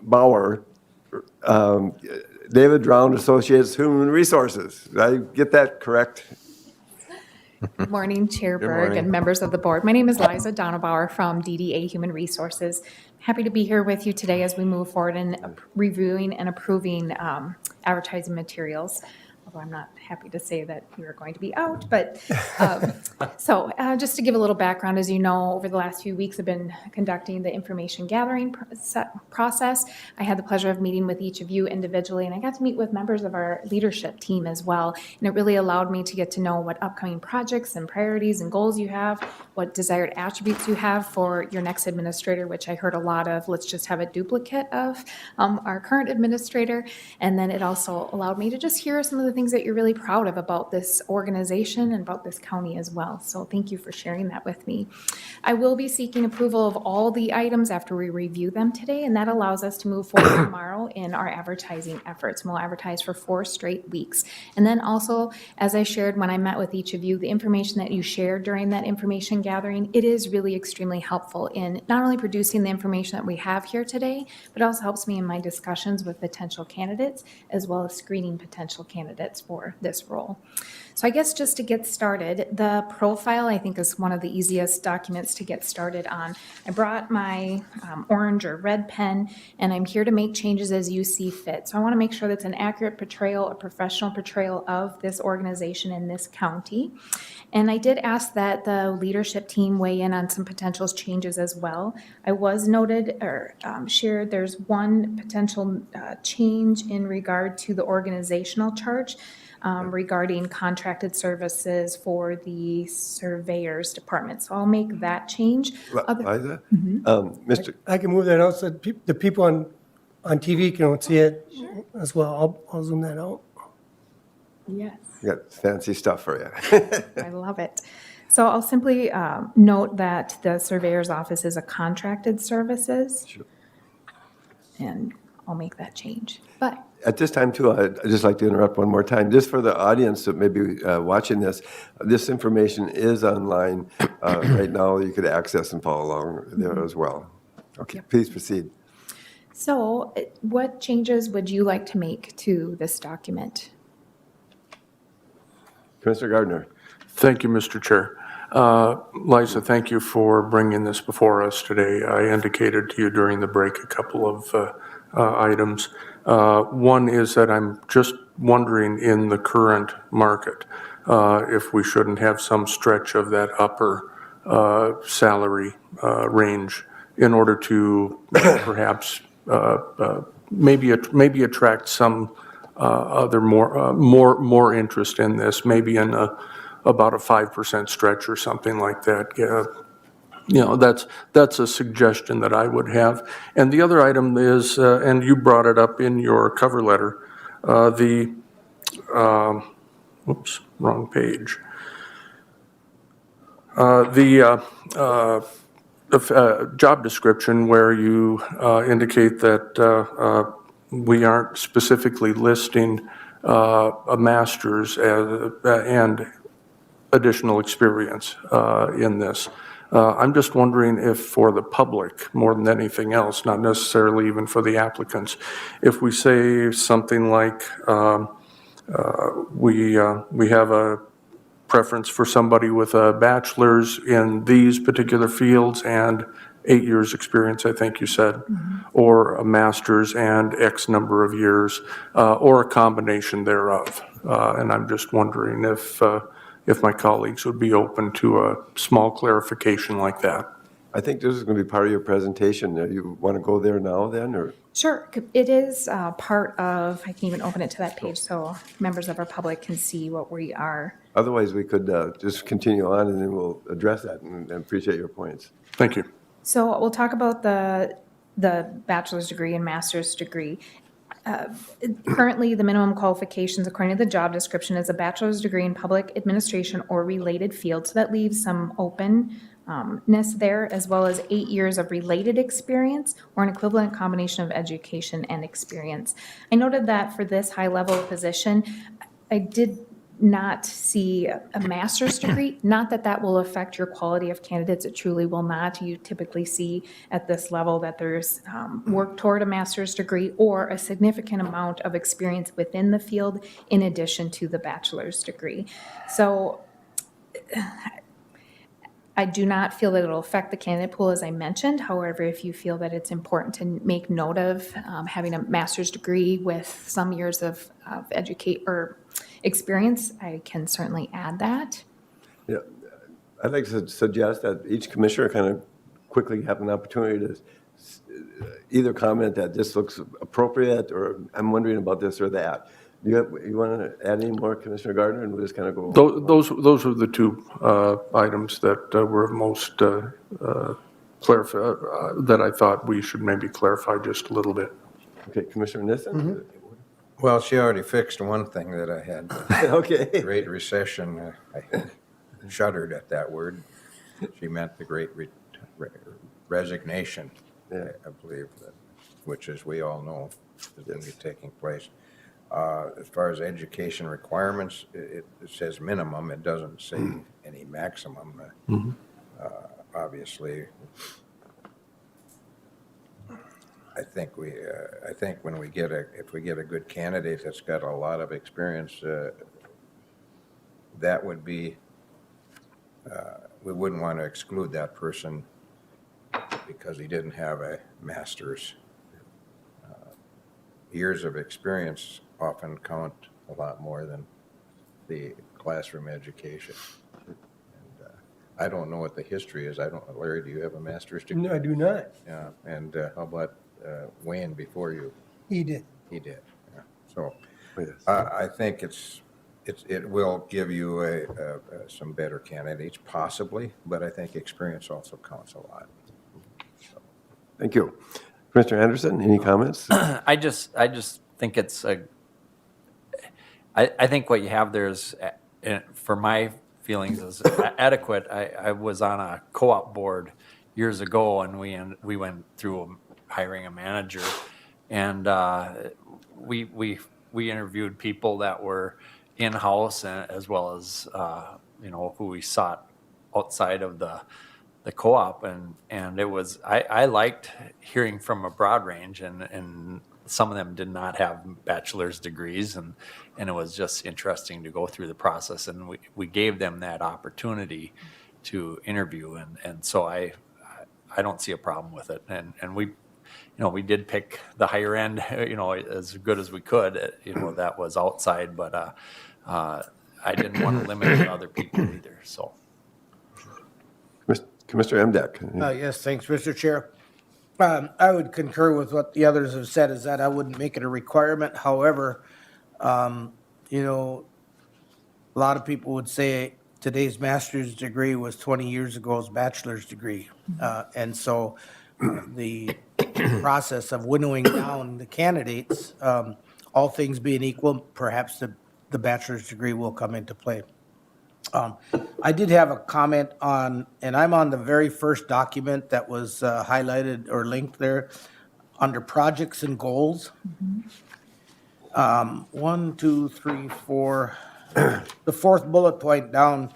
Bauer, David Drown Associates, Human Resources. Did I get that correct? Good morning, Chair Berg morning. and members of the board. My name is Liza Donabauer from DDA Human Resources. Happy to be here with you today as we move forward in reviewing and approving advertising materials. Although I'm not happy to say that we are going to be out, but just to give a little background, as you know, over the last few weeks I've been conducting the information gathering process. I had the pleasure of meeting with each of you individually, and I got to meet with members of our leadership team as well. And it really allowed me to get to know what upcoming projects and priorities and goals you have, what desired attributes you have for your next administrator, which I heard a lot of, let's just have a duplicate of our current administrator. And then it also allowed me to just hear some of the things that you're really proud of about this organization and about this county as well. So thank you for sharing that with me. I will be seeking approval of all the items after we review them today, and that allows us to move forward tomorrow in our advertising efforts. And we'll advertise for 4 straight weeks. And then also, as I shared when I met with each of you, the information that you shared during that information gathering, it is really extremely helpful in not only producing the information that we have here today, but also helps me in my discussions with potential candidates, as well as screening potential candidates for this role. So I guess just to get started, the profile I think is one of the easiest documents to get started on. I brought my orange or red pen, and I'm here to make changes as you see fit. So I want to make sure that's an accurate portrayal, a professional portrayal of this organization in this county. And I did ask that the leadership team weigh in on some potential changes as well. I was noted or shared there's one potential change in regard to the organizational chart regarding contracted services for the surveyors department. So I'll make that change. Liza? Mr. I can move that out so that the people on TV can see it as well. I'll zoom that out. Yes. Got fancy stuff for you. I love it. So I'll simply note that the surveyor's office is a contracted services. Sure. And I'll make that change. But At this time, too, I'd just like to interrupt one more time, just for the audience that may be watching this. This information is online right now. You could access and follow along there as well. Okay, Yep. please proceed. so what changes would you like to make to this document? Commissioner Gardner. Thank you, Mr. Chair. Liza, thank you for bringing this before us today. I indicated to you during the break a couple of items. One is that I'm just wondering in the current market if we shouldn't have some stretch of that upper salary range in order to perhaps maybe attract some other more interest in this, maybe in about a 5% stretch or something like that. Yeah. You know, that's a suggestion that I would have. And the other item is, and you brought it up in your cover letter, whoops, wrong page. The job description where you indicate that we aren't specifically listing a master's and additional experience in this. I'm just wondering if for the public, more than anything else, not necessarily even for the applicants, if we say something like we have a preference for somebody with a bachelor's in these particular fields and 8 years experience, I think you said, or a master's and X number of years, or a combination thereof. And I'm just wondering if my colleagues would be open to a small clarification like that. I think this is going to be part of your presentation. You want to go there now then, or? Sure, it is part of, I can even open it to that page so members of our public can see what we are. Otherwise, we could just continue on and then we'll address that and appreciate your points. Thank you. So we'll talk about the bachelor's degree and master's degree. Currently, the minimum qualifications according to the job description is a bachelor's degree in public administration or related field. So that leaves some openness there, as well as 8 years of related experience or an equivalent combination of education and experience. I noted that for this high level position, I did not see a master's degree. Not that that will affect your quality of candidates, it truly will not. You typically see at this level that there's work toward a master's degree or a significant amount of experience within the field in addition to the bachelor's degree. So I do not feel that it'll affect the candidate pool, as I mentioned. However, if you feel that it's important to make note of having a master's degree with some years of educate or experience, I can certainly add that. Yeah, I'd like to suggest that each commissioner kind of quickly have an opportunity to either comment that this looks appropriate, or I'm wondering about this or that. You want to add any more, Commissioner Gardner, and we'll just kind of go? Those are the two items that were most that I thought we should maybe clarify just a little bit. Okay, Commissioner Nissen? Well, she already fixed one thing that I had. Okay. Great Recession, I shuddered at that word. She meant the Great Resignation, I believe, which, as we all know, is going to be taking place. As far as education requirements, it says minimum, it doesn't say any maximum. Obviously, I think when we get if we get a good candidate that's got a lot of experience, that would be, we wouldn't want to exclude that person because he didn't have a master's. Years of experience often count a lot more than the classroom education. And I don't know what the history is. Larry, do you have a master's degree? No, I do not. Yeah, and how about Wayne before you? He did. He did, yeah. So I think it will give you some better candidates, possibly, but I think experience also counts a lot. Thank you. Commissioner Anderson, any comments? I just think it's I think what you have there is, for my feelings, is adequate. I was on a co-op board years ago, and we went through hiring a manager, and we interviewed people that were in-house as well as who we sought outside of the co-op, and it was I liked hearing from a broad range, and some of them did not have bachelor's degrees, and it was just interesting to go through the process, and we gave them that opportunity to interview, and so I don't see a problem with it, and we did pick the higher end, as good as we could, that was outside, but I didn't want to limit other people either, so. Commissioner Emdek. Yes, thanks, Mr. Chair. I would concur with what the others have said, is that I wouldn't make it a requirement. However, a lot of people would say today's master's degree was 20 years ago's bachelor's degree. And so the process of winnowing down the candidates, all things being equal, perhaps the bachelor's degree will come into play. I did have a comment on, and I'm on the very first document that was highlighted or linked there under projects and goals. 1, 2, 3, 4, the fourth bullet point down.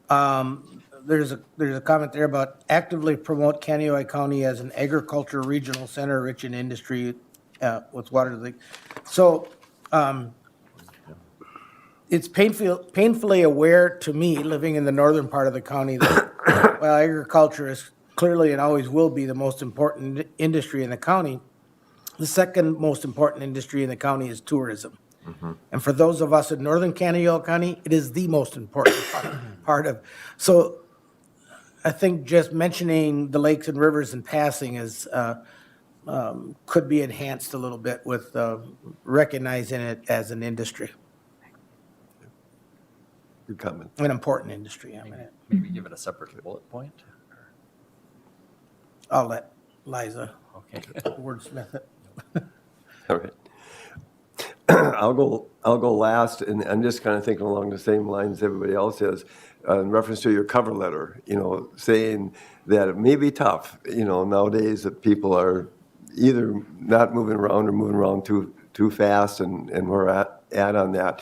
There's a comment there about actively promote Candyweight County as an agriculture regional center rich in industry with water. So it's painfully aware to me, living in the northern part of the county, that while agriculture is clearly and always will be the most important industry in the county, the second most important industry in the county is tourism. And for those of us in northern Candyweight County, it is the most important part of. So I think just mentioning the lakes and rivers in passing is could be enhanced a little bit with recognizing it as an industry. Good comment. An important industry. Maybe give it a separate bullet point. I'll let Liza Okay. wordsmith it. All right. I'll go last, and I'm just kind of thinking along the same lines everybody else is, in reference to your cover letter, saying that it may be tough, nowadays that people are either not moving around or moving around too fast, and we're at add on that.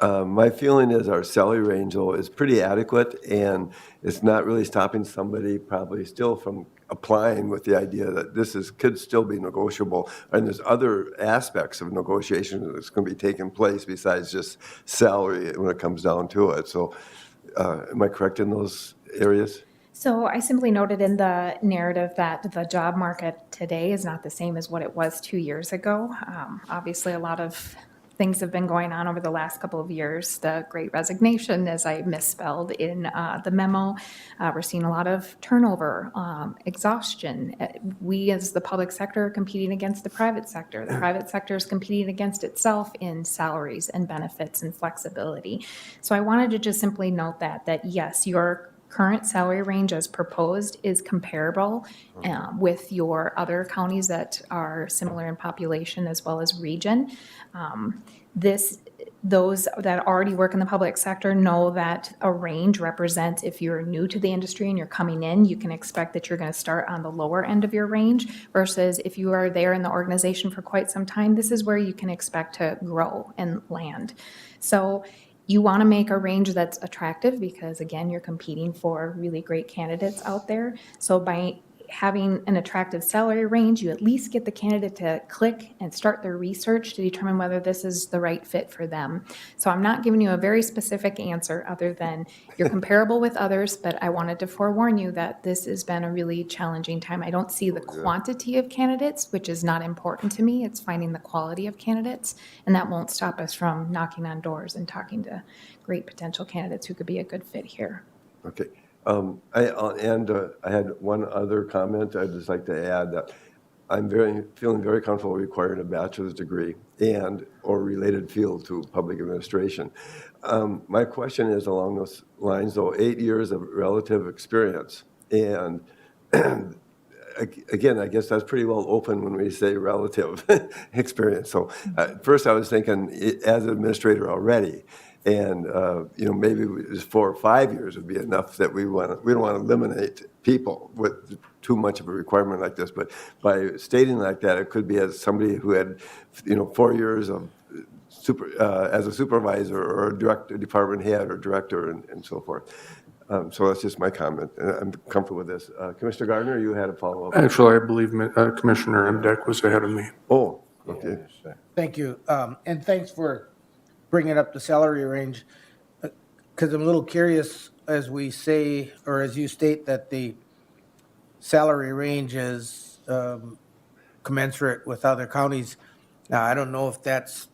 My feeling is our salary range, though, is pretty adequate, and it's not really stopping somebody probably still from applying with the idea that could still be negotiable, and there's other aspects of negotiation that's going to be taking place besides just salary when it comes down to it. So am I correct in those areas? So I simply noted in the narrative that the job market today is not the same as what it was 2 years ago. Obviously, a lot of things have been going on over the last couple of years. The Great Resignation, as I misspelled in the memo, we're seeing a lot of turnover, exhaustion. We, as the public sector, are competing against the private sector. The private sector is competing against itself in salaries and benefits and flexibility. So I wanted to just simply note that yes, your current salary range as proposed is comparable with your other counties that are similar in population as well as region. Those that already work in the public sector know that a range represents, if you're new to the industry and you're coming in, you can expect that you're going to start on the lower end of your range, versus if you are there in the organization for quite some time, this is where you can expect to grow and land. So you want to make a range that's attractive because, again, you're competing for really great candidates out there. So by having an attractive salary range, you at least get the candidate to click and start their research to determine whether this is the right fit for them. So I'm not giving you a very specific answer other than you're comparable with others, but I wanted to forewarn you that this has been a really challenging time. I don't see the quantity of candidates, which is not important to me. It's finding the quality of candidates, and that won't stop us from knocking on doors and talking to great potential candidates who could be a good fit here. Okay. I had one other comment I'd just like to add, that I'm feeling very comfortable requiring a bachelor's degree and or related field to public administration. My question is along those lines, though, 8 years of relative experience. And again, I guess that's pretty well open when we say relative experience. So first I was thinking as an administrator already, and maybe just 4 or 5 years would be enough. That we don't want to eliminate people with too much of a requirement like this. But by stating like that, it could be as somebody who had 4 years of as a supervisor or a director, department head or director, and so forth. So that's just my comment. I'm comfortable with this. Commissioner Gardner, you had a follow-up. Actually, I believe Commissioner Emdek was ahead of me. Oh, okay. Thank you. And thanks for bringing up the salary range, because I'm a little curious as we say, or as you state, that the salary range is commensurate with other counties. Now, I don't know if that's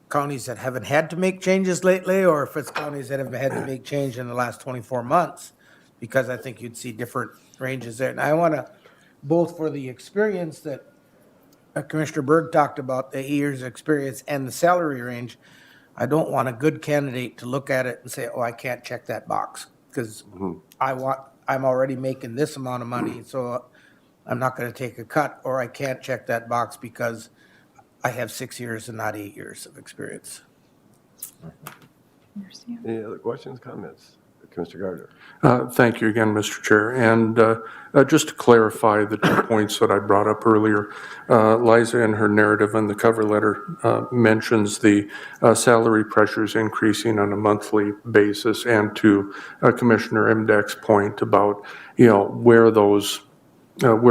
counties that haven't had to make changes lately, or if it's counties that have had to make change in the last 24 months, because I think you'd see different ranges there. And I want to, both for the experience that Commissioner Berg talked about, the years of experience and the salary range, I don't want a good candidate to look at it and say, oh, I can't check that box because I'm already making this amount of money, so I'm not going to take a cut, or I can't check that box because I have 6 years and not 8 years of experience. Any other questions, comments? Commissioner Gardner. Thank you again, Mr. Chair. And just to clarify the 2 points that I brought up earlier, Liza in her narrative and the cover letter mentions the salary pressures increasing on a monthly basis, and to Commissioner Emdek's point about, where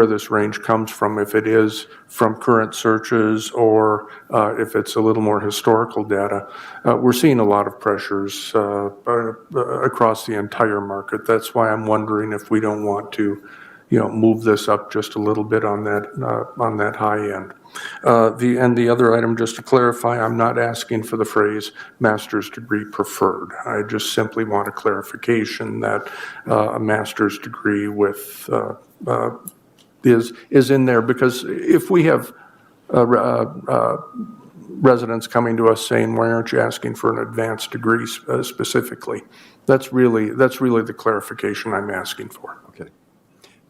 this range comes from, if it is from current searches or if it's a little more historical data. We're seeing a lot of pressures across the entire market. That's why I'm wondering if we don't want to, move this up just a little bit on that high end. The other item, just to clarify, I'm not asking for the phrase master's degree preferred. I just simply want a clarification that a master's degree with is in there, because if we have residents coming to us saying, why aren't you asking for an advanced degree specifically? That's really the clarification I'm asking for. Okay.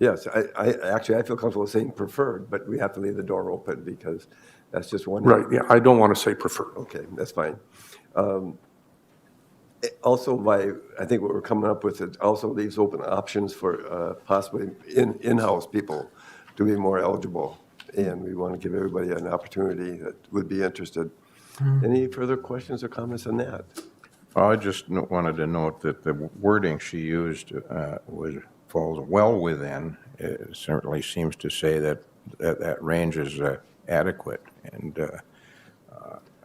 Yes, I feel comfortable saying preferred, but we have to leave the door open because that's just one. Right, yeah, I don't want to say preferred. Okay, that's fine. Also, I think what we're coming up with, it also leaves open options for possibly in-house people to be more eligible, and we want to give everybody an opportunity that would be interested. Any further questions or comments on that? I just wanted to note that the wording she used falls well within. It certainly seems to say that range is adequate. And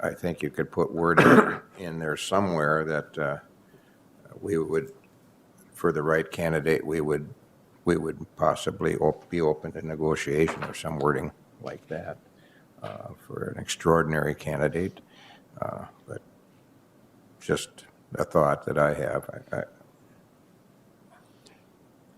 I think you could put wording in there somewhere that we would, for the right candidate, we would possibly be open to negotiation or some wording like that for an extraordinary candidate. But just a thought that I have.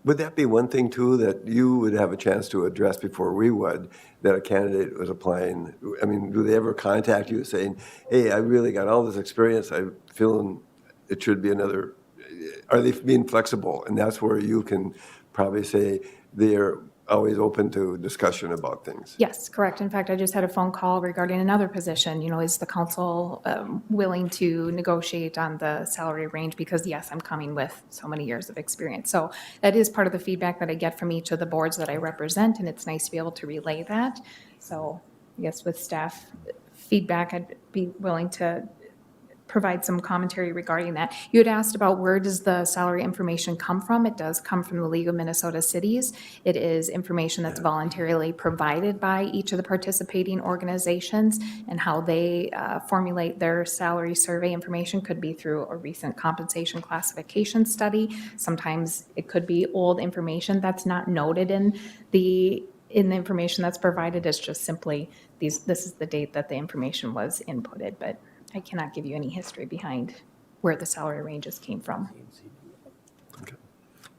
Would that be one thing, too, that you would have a chance to address before we would, that a candidate was applying? I mean, do they ever contact you saying, hey, I really got all this experience, I'm feeling it should be another, are they being flexible? And that's where you can probably say they're always open to discussion about things. Yes, correct. In fact, I just had a phone call regarding another position. Is the council willing to negotiate on the salary range? Because yes, I'm coming with so many years of experience. So that is part of the feedback that I get from each of the boards that I represent, and it's nice to be able to relay that. So I guess with staff feedback, I'd be willing to provide some commentary regarding that. You had asked about where does the salary information come from? It does come from the League of Minnesota Cities. It is information that's voluntarily provided by each of the participating organizations, and how they formulate their salary survey information could be through a recent compensation classification study. Sometimes it could be old information that's not noted in the information that's provided. It's just simply this is the date that the information was inputted, but I cannot give you any history behind where the salary ranges came from.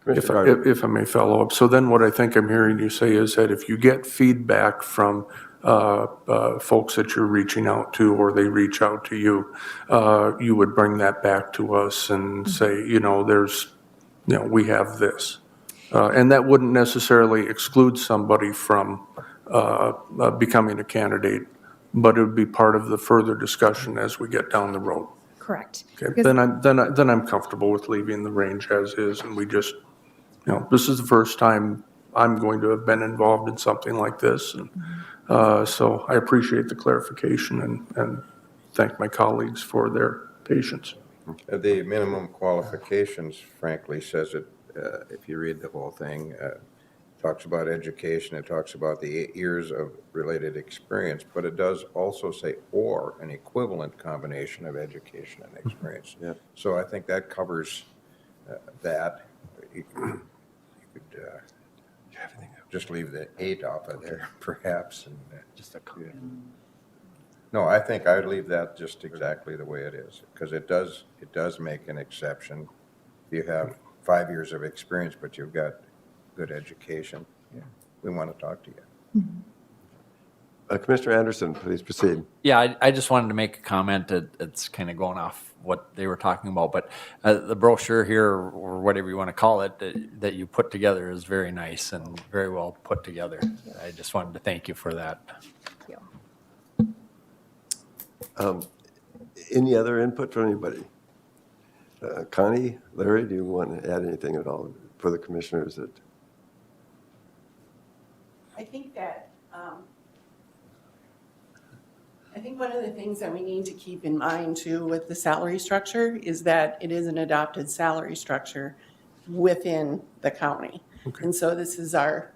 If I may follow up, so then what I think I'm hearing you say is that if you get feedback from folks that you're reaching out to, or they reach out to you, you would bring that back to us and say, we have this. And that wouldn't necessarily exclude somebody from becoming a candidate, but it would be part of the further discussion as we get down the road. Correct. Okay, Because- then I'm comfortable with leaving the range as is, and we just, this is the first time I'm going to have been involved in something like this, and so I appreciate the clarification and thank my colleagues for their patience. The minimum qualifications, frankly, says it, if you read the whole thing, talks about education, it talks about the 8 years of related experience, but it does also say, or an equivalent combination of education and experience. Yeah. So I think that covers that. You could just leave the 8 off of there, perhaps. And, Just a comment. no, I think I'd leave that just exactly the way it is, because it does make an exception. If you have 5 years of experience, but you've got good education, we want to talk to you. Commissioner Anderson, please proceed. Yeah, I just wanted to make a comment. It's kind of going off what they were talking about, but the brochure here, or whatever you want to call it, that you put together is very nice and very well put together. I just wanted to thank you for that. Thank you. Any other input from anybody? Connie, Larry, do you want to add anything at all for the commissioners? I think that, I think one of the things that we need to keep in mind too with the salary structure is that it is an adopted salary structure within the county. Okay. And so this is our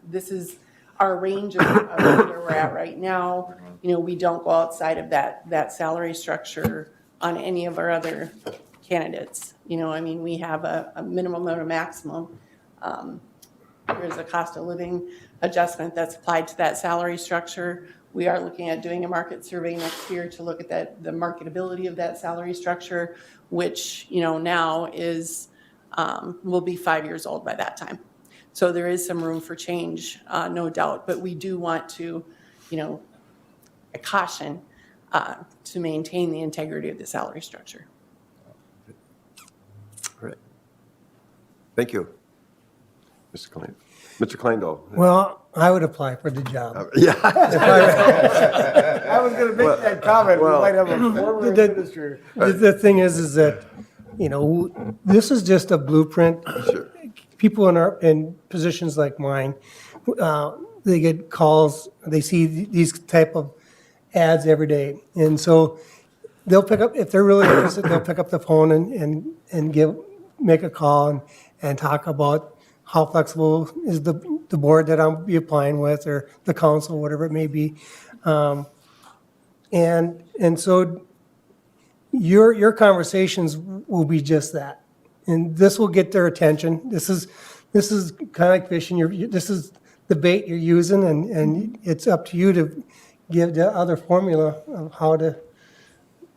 range of where we're at right now. We don't go outside of that salary structure on any of our other candidates. We have a minimum and a maximum. There's a cost of living adjustment that's applied to that salary structure. We are looking at doing a market survey next year to look at the marketability of that salary structure, which, now will be 5 years old by that time. So there is some room for change, no doubt, but we do want to, a caution to maintain the integrity of the salary structure. All right. Thank you. Mr. Klein. Mr. Kleindall. Well, I would apply for the job. Yeah. I was going to make that comment. well, We might have a former the- administrator. The thing is that, this is just a blueprint. Sure. People in positions like mine, they get calls, they see these type of ads every day. And so they'll pick up, if they're really interested, they'll pick up the phone and make a call and talk about how flexible is the board that I'll be applying with, or the council, whatever it may be. And so your conversations will be just that. And this will get their attention. This is kind of like fishing. This is the bait you're using, and it's up to you to give the other formula of how to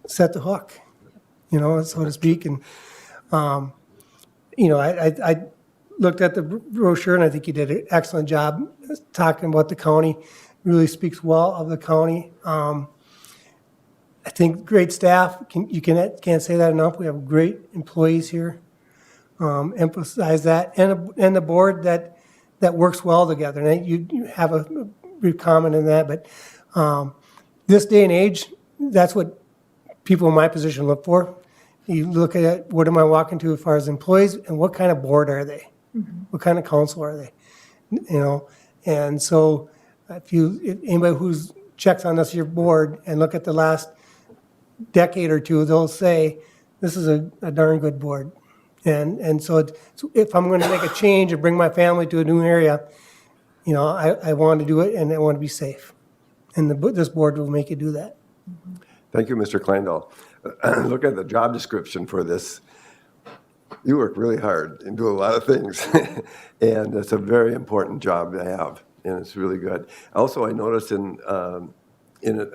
set the hook, so to speak. And, I looked at the brochure, and I think you did an excellent job talking about the county. Really speaks well of the county. I think great staff. Can't say that enough. We have great employees here. Emphasize that, and the board that works well together. And you have a brief comment in that, but this day and age, that's what people in my position look for. You look at what am I walking to as far as employees, and what kind of board are they? What kind of council are they? And so if anybody who's checks on this, your board, and look at the last decade or two, they'll say, this is a darn good board. And so if I'm going to make a change or bring my family to a new area, I want to do it, and I want to be safe. And this board will make you do that. Thank you, Mr. Kleindall. Look at the job description for this. You work really hard and do a lot of things, and it's a very important job to have, and it's really good. Also, I noticed in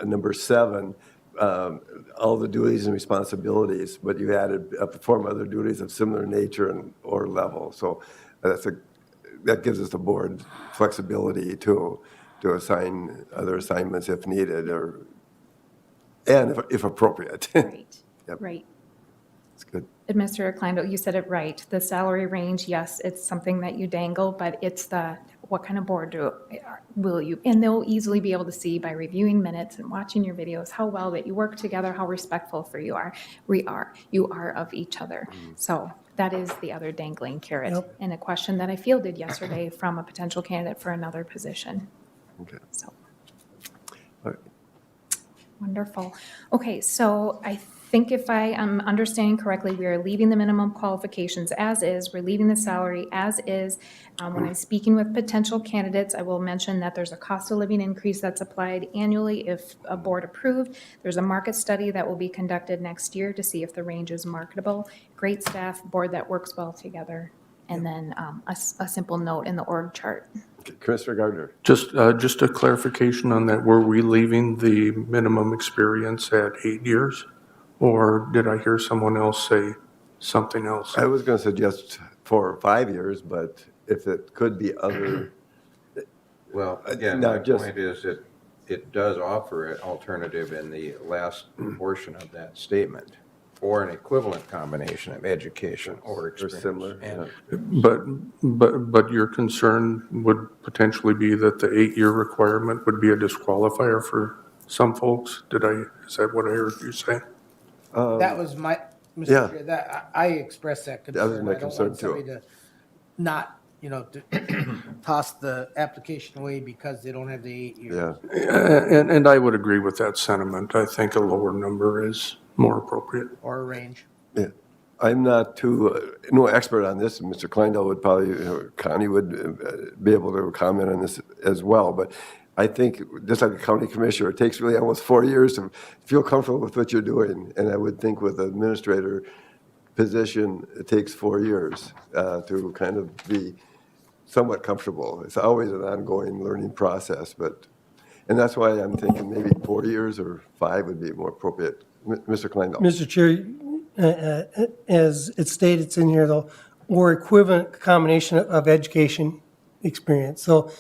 number 7, all the duties and responsibilities, but you added perform other duties of similar nature or level. So that gives us the board flexibility to assign other assignments if needed, and if appropriate. Right, Yep. right. It's good. Mr. Kleindl, you said it right. The salary range, yes, it's something that you dangle, but it's what kind of board will you? And they'll easily be able to see by reviewing minutes and watching your videos how well that you work together, how respectful you are of each other. So that is the other dangling carrot. Yep. And a question that I fielded yesterday from a potential candidate for another position. Okay. So. All right. Wonderful. Okay, so I think if I am understanding correctly, we are leaving the minimum qualifications as is. We're leaving the salary as is. When I'm speaking with potential candidates, I will mention that there's a cost of living increase that's applied annually if a board approved. There's a market study that will be conducted next year to see if the range is marketable. Great staff, board that works well together, and then a simple note in the org chart. Commissioner Gardner. Just a clarification on that. Were we leaving the minimum experience at 8 years? Or did I hear someone else say something else? I was going to suggest 4 or 5 years, but if it could be other. Well, again, my point is that it does offer an alternative in the last portion of that statement, or an equivalent combination of education or experience. similar, And But your concern would potentially be that the 8-year requirement would be a disqualifier for some folks? Is that what I heard you say? That was my, Mr. Yeah. Chair, that, I expressed that concern. That was my I don't concern, want somebody to not, to toss the application away because they don't have the 8 years. Yeah. And I would agree with that sentiment. I think a lower number is more appropriate. Or a range. Yeah. I'm not no expert on this. Mr. Kleindall would probably, Connie would be able to comment on this as well. But I think, just like a county commissioner, it takes really almost 4 years to feel comfortable with what you're doing. And I would think with an administrator position, it takes 4 years to kind of be somewhat comfortable. It's always an ongoing learning process, and that's why I'm thinking maybe 4 years or 5 would be more appropriate. Mr. Kleindall. Mr. Chair, as it stated in here, though, or equivalent combination of education experience. So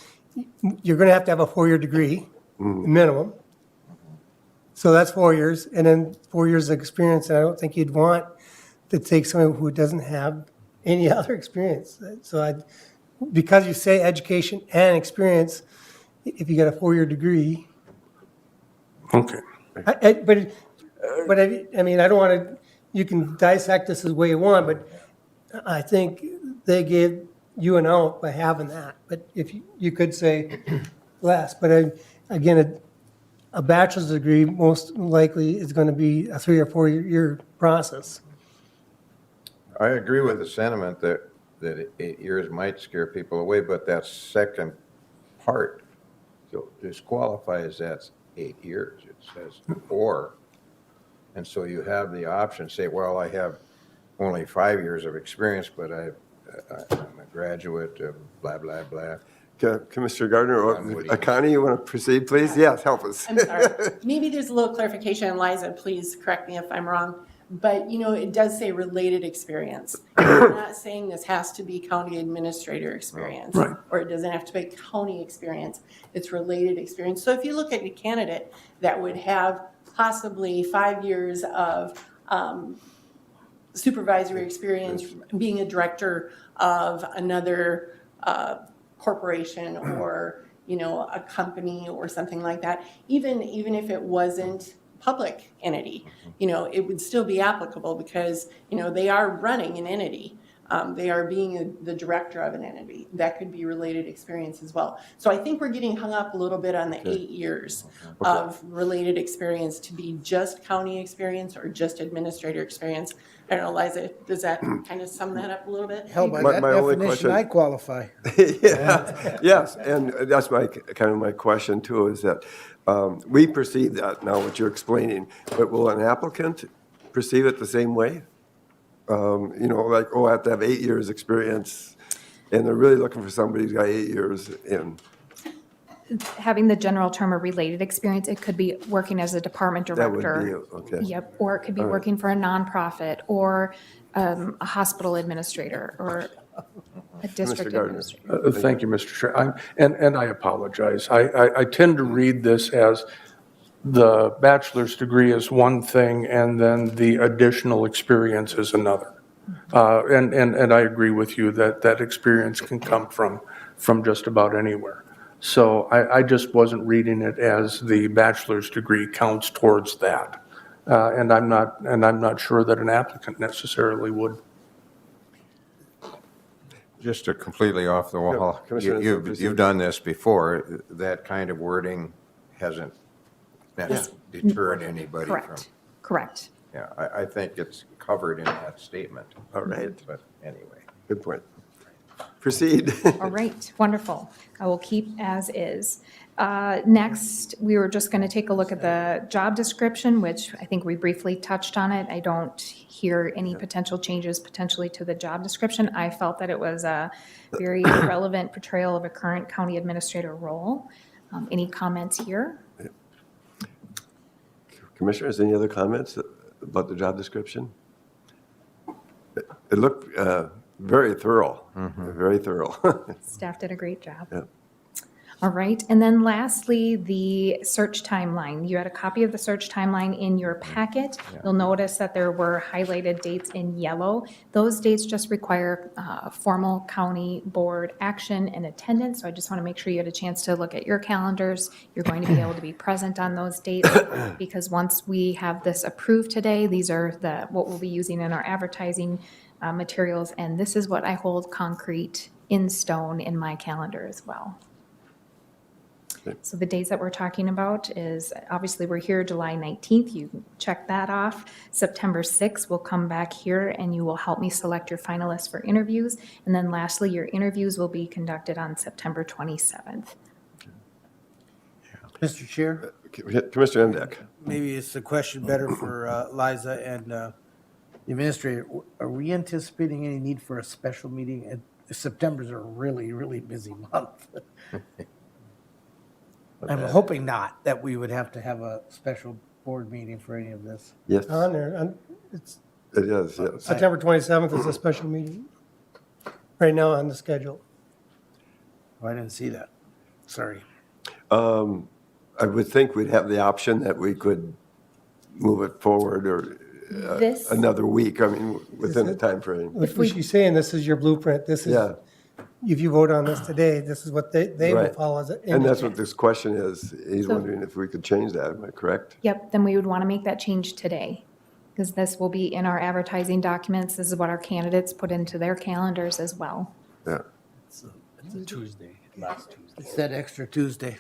you're going to have a 4-year degree, minimum. So that's 4 years, and then 4 years of experience. And I don't think you'd want to take someone who doesn't have any other experience. So because you say education and experience, if you got a 4-year degree. Okay. But I mean, I don't want to, you can dissect this as way you want, but I think they gave you an out by having that. But if you could say less, but again, a bachelor's degree most likely is going to be a 3 or 4 year process. I agree with the sentiment that 8 years might scare people away, but that second part disqualifies that 8 years. It says or. And so you have the option, say, well, I have only 5 years of experience, but I'm a graduate of blah, blah, blah. Commissioner Gardner, or Connie, you want to proceed, please? Yes, help us. I'm sorry. Maybe there's a little clarification, and Liza, please correct me if I'm wrong. But, you know, it does say related experience. We're not saying this has to be county administrator experience. Right. Or it doesn't have to be county experience. It's related experience. So if you look at a candidate that would have possibly 5 years of supervisory experience, being a director of another corporation or, you know, a company or something like that, even if it wasn't public entity, you know, it would still be applicable because, you know, they are running an entity. They are being the director of an entity. That could be related experience as well. So I think we're getting hung up a little bit on the 8 years of related experience to be just county experience or just administrator experience. I don't know, Liza, does that kind of sum that up a little bit? Hell, by My- that my only definition, question- I qualify. Yeah, yes, and that's kind of my question too, is that we perceive that now, what you're explaining, but will an applicant perceive it the same way? You know, like, oh, I have to have 8 years experience, and they're really looking for somebody who's got 8 years in. Having the general term of related experience, it could be working as a department That would director. be, okay. Yep, or it could be working for a nonprofit or a hospital administrator or a district Gardner. administrator. Thank you, Mr. Chair. And I apologize. I tend to read this as the bachelor's degree is one thing and then the additional experience is another. And I agree with you that that experience can come from just about anywhere. So I just wasn't reading it as the bachelor's degree counts towards that. And I'm not sure that an applicant necessarily would. Just a completely off the wall, Commissioner, you've done this before. That kind of wording hasn't deterred anybody from. Correct. Yeah, I think it's covered in that statement. All right, But anyway. good point. Proceed. All right, wonderful. I will keep as is. Next, we were just going to take a look at the job description, which I think we briefly touched on it. I don't hear any potential changes potentially to the job description. I felt that it was a very relevant portrayal of a current county administrator role. Any comments here? Commissioners, any other comments about the job description? It looked very thorough, very thorough. Staff did a great job. Yeah. All right, and then lastly, the search timeline. You had a copy of the search timeline in your packet. You'll notice that there were highlighted dates in yellow. Those dates just require formal county board action and attendance, so I just want to make sure you had a chance to look at your calendars. You're going to be able to be present on those dates, because once we have this approved today, these are what we'll be using in our advertising materials, and this is what I hold concrete in stone in my calendar as well. So the days that we're talking about is, obviously, we're here July 19th. You can check that off. September 6th, we'll come back here and you will help me select your finalists for interviews. And then lastly, your interviews will be conducted on September 27th. Mr. Chair, Commissioner Emdek. maybe it's a question better for Liza and the administrator. Are we anticipating any need for a special meeting? September's a really, really busy month. I'm hoping not, that we would have to have a special board meeting for any of this. Yes, On there, it's it is, yes. September 27th is a special meeting right now on the schedule. Oh, I didn't see that. Sorry. I would think we'd have the option that we could move it forward or This- another week, I mean, within the time frame. If she's saying this is your blueprint, this is, Yeah, if you vote on this today, this is what they will Right. follow as. and that's what this question is. He's So- wondering if we could change that, am I correct? Yep, then we would want to make that change today, because this will be in our advertising documents. This is what our candidates put into their calendars as well. Yeah. It's that extra Tuesday.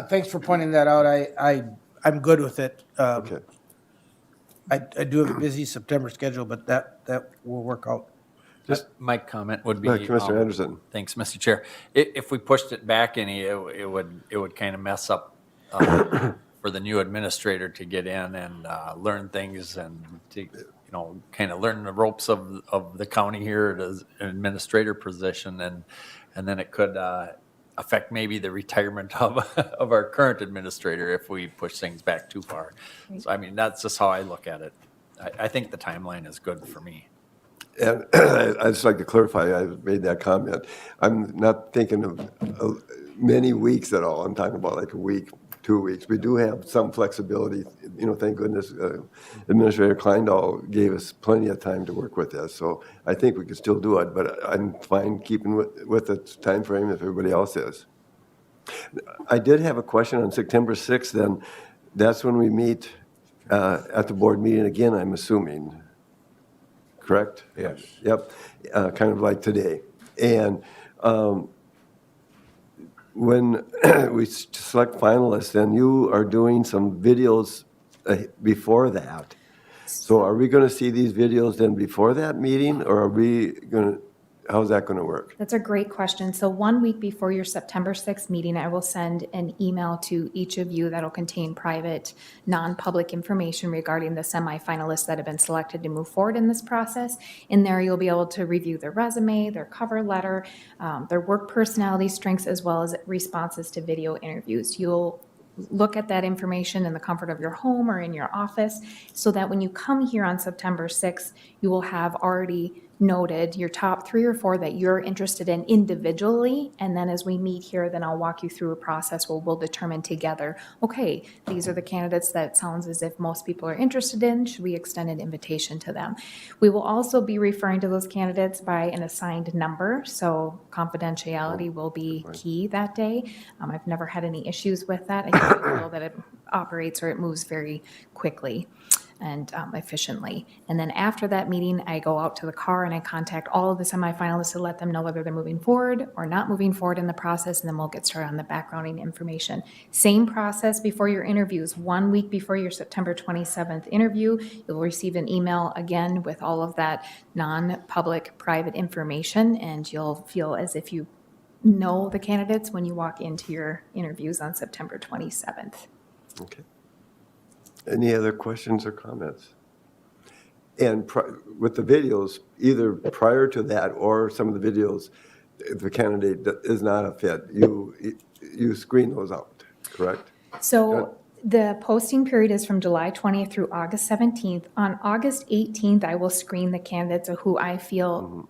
Thanks for pointing that out. I'm good with it. Okay. I do have a busy September schedule, but that will work out. My comment would be. Go ahead, Commissioner Anderson. Thanks, Mr. Chair. If we pushed it back any, it would kind of mess up for the new administrator to get in and learn things and to, kind of learn the ropes of the county here as an administrator position, and then it could affect maybe the retirement of our current administrator if we push things back too far. So, I mean, that's just how I look at it. I think the timeline is good for me. And I'd just like to clarify, I made that comment. I'm not thinking of many weeks at all. I'm talking about like a week, 2 weeks. We do have some flexibility. Thank goodness Administrator Kleindahl gave us plenty of time to work with this. So I think we can still do it, but I'm fine keeping with the time frame if everybody else is. I did have a question on September 6th, then. That's when we meet at the board meeting again, I'm assuming. Correct? Yes. Yep, kind of like today. And when we select finalists, then you are doing some videos before that. So are we going to see these videos then before that meeting, or are we going to, how's that going to work? That's a great question. So 1 week before your September 6th meeting, I will send an email to each of you that'll contain private, non-public information regarding the semifinalists that have been selected to move forward in this process. In there, you'll be able to review their resume, their cover letter, their work personality strengths, as well as responses to video interviews. You'll look at that information in the comfort of your home or in your office so that when you come here on September 6th, you will have already noted your top 3 or 4 that you're interested in individually. And then as we meet here, then I'll walk you through a process where we'll determine together, okay, these are the candidates that sounds as if most people are interested in. Should we extend an invitation to them? We will also be referring to those candidates by an assigned number. So confidentiality will be key that day. I've never had any issues with that. I think we feel that it operates or it moves very quickly and efficiently. And then after that meeting, I go out to the car and I contact all of the semifinalists to let them know whether they're moving forward or not moving forward in the process, and then we'll get started on the backgrounding information. Same process before your interviews. 1 week before your September 27th interview, you'll receive an email again with all of that non-public private information, and you'll feel as if you know the candidates when you walk into your interviews on September 27th. Okay. Any other questions or comments? And with the videos, either prior to that or some of the videos, if the candidate is not a fit, you screen those out, correct? So the posting period is from July 20th through August 17th. On August 18th, I will screen the candidates who I feel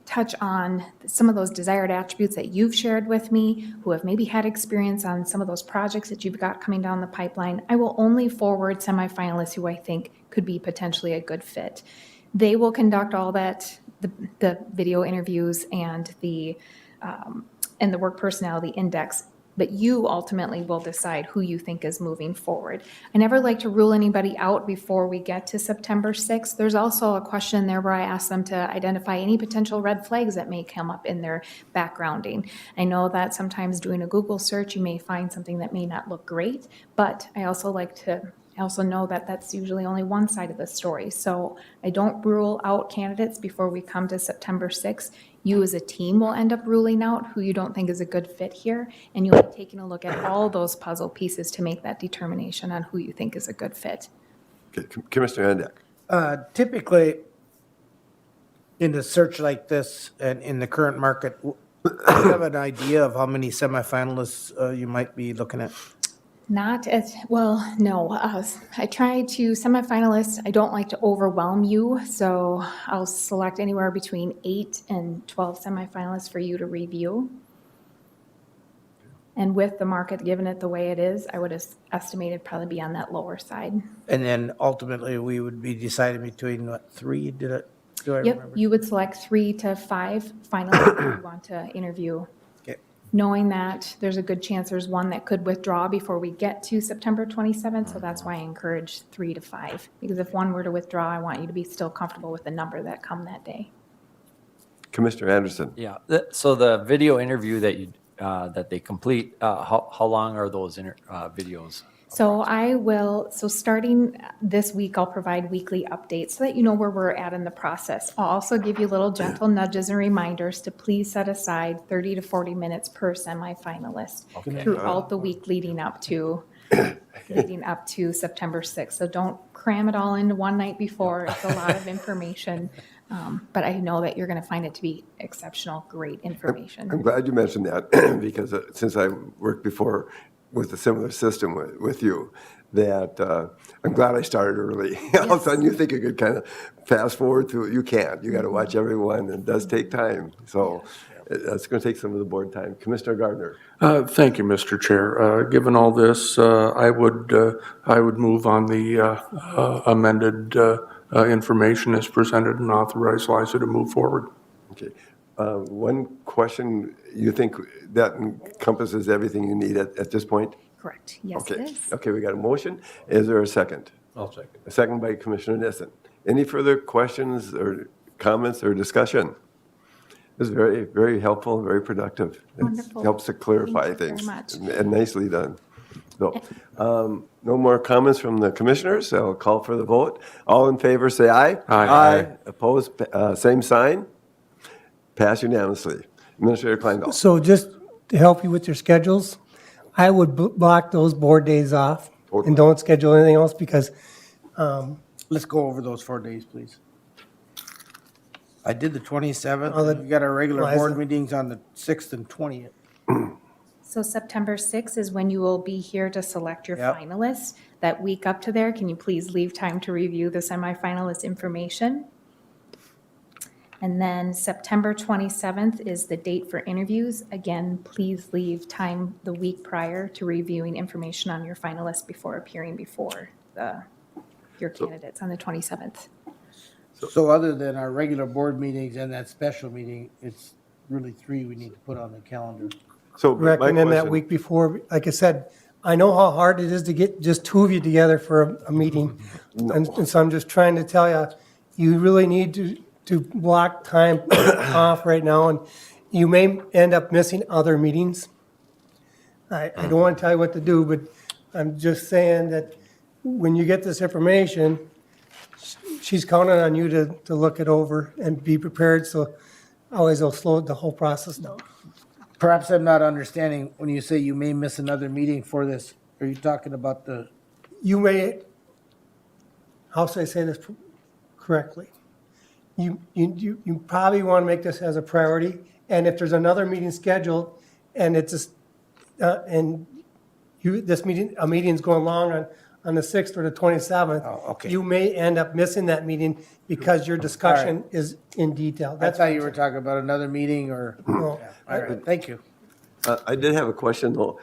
touch on some of those desired attributes that you've shared with me, who have maybe had experience on some of those projects that you've got coming down the pipeline. I will only forward semifinalists who I think could be potentially a good fit. They will conduct all that, the video interviews and the work personality index, but you ultimately will decide who you think is moving forward. I never like to rule anybody out before we get to September 6th. There's also a question there where I ask them to identify any potential red flags that may come up in their backgrounding. I know that sometimes doing a Google search, you may find something that may not look great, but I also know that that's usually only one side of the story. So I don't rule out candidates before we come to September 6th. You as a team will end up ruling out who you don't think is a good fit here, and you'll be taking a look at all those puzzle pieces to make that determination on who you think is a good fit. Okay, Commissioner Hendak. Typically, in a search like this and in the current market, do you have an idea of how many semifinalists you might be looking at? Not as, well, no. I try to, semifinalists, I don't like to overwhelm you, so I'll select anywhere between 8 and 12 semifinalists for you to review. And with the market, given it the way it is, I would estimate it'd probably be on that lower side. And then ultimately, we would be deciding between what, 3? Do I Yep, remember? you would select 3 to 5 finalists that you want to interview. Okay. Knowing that there's a good chance there's one that could withdraw before we get to September 27th, so that's why I encourage 3 to 5. Because if one were to withdraw, I want you to be still comfortable with the number that come that day. Commissioner Anderson. Yeah, so the video interview that that they complete, how long are those videos? So starting this week, I'll provide weekly updates so that you know where we're at in the process. I'll also give you little gentle nudges and reminders to please set aside 30 to 40 minutes per semifinalist throughout the week leading up to September 6th. So don't cram it all into one night before. It's a lot of information. But I know that you're going to find it to be exceptional, great information. I'm glad you mentioned that because since I worked before with a similar system with you, that I'm glad I started early. All of a sudden you think you could kind of fast forward through it. You can't. You got to watch everyone, and it does take time. So that's going to take some of the board time. Commissioner Gardner. Thank you, Mr. Chair. Given all this, I would move on the amended information as presented and authorize Liza to move forward. Okay. One question, you think that encompasses everything you need at this point? Correct. Yes, Okay. it is. Okay, we got a motion. Is there a second? I'll second. A second by Commissioner Nissen. Any further questions or comments or discussion? This is very, very helpful and very productive. Wonderful. It helps to clarify Thank you very things. much. And nicely done. So, no more comments from the commissioners. I'll call for the vote. All in favor, say aye. Aye. Opposed, same sign. Pass unanimously. Administrator Kleindahl. So just to help you with your schedules, I would block those board days off and don't schedule anything else because Let's go over those 4 days, please. I did the 27th. I'll let We got our regular Liza- board meetings on the 6th and 20th. So September 6th is when you will be here to select your Yep. finalists. That week up to there, can you please leave time to review the semifinalist information? And then September 27th is the date for interviews. Again, please leave time the week prior to reviewing information on your finalists before appearing before your candidates on the 27th. So other than our regular board meetings and that special meeting, it's really 3 we need to put on the calendar. So my recommend that question- week before. Like I said, I know how hard it is to get just 2 of you together for a meeting. And so I'm just trying to tell you, you really need to block time off right now, and you may end up missing other meetings. I don't want to tell you what to do, but I'm just saying that when you get this information, she's counting on you to look it over and be prepared, so always it'll slow the whole process down. Perhaps I'm not understanding when you say you may miss another meeting for this. Are you talking about the, You may, how should I say this correctly? You probably want to make this as a priority, and if there's another meeting scheduled, and it's just, and a meeting's going long on the 6th or the 27th. Oh, okay. You may end up missing that meeting because your discussion is in detail. I thought you were talking about another meeting or, No. all right, thank you. I did have a question though,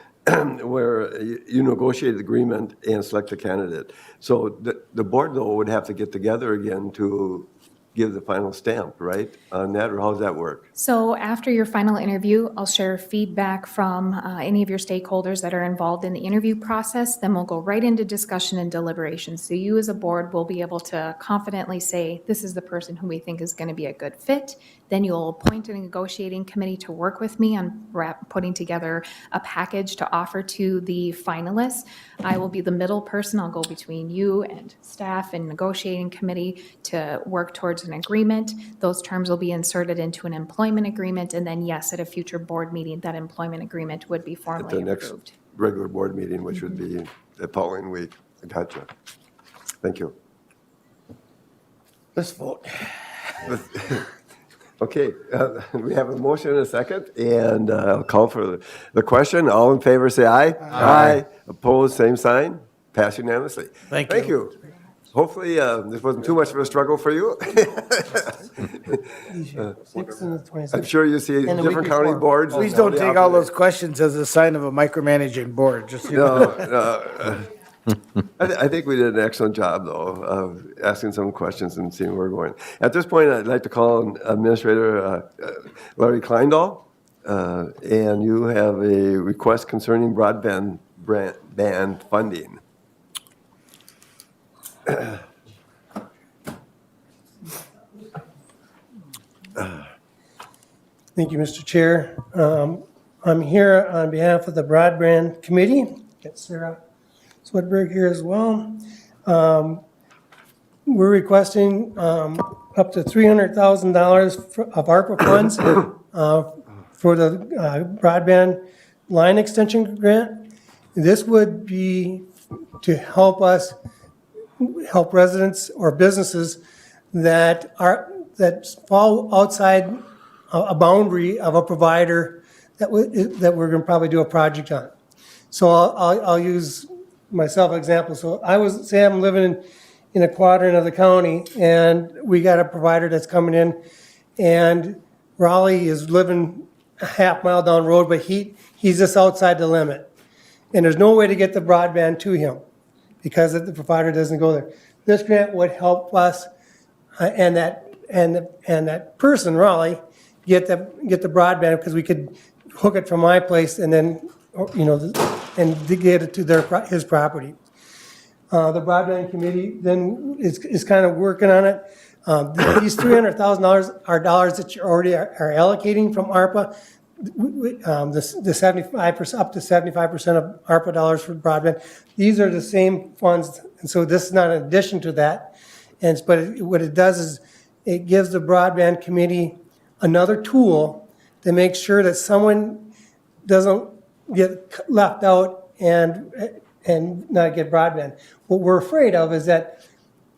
where you negotiate the agreement and select a candidate. So the board though would have to get together again to give the final stamp, right, on that, or how does that work? So after your final interview, I'll share feedback from any of your stakeholders that are involved in the interview process. Then we'll go right into discussion and deliberation. So you as a board will be able to confidently say, this is the person who we think is going to be a good fit. Then you'll appoint a negotiating committee to work with me on putting together a package to offer to the finalists. I will be the middle person. I'll go between you and staff and negotiating committee to work towards an agreement. Those terms will be inserted into an employment agreement. And then, yes, at a future board meeting, that employment agreement would be At the formally next approved. regular board meeting, which would be the following week. Gotcha. Thank you. Let's vote. Okay, we have a motion and a second, and I'll call for the question. All in favor, say aye. Aye. Opposed, same sign. Pass unanimously. Thank Thank you. Hopefully, this wasn't too much of a struggle for you. 6th and the 27th. I'm sure you see And the week different county before. boards. and Please don't how they take all those operate. questions as a sign of a micromanaging board, just, you know. No. I think we did an excellent job, though, of asking some questions and seeing where we're going. At this point, I'd like to call on Administrator Larry Kleindahl, and you have a request concerning broadband band funding. Thank you, Mr. Chair. I'm here on behalf of the Broadband Committee. Get Sarah Swedberg here as well. We're requesting up to $300,000 of ARPA funds for the broadband line extension grant. This would be to help us, help residents or businesses that fall outside a boundary of a provider that we're going to probably do a project on. So I'll use myself as an example. So say I'm living in a quadrant of the county, and we got a provider that's coming in, and Raleigh is living a half mile down the road, but he's just outside the limit. And there's no way to get the broadband to him because the provider doesn't go there. This grant would help us and that person, Raleigh, get the broadband, because we could hook it from my place and then, and get it to his property. The broadband committee then is kind of working on it. These $300,000 are dollars that you already are allocating from ARPA. The 75%, up to 75% of ARPA dollars for broadband. These are the same funds, and so this is not in addition to that. But what it does is it gives the broadband committee another tool to make sure that someone doesn't get left out and not get broadband. What we're afraid of is that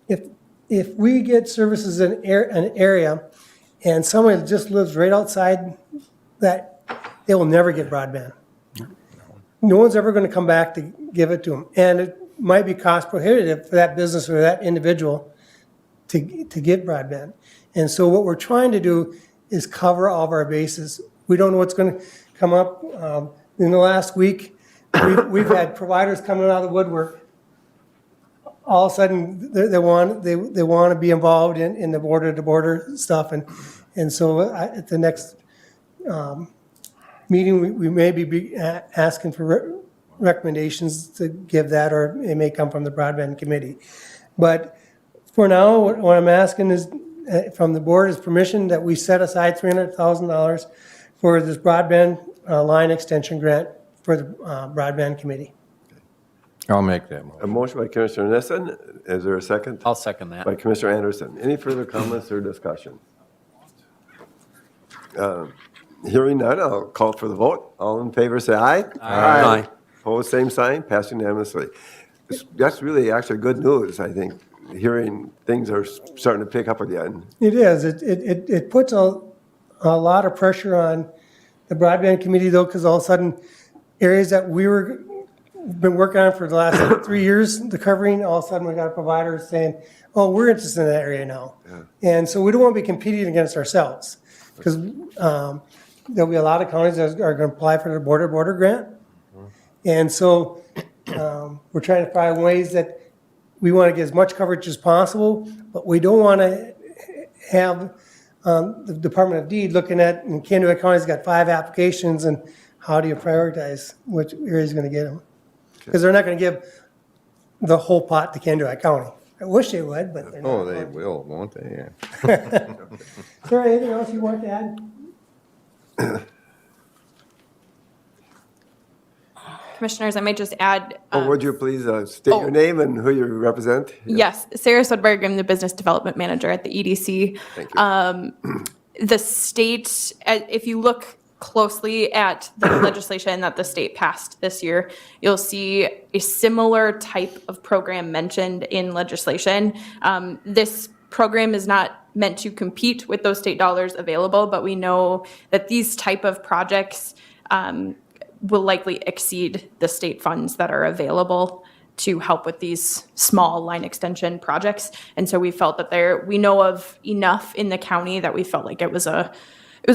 if we get services in an area and someone just lives right outside that, they will never get broadband. No one's ever going to come back to give it to them. And it might be cost prohibitive for that business or that individual to get broadband. And so what we're trying to do is cover all of our bases. We don't know what's going to come up. In the last week, we've had providers coming out of the woodwork. All of a sudden, they want to be involved in the border-to-border stuff. And so at the next meeting, we may be asking for recommendations to give that, or it may come from the broadband committee. But for now, what I'm asking is from the board is permission that we set aside $300,000 for this broadband line extension grant for the broadband committee. I'll make that motion. A motion by Commissioner Nissen. Is there a second? I'll second that. By Commissioner Anderson. Any further comments or discussion? Hearing none, I'll call for the vote. All in favor, say aye. Aye. Opposed, same sign. Passed unanimously. That's really actually good news, I think. Hearing things are starting to pick up again. It is. It puts a lot of pressure on the broadband committee, though, because all of a sudden, areas that been working on for the last 3 years, the covering, all of a sudden we got a provider saying, oh, we're interested in that area now. Yeah. And so we don't want to be competing against ourselves, because there'll be a lot of counties that are going to apply for the border grant. And so we're trying to find ways that we want to get as much coverage as possible, but we don't want to have the Department of Deed looking at, and Candyweight County's got 5 applications, and how do you prioritize which area is going to get them? Because they're not going to give the whole pot to Candyweight County. I wish they would, but they're not. Oh, they will, won't they? Yeah. Is there anything else you want to add? Commissioners, I might just add. Would you please state your name and who you represent? Yes, Sarah Swedberg, I'm the Business Development Manager at the EDC. Thank you. The state, if you look closely at the legislation that the state passed this year, you'll see a similar type of program mentioned in legislation. This program is not meant to compete with those state dollars available, but we know that these type of projects will likely exceed the state funds that are available to help with these small line extension projects. And so we felt that we know of enough in the county that we felt like it was a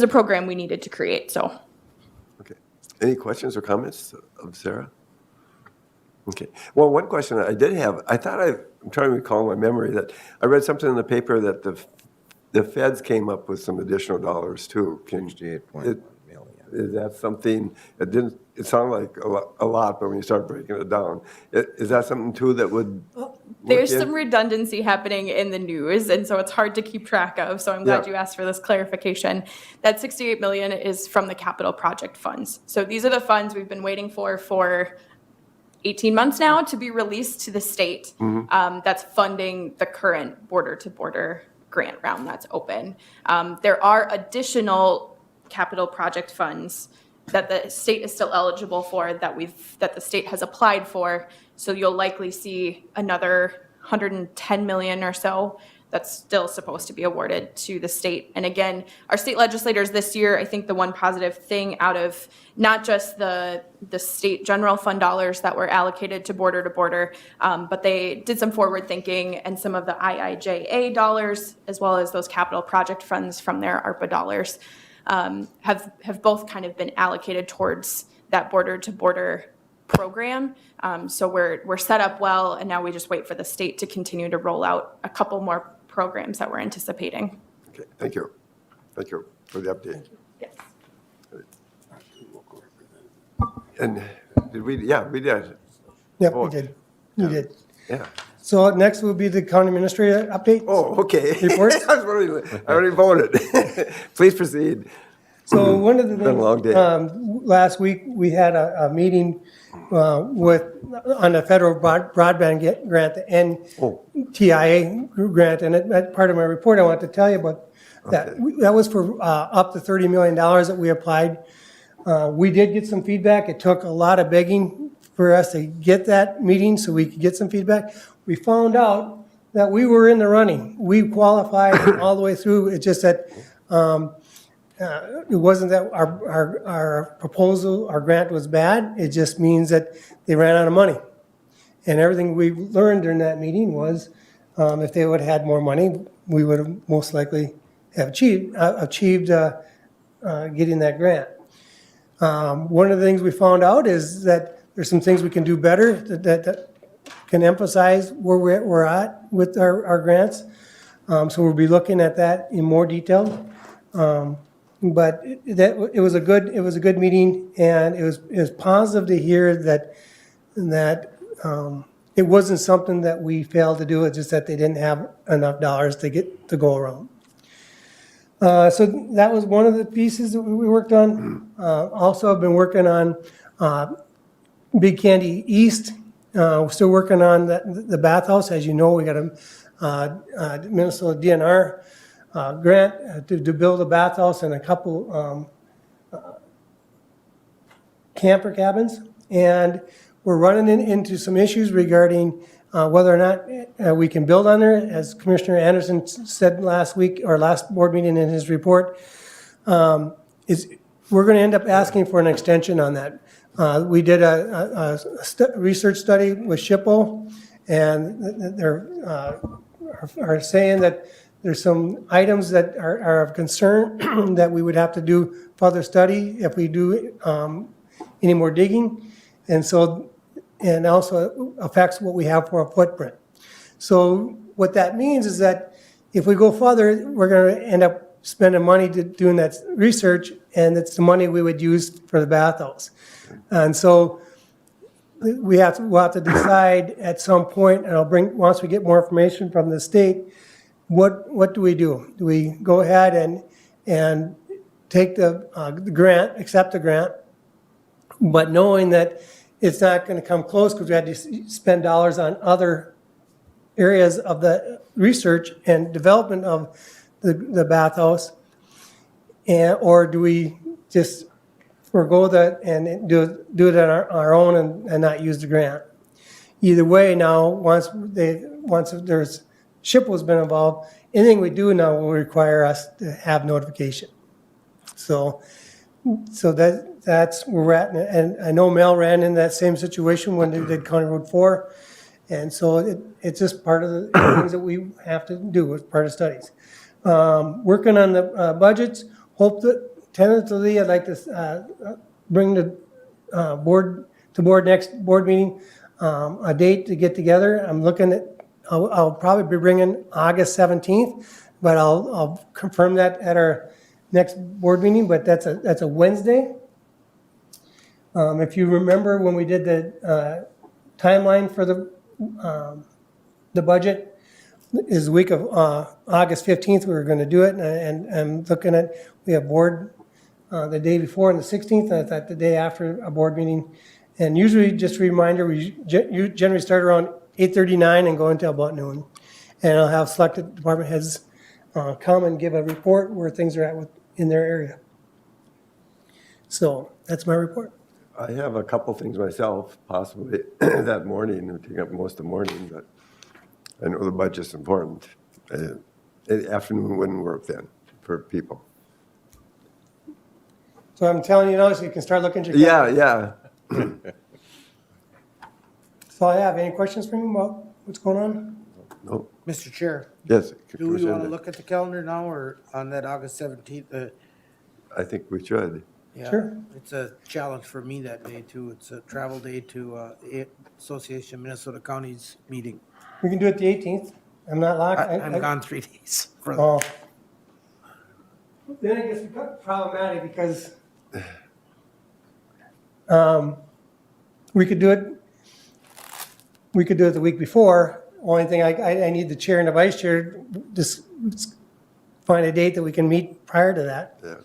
program we needed to create, so. Okay. Any questions or comments of Sarah? Okay. Well, one question I did have, I'm trying to recall my memory that I read something in the paper that the feds came up with some additional dollars too. 68.1 million. Is that something, it sounded like a lot, but when you start breaking it down, is that something too that would? There's work in? some redundancy happening in the news, and so it's hard to keep track of. So I'm glad Yeah. you asked for this clarification. That 68 million is from the capital project funds. So these are the funds we've been waiting for 18 months now to be released to the state. That's funding the current border-to-border grant round that's open. There are additional capital project funds that the state is still eligible for that the state has applied for. So you'll likely see another 110 million or so that's still supposed to be awarded to the state. And again, our state legislators this year, I think the one positive thing out of not just the state general fund dollars that were allocated to border, but they did some forward thinking, and some of the IIJA dollars, as well as those capital project funds from their ARPA dollars, have both kind of been allocated towards that border-to-border program. So we're set up well, and now we just wait for the state to continue to roll out a couple more programs that we're anticipating. Okay, thank you. Thank you for the update. Yes. And did we, yeah, we did. Yep, Oh, we did. We did. Yeah. So next will be the county administrator update. Oh, okay. Reports? I already voted. Please proceed. So one of the Been a long day. things, last week, we had a meeting on the federal broadband grant, the NTIA grant, and that part of my report I want to tell you about that. Okay. That was for up to $30 million that we applied. We did get some feedback. It took a lot of begging for us to get that meeting so we could get some feedback. We found out that we were in the running. We qualified all the way through. It's just that it wasn't that our proposal, our grant was bad. It just means that they ran out of money. And everything we learned during that meeting was if they would have had more money, we would have most likely have achieved getting that grant. One of the things we found out is that there's some things we can do better that can emphasize where we're at with our grants. So we'll be looking at that in more detail. But it was a good meeting, and it was positive to hear that it wasn't something that we failed to do. It's just that they didn't have enough dollars to go around. So that was one of the pieces that we worked on. Also, I've been working on Big Candy East. We're still working on the bathhouse. As you know, we got a Minnesota DNR grant to build a bathhouse and a couple camper cabins. And we're running into some issues regarding whether or not we can build on there. As Commissioner Anderson said last week, or last board meeting in his report, we're going to end up asking for an extension on that. We did a research study with SHPO, and they're are saying that there's some items that are of concern that we would have to do further study if we do any more digging. And also affects what we have for a footprint. So what that means is that if we go further, we're going to end up spending money doing that research, and it's the money we would use for the bathhouse. And so we'll have to decide at some point, and once we get more information from the state, what do we do? Do we go ahead and take the grant, accept the grant, but knowing that it's not going to come close because we had to spend dollars on other areas of the research and development of the bathhouse, or do we just forego that and do it on our own and not use the grant? Either way, now once there's SHPO's been involved, anything we do now will require us to have notification. So that's where we're at, and I know Mel ran in that same situation when they did County Road 4, and so it's just part of the things that we have to do as part of studies. Working on the budgets, hope that tentatively I'd like to bring the board next board meeting a date to get together. I'm looking at, I'll probably be bringing August 17th, but I'll confirm that at our next board meeting, but that's a Wednesday. If you remember when we did the timeline for the budget, is the week of August 15th, we were going to do it, and I'm looking at, we have board the day before and the 16th, and I thought the day after a board meeting. And usually, just a reminder, we generally start around 8:39 and go until about noon. And I'll have selected department heads come and give a report where things are at in their area. So that's my report. I have a couple things myself, possibly that morning, or taking up most of the morning, but I know the budget's important. The afternoon wouldn't work then for people. So I'm telling you now, so you can start looking at your. Yeah. So I have, any questions for me about what's going on? No, Mr. Chair, yes. do we want to Commissioner, look at the calendar now or on that August 17th? I think we should. Yeah, Sure. it's a challenge for me that day too. It's a travel day to Association of Minnesota Counties meeting. We can do it the 18th. I'm not locked. I'm gone 3 days. For Oh. Then it gets problematic because we could do it the week before. Only thing, I need the chair and the vice chair, just find a date that we can meet prior to that. Yeah.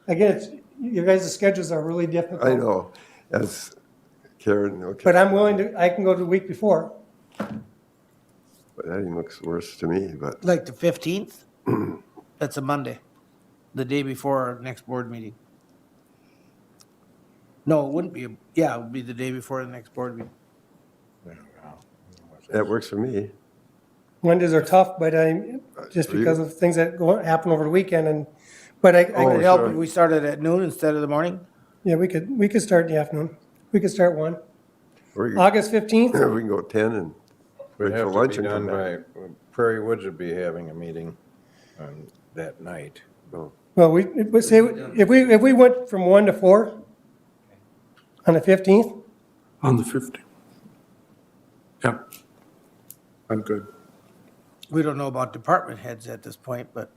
Again, your guys' schedules are really difficult. I know, as Karen, okay. But I'm willing to, I can go the week before. But that even looks worse to me, but Like the 15th? That's a Monday, the day before our next board meeting. No, it wouldn't be, yeah, it would be the day before the next board meeting. that works for me. Mondays are tough, but just For you? because of things that happen over the weekend and, but I Would Oh, it help sure. if we started at noon instead of the morning? yeah, we could start in the afternoon. We could start 1. Or you- August 15th? We can go 10 and Would wait for have to lunch be and come done back. by, Prairie Woods would be having a meeting on that night. Oh, Well, we say, if we went from 1 to 4 on the 15th, On the 15th. Yeah. I'm good. We don't know about department heads at this point, but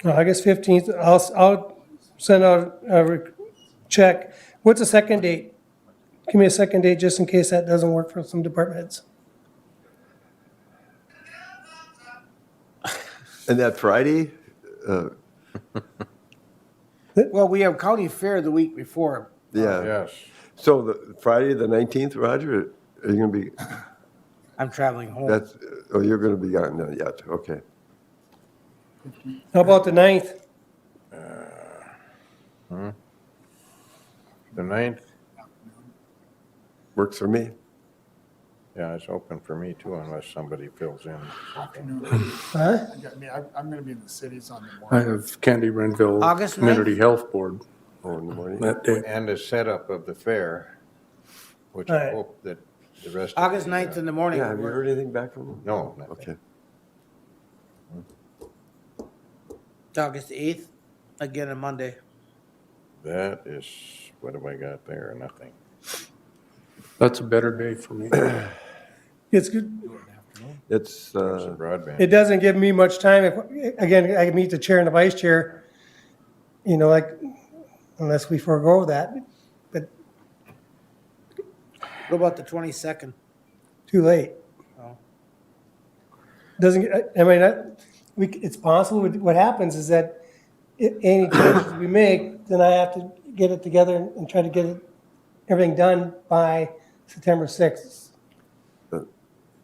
August 15th, I'll send out a check. What's the second date? Give me a second date just in case that doesn't work for some department heads. And that Friday, well, we have county fair the week before. yeah. Yes. So the Friday, the 19th, Roger, are you going to be, I'm traveling home. you're going to be gone now yet, okay. How about the 9th? The 9th, Works for me. yeah, it's open for me too unless somebody fills in. Huh? I'm gonna be in the cities on the I morning. have Candy Renville August Community Health Board Oh, in the morning. that day. And the setup of the fair, which I Alright. hope that the rest. of August the, 9th in the morning. Yeah, have you heard anything back from them? No, nothing. Okay. August 8th, again on Monday. That is, what have I got there? Nothing. That's a better day for me. It's good. It's, It's a broadband. It doesn't give me much time. Again, I can meet the chair and the vice chair, unless we forego that, but What about the 22nd? too late. Oh. It's possible, what happens is that any changes we make, then I have to get it together and try to get everything done by September 6th.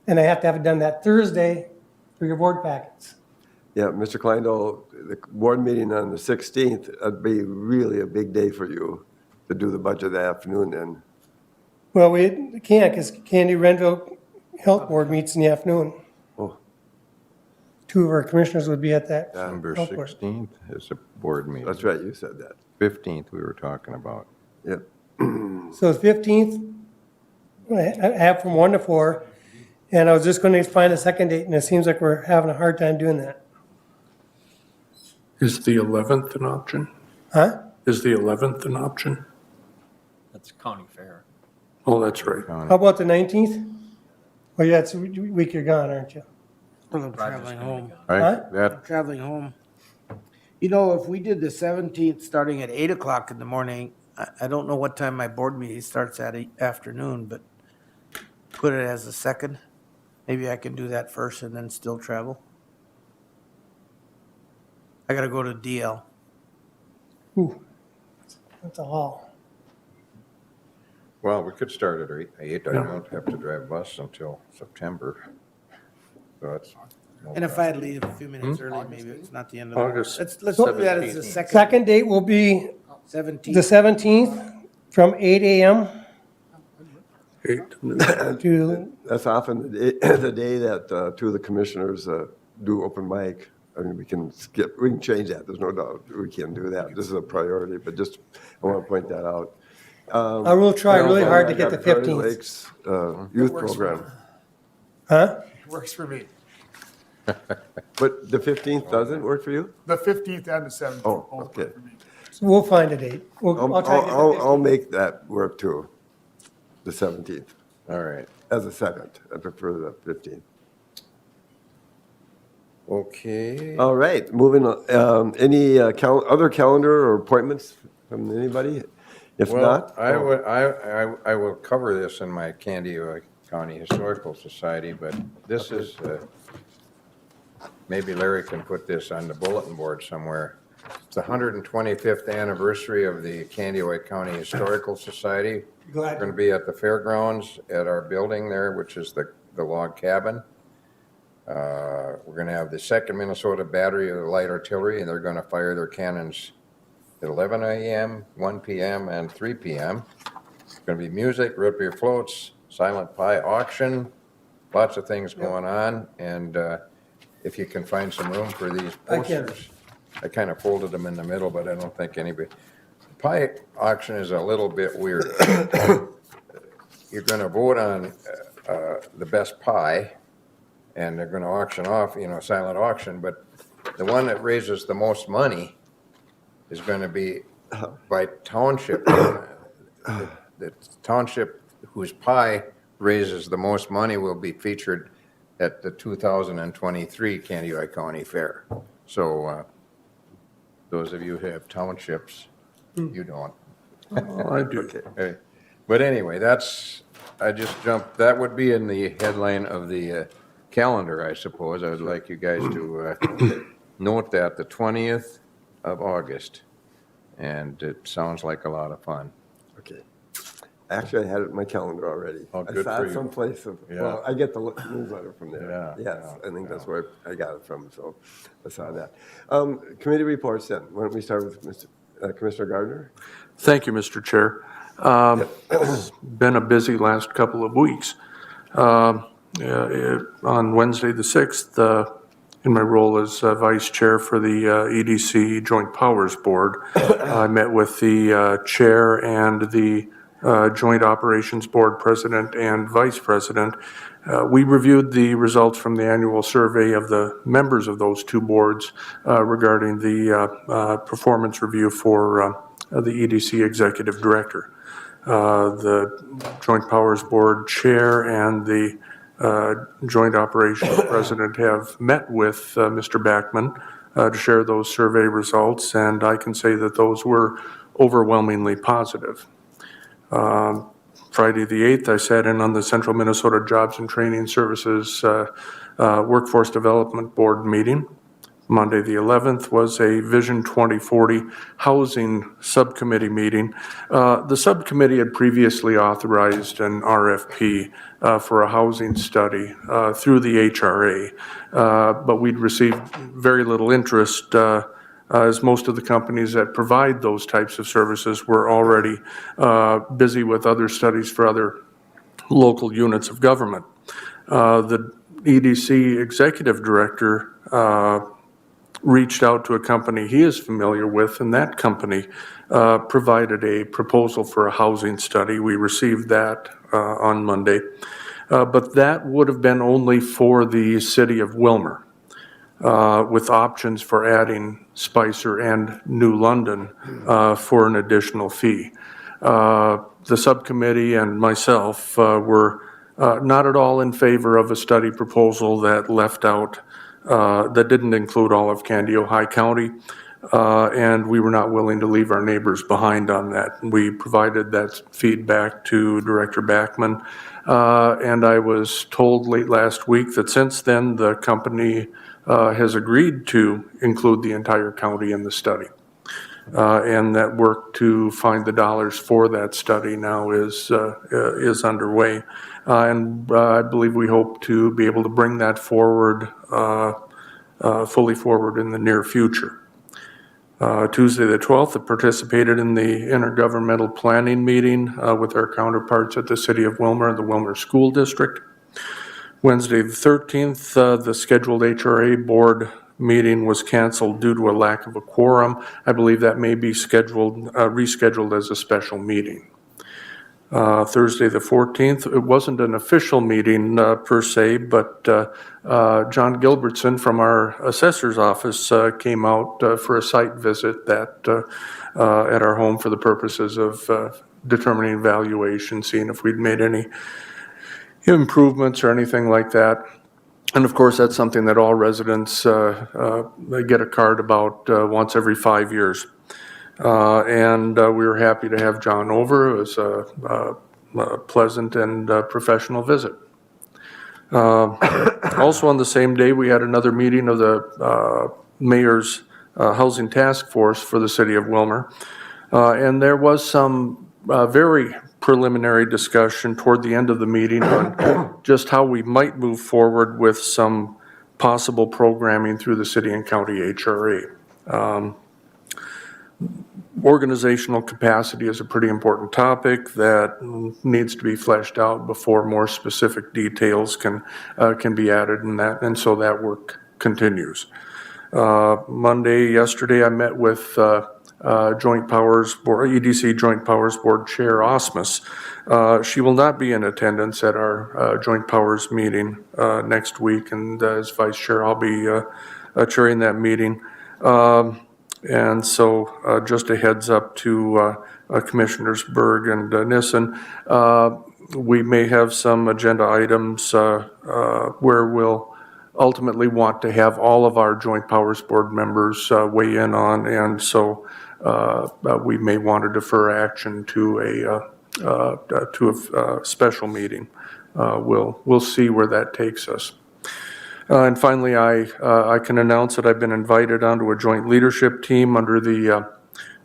And I have to have it done that Thursday for your board packets. yeah, Mr. Kleindall, the board meeting on the 16th, that'd be really a big day for you to do the budget that afternoon then. Well, we can't because Candy Renville Health Board meets in the afternoon. Oh, 2 of our commissioners would be at that. December health board. 16th is a board meeting. that's right, you said that. 15th we were talking about. Yep. So the 15th, I have from 1 to 4, and I was just going to find a second date, and it seems like we're having a hard time doing that. Is the 11th an option? Huh? Is the 11th an option? That's county fair. Oh, that's right. How about the 19th? Well, yeah, it's a week you're gone, aren't you? I'm traveling home. Right, Huh? that, Traveling home. You know, if we did the 17th, starting at 8 o'clock in the morning, I don't know what time my board meeting starts at afternoon, but put it as the second. Maybe I can do that first and then still travel. I gotta go to DL. Ooh, that's a haul. well, we could start at 8. I don't have to drive bus until September. So that's. no And if problem. I leave a few minutes early, maybe it's not the end of the. August Let's do that as the second. Second date will be the 17th. 17th from 8 a.m. to, That's often the day that two of the commissioners do open mic. I mean, we can change that, there's no doubt, we can do that. This is a priority, but just, I want to point that out. I will try really hard to get the Prairie 15th. Lakes Youth Program. Huh? Works for me. But the 15th doesn't work for you? The 15th and the 17th. Oh, both okay. work for me. So we'll find a date. I'll try to get the I'll 15th. make that work too, the 17th, All right, as a second. I prefer the 15th. okay. All right, moving on. Any other calendar or appointments from anybody? If Well, not, I will cover this in my Candyweight County Historical Society, but this is, maybe Larry can put this on the bulletin board somewhere. It's the 125th anniversary of the Candyweight County Historical Society. We're going to be at the fairgrounds at our building there, which is the log cabin. We're going to have the 2nd Minnesota Battery of Light Artillery, and they're going to fire their cannons at 11 a.m., 1 p.m., and 3 p.m. It's going to be music, root beer floats, silent pie auction, lots of things going on. And if you can find some room for these I can. posters, I kind of folded them in the middle, but I don't think anybody. Pie auction is a little bit weird. You're going to vote on the best pie, and they're going to auction off, silent auction, but the one that raises the most money is going to be by township. The township whose pie raises the most money will be featured at the 2023 Candyweight County Fair. So those of you who have townships, you don't. I do. Okay. But anyway, I just jumped, that would be in the headline of the calendar, I suppose. I would like you guys to note that, the 20th of August. And it sounds like a lot of fun. okay. Actually, I had it in my calendar already. Oh, I good saw for it you. someplace. Yeah. Well, I get the newsletter from there. Yeah, Yes, yeah, I think that's where I got it from, so I saw that. Committee reports then. Why don't we start with Commissioner Gardner? Thank you, Mr. Chair. It's been a busy last couple of weeks. On Wednesday, the 6th, in my role as Vice Chair for the EDC Joint Powers Board, I met with the Chair and the Joint Operations Board President and Vice President. We reviewed the results from the annual survey of the members of those two boards regarding the performance review for the EDC Executive Director. The Joint Powers Board Chair and the Joint Operations President have met with Mr. Backman to share those survey results, and I can say that those were overwhelmingly positive. Friday the 8th, I sat in on the Central Minnesota Jobs and Training Services Workforce Development Board meeting. Monday the 11th was a Vision 2040 Housing Subcommittee meeting. The subcommittee had previously authorized an RFP for a housing study through the HRA, but we'd received very little interest as most of the companies that provide those types of services were already busy with other studies for other local units of government. The EDC Executive Director reached out to a company he is familiar with, and that company provided a proposal for a housing study. We received that on Monday, but that would have been only for the city of Wilmer, with options for adding Spicer and New London for an additional fee. The subcommittee and myself were not at all in favor of a study proposal that left out, that didn't include all of Candy, Ojai County. And we were not willing to leave our neighbors behind on that. We provided that feedback to Director Backman. And I was told late last week that since then, the company has agreed to include the entire county in the study. And that work to find the dollars for that study now is underway. And I believe we hope to be able to bring that forward, fully forward in the near future. Tuesday the 12th, I participated in the intergovernmental planning meeting with our counterparts at the City of Willmar and the Willmar School District. Wednesday the 13th, the scheduled HRA board meeting was canceled due to a lack of a quorum. I believe that may be rescheduled as a special meeting. Thursday the 14th, it wasn't an official meeting per se, but John Gilbertson from our assessor's office came out for a site visit at our home for the purposes of determining valuation, seeing if we'd made any improvements or anything like that. And of course, that's something that all residents they get a card about once every 5 years. And we were happy to have John over. It was a pleasant and professional visit. Also on the same day, we had another meeting of the mayor's housing task force for the city of Willmar. And there was some very preliminary discussion toward the end of the meeting on just how we might move forward with some possible programming through the city and county HRA. Organizational capacity is a pretty important topic that needs to be fleshed out before more specific details can be added in that, and so that work continues. Yesterday, I met with Joint Powers Board, EDC Joint Powers Board Chair Osmus. She will not be in attendance at our Joint Powers meeting next week, and as Vice Chair, I'll be chairing that meeting. And so just a heads up to Commissioners Berg and Nissen, we may have some agenda items where we'll ultimately want to have all of our Joint Powers Board members weigh in on, and so we may want to defer action to a special meeting. We'll see where that takes us. And finally, I can announce that I've been invited onto a joint leadership team under the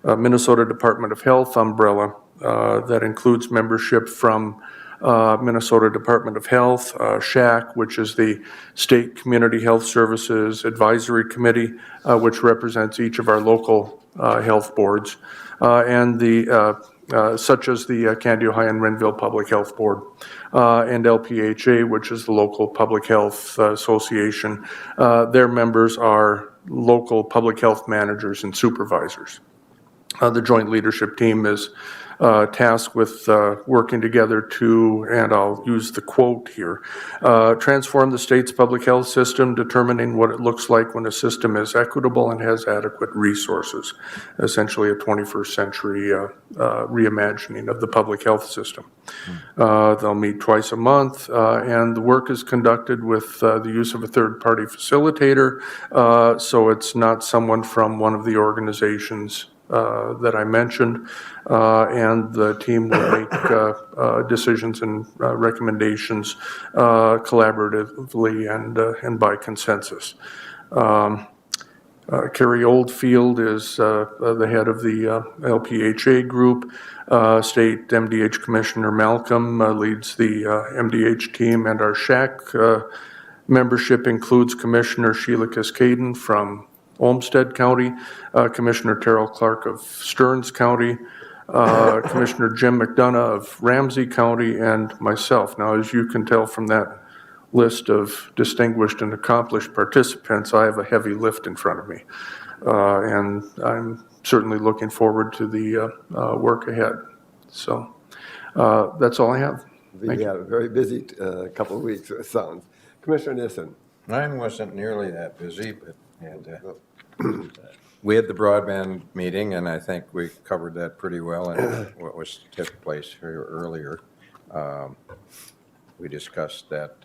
Minnesota Department of Health umbrella that includes membership from Minnesota Department of Health, SHAC, which is the State Community Health Services Advisory Committee, which represents each of our local health boards, and the such as the Candy, Ojai, and Renville Public Health Board, and LPHA, which is the local public health association. Their members are local public health managers and supervisors. The joint leadership team is tasked with working together to, and I'll use the quote here, transform the state's public health system, determining what it looks like when a system is equitable and has adequate resources. Essentially a 21st century reimagining of the public health system. They'll meet twice a month, and the work is conducted with the use of a third-party facilitator, so it's not someone from one of the organizations that I mentioned, and the team will make decisions and recommendations collaboratively and by consensus. Carrie Oldfield is the head of the LPHA group. State MDH Commissioner Malcolm leads the MDH team, and our SHAC membership includes Commissioner Sheila Cascaden from Olmsted County, Commissioner Terrell Clark of Stearns County, Commissioner Jim McDonough of Ramsey County, and myself. Now, as you can tell from that list of distinguished and accomplished participants, I have a heavy lift in front of me. And I'm certainly looking forward to the work ahead. So that's all I have. We had a very busy couple of weeks, it sounds. Commissioner Nissen. Mine wasn't nearly that busy, but we had the broadband meeting, and I think we covered that pretty well in what was took place here earlier. we discussed that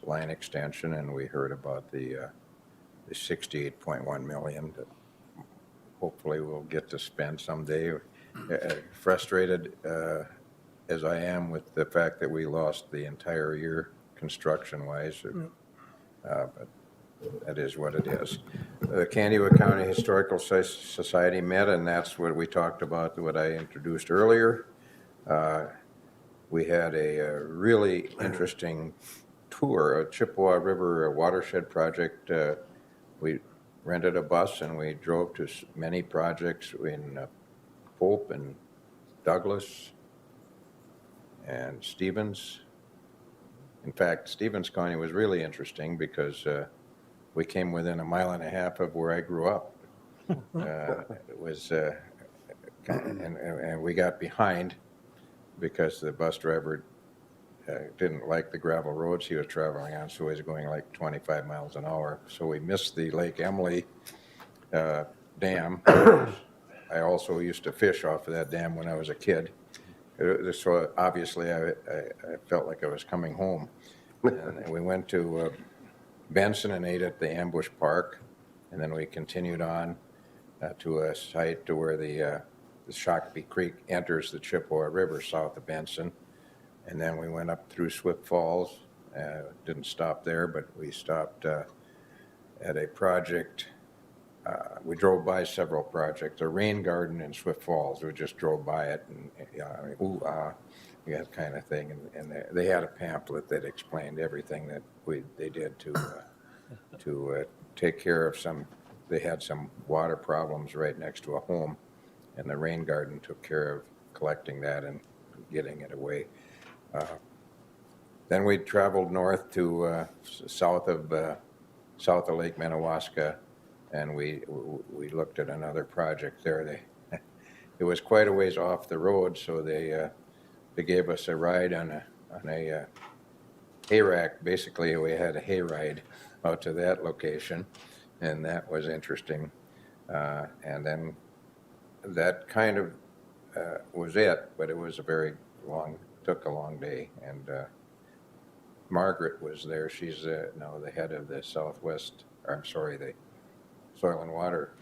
line extension, and we heard about the 68.1 million that hopefully we'll get to spend someday. Frustrated as I am with the fact that we lost the entire year construction-wise, but that is what it is. The Candyweight County Historical Society met, and that's what we talked about, what I introduced earlier. We had a really interesting tour, a Chippewa River watershed project. We rented a bus and we drove to many projects in Pope and Douglas and Stevens. In fact, Stevens County was really interesting because we came within 1.5 miles of where I grew up. It was, and we got behind because the bus driver didn't like the gravel roads he was traveling on, so he was going like 25 miles an hour. So we missed the Lake Emily dam. I also used to fish off of that dam when I was a kid. So obviously I felt like I was coming home. And we went to Benson and ate at the Ambush Park, and then we continued on to a site to where the Shakopee Creek enters the Chippewa River south of Benson. And then we went up through Swift Falls. Didn't stop there, but we stopped at a project. We drove by several projects. A rain garden in Swift Falls. We just drove by it and that kind of thing. And they had a pamphlet that explained everything that they did to take care of some. They had some water problems right next to a home, and the rain garden took care of collecting that and getting it away. Then we traveled north to south of Lake Minnewaska, and we looked at another project there. It was quite a ways off the road, so they gave us a ride on a hay rack. Basically, we had a hay ride out to that location, and that was interesting. And then that kind of was it, but it was took a long day. And Margaret was there. She's now the head of the the Soil and Water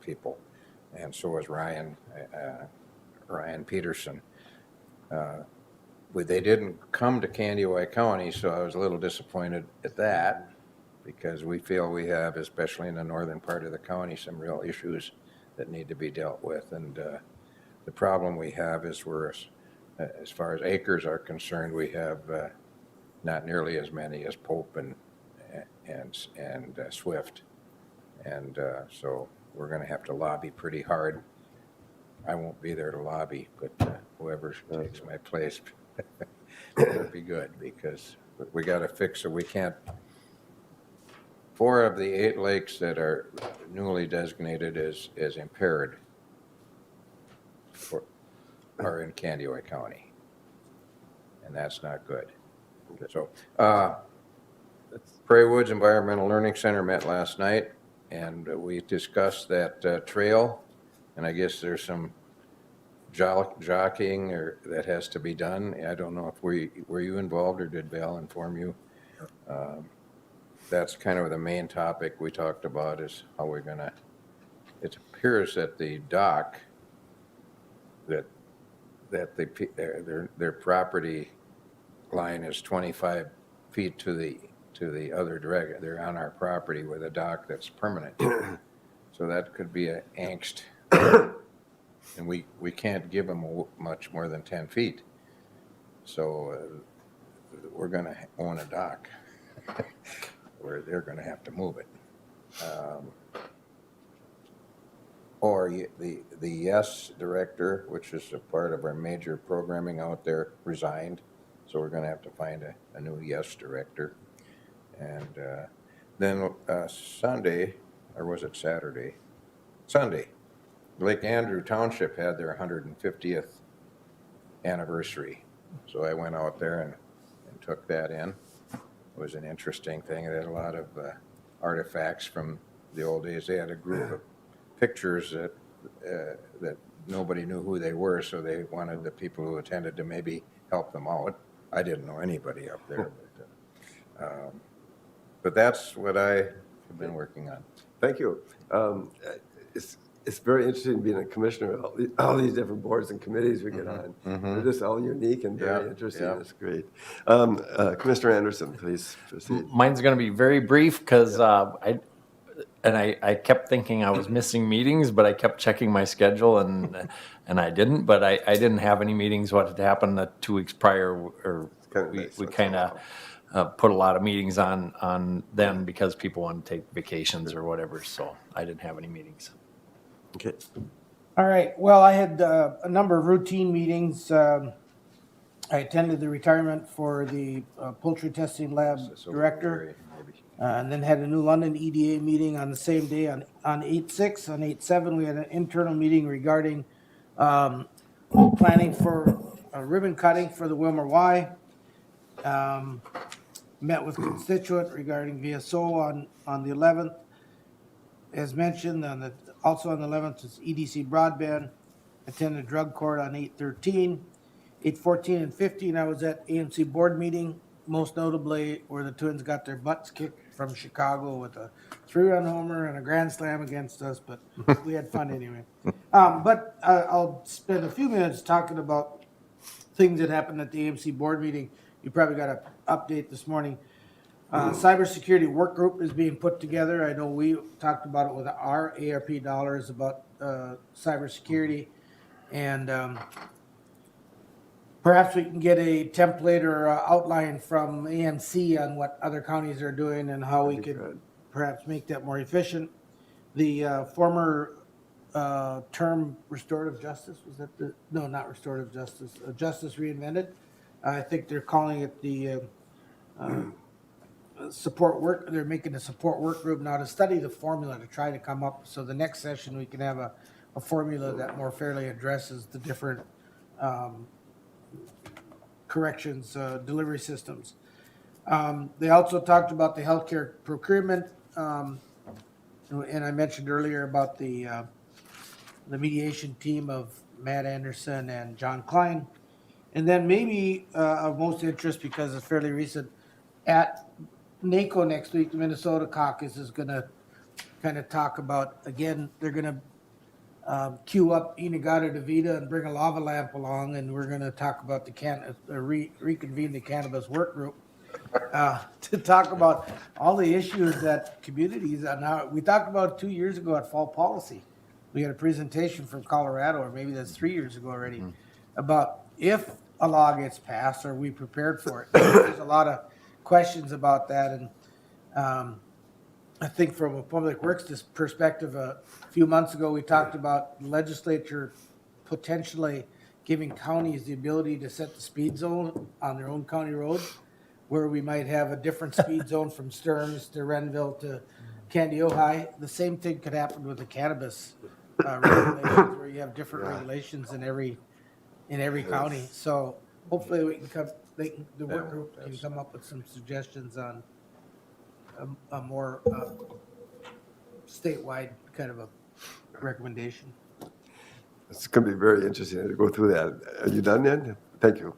people. And so was Ryan Peterson. They didn't come to Candyweight County, so I was a little disappointed at that, because we feel we have, especially in the northern part of the county, some real issues that need to be dealt with. And the problem we have is as far as acres are concerned, we have not nearly as many as Pope and Swift. And so we're going to have to lobby pretty hard. I won't be there to lobby, but whoever takes my place will be good, because we got to fix it. We can't. 4 of the 8 lakes that are newly designated as impaired are in Candyweight County, and that's not good. So, Prairie Woods Environmental Learning Center met last night, and we discussed that trail, and I guess there's some jockeying that has to be done. I don't know if were you involved, or did Val inform you? That's kind of the main topic we talked about, is how we're gonna. It appears that the dock that their property line is 25 feet to the other direction. They're on our property with a dock that's permanent. So that could be an angst. And we can't give them much more than 10 feet. So we're going to own a dock where they're going to have to move it. Or the YES director, which is a part of our major programming out there, resigned. So we're going to have to find a new YES director. And then Sunday, or was it Saturday? Sunday, Lake Andrew Township had their 150th anniversary. So I went out there and took that in. It was an interesting thing. They had a lot of artifacts from the old days. They had a group of pictures that nobody knew who they were, so they wanted the people who attended to maybe help them out. I didn't know anybody up there, but that's what I have been working on. Thank you. It's very interesting being a commissioner of all these different boards and committees we get on. They're just all unique and very Yeah, interesting. yeah. It's great. Commissioner Anderson, please proceed. Mine's going to be very brief because I kept thinking I was missing meetings, but I kept checking my schedule and I didn't. But I didn't have any meetings. What had happened the 2 weeks prior, or kinda we nice, that's kind of put a lot of meetings on then because people wanted to take vacations or whatever. So I didn't have any meetings. Okay. All right, well, I had a number of routine meetings. I attended the retirement for the poultry testing lab So director, maybe- and then had a New London EDA meeting on the same day on 8/6. On 8/7, we had an internal meeting regarding planning for ribbon cutting for the Wilmer Y. Met with constituent regarding VSO on the 11th. As mentioned, also on the 11th is EDC broadband. Attended drug court on 8/13. 8/14 and 15, I was at AMC board meeting, most notably where the Twins got their butts kicked from Chicago with a 3-run homer and a grand slam against us, but we had fun anyway. But I'll spend a few minutes talking about things that happened at the AMC board meeting. You probably got an update this morning. Cybersecurity work group is being put together. I know we talked about it with our ARP dollars about cybersecurity, and perhaps we can get a template or outline from AMC on what other counties are doing and how we could perhaps make that more efficient. The former term restorative justice, was that no, not restorative justice, justice reinvented. I think they're calling it the support work. They're making a support work group now to study the formula to try to come up. So the next session we can have a formula that more fairly addresses the different corrections delivery systems. They also talked about the healthcare procurement, and I mentioned earlier about the mediation team of Matt Anderson and John Klein. And then maybe of most interest, because it's fairly recent, at NACO next week, the Minnesota caucus is going to kind of talk about, again, they're going to queue up Inagata DeVita and bring a lava lamp along, and we're going to talk about reconvene the cannabis work group to talk about all the issues that communities are now. We talked about 2 years ago at Fall Policy. We had a presentation from Colorado, or maybe that's 3 years ago already, about if a law gets passed, are we prepared for it? There's a lot of questions about that, and I think from a public works perspective, a few months ago, we talked about the legislature potentially giving counties the ability to set the speed zone on their own county roads, where we might have a different speed zone from Stearns to Renville to Candy Ojai. The same thing could happen with the cannabis regulations, where you have different regulations in every county. So hopefully we can come, the work group can come up with some suggestions on a more statewide kind of a recommendation. It's going to be very interesting to go through that. Are you done then? Thank you.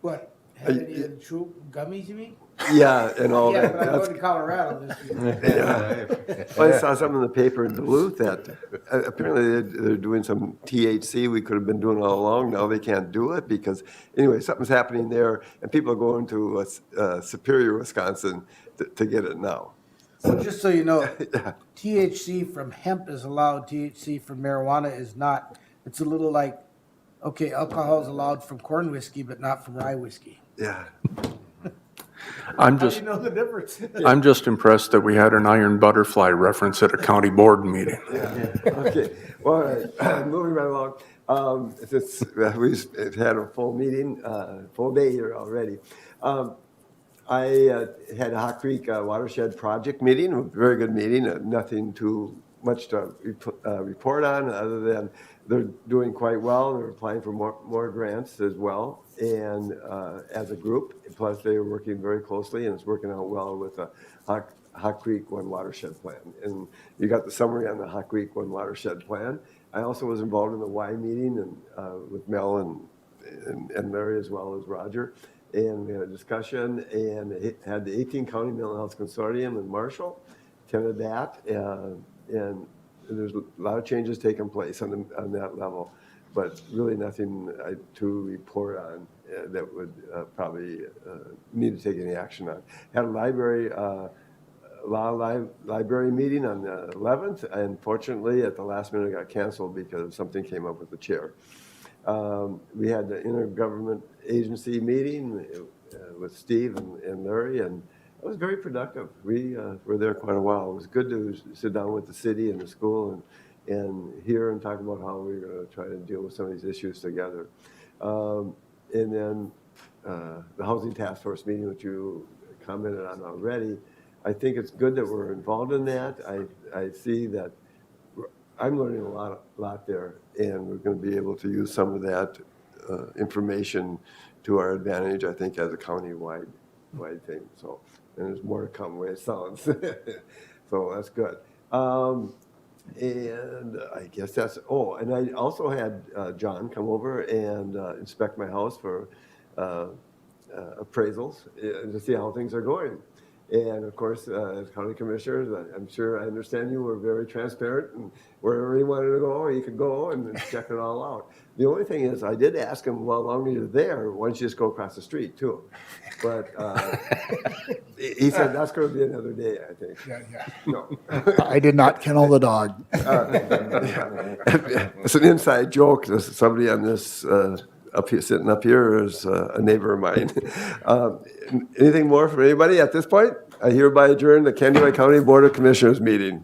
What, have any true gummies, you mean? Yeah, and all Yeah, that. but I'm That's- going to Colorado this year. Yeah. Well, I saw something in the paper in Duluth that apparently they're doing some THC we could have been doing all along. Now they can't do it because, anyway, something's happening there, and people are going to Superior, Wisconsin to get it now. So just so you know, THC from hemp is allowed, THC from marijuana is not. It's a little like, okay, alcohol is allowed from corn whiskey, but not from rye whiskey. Yeah. I'm How do just, you know the difference? I'm just impressed that we had an iron butterfly reference at a county board meeting. Okay, well, all right. Moving right along. We've had a full meeting, full day here already. I had a Hot Creek Watershed Project meeting, a very good meeting, nothing too much to report on other than they're doing quite well. They're applying for more grants as well, and as a group. Plus, they are working very closely, and it's working out well with the Hot Creek One Watershed Plan. And you got the summary on the Hot Creek One Watershed Plan. I also was involved in the Y meeting and with Mel and Larry as well as Roger. and we had a discussion, and it had the 18 County Mental Health Consortium in Marshall, attended that, and there's a lot of changes taking place on that level, but really nothing to report on that would probably need to take any action on. Had a library meeting on the 11th, and unfortunately, at the last minute, it got canceled because something came up with the chair. We had the intergovernment agency meeting with Steve and Larry, and it was very productive. We were there quite a while. It was good to sit down with the city and the school and hear and talk about how we're going to try to deal with some of these issues together. And then the Housing Task Force meeting, which you commented on already, I think it's good that we're involved in that. I see that I'm learning a lot there, and we're going to be able to use some of that information to our advantage, I think, as a county-wide thing. So, and there's more to come the way it sounds. So that's good. And I guess that's, and I also had John come over and inspect my house for appraisals to see how things are going. And of course, as county commissioners, I'm sure I understand you were very transparent, and wherever he wanted to go, he could go and check it all out. The only thing is, I did ask him, well, long as you're there, why don't you just go across the street too? But he said that's going to be another day, I think. Yeah. No. I did not kennel the dog. It's an inside joke. There's somebody on this sitting up here is a neighbor of mine. Anything more from anybody at this point? I hereby adjourn the Candyweight County Board of Commissioners meeting.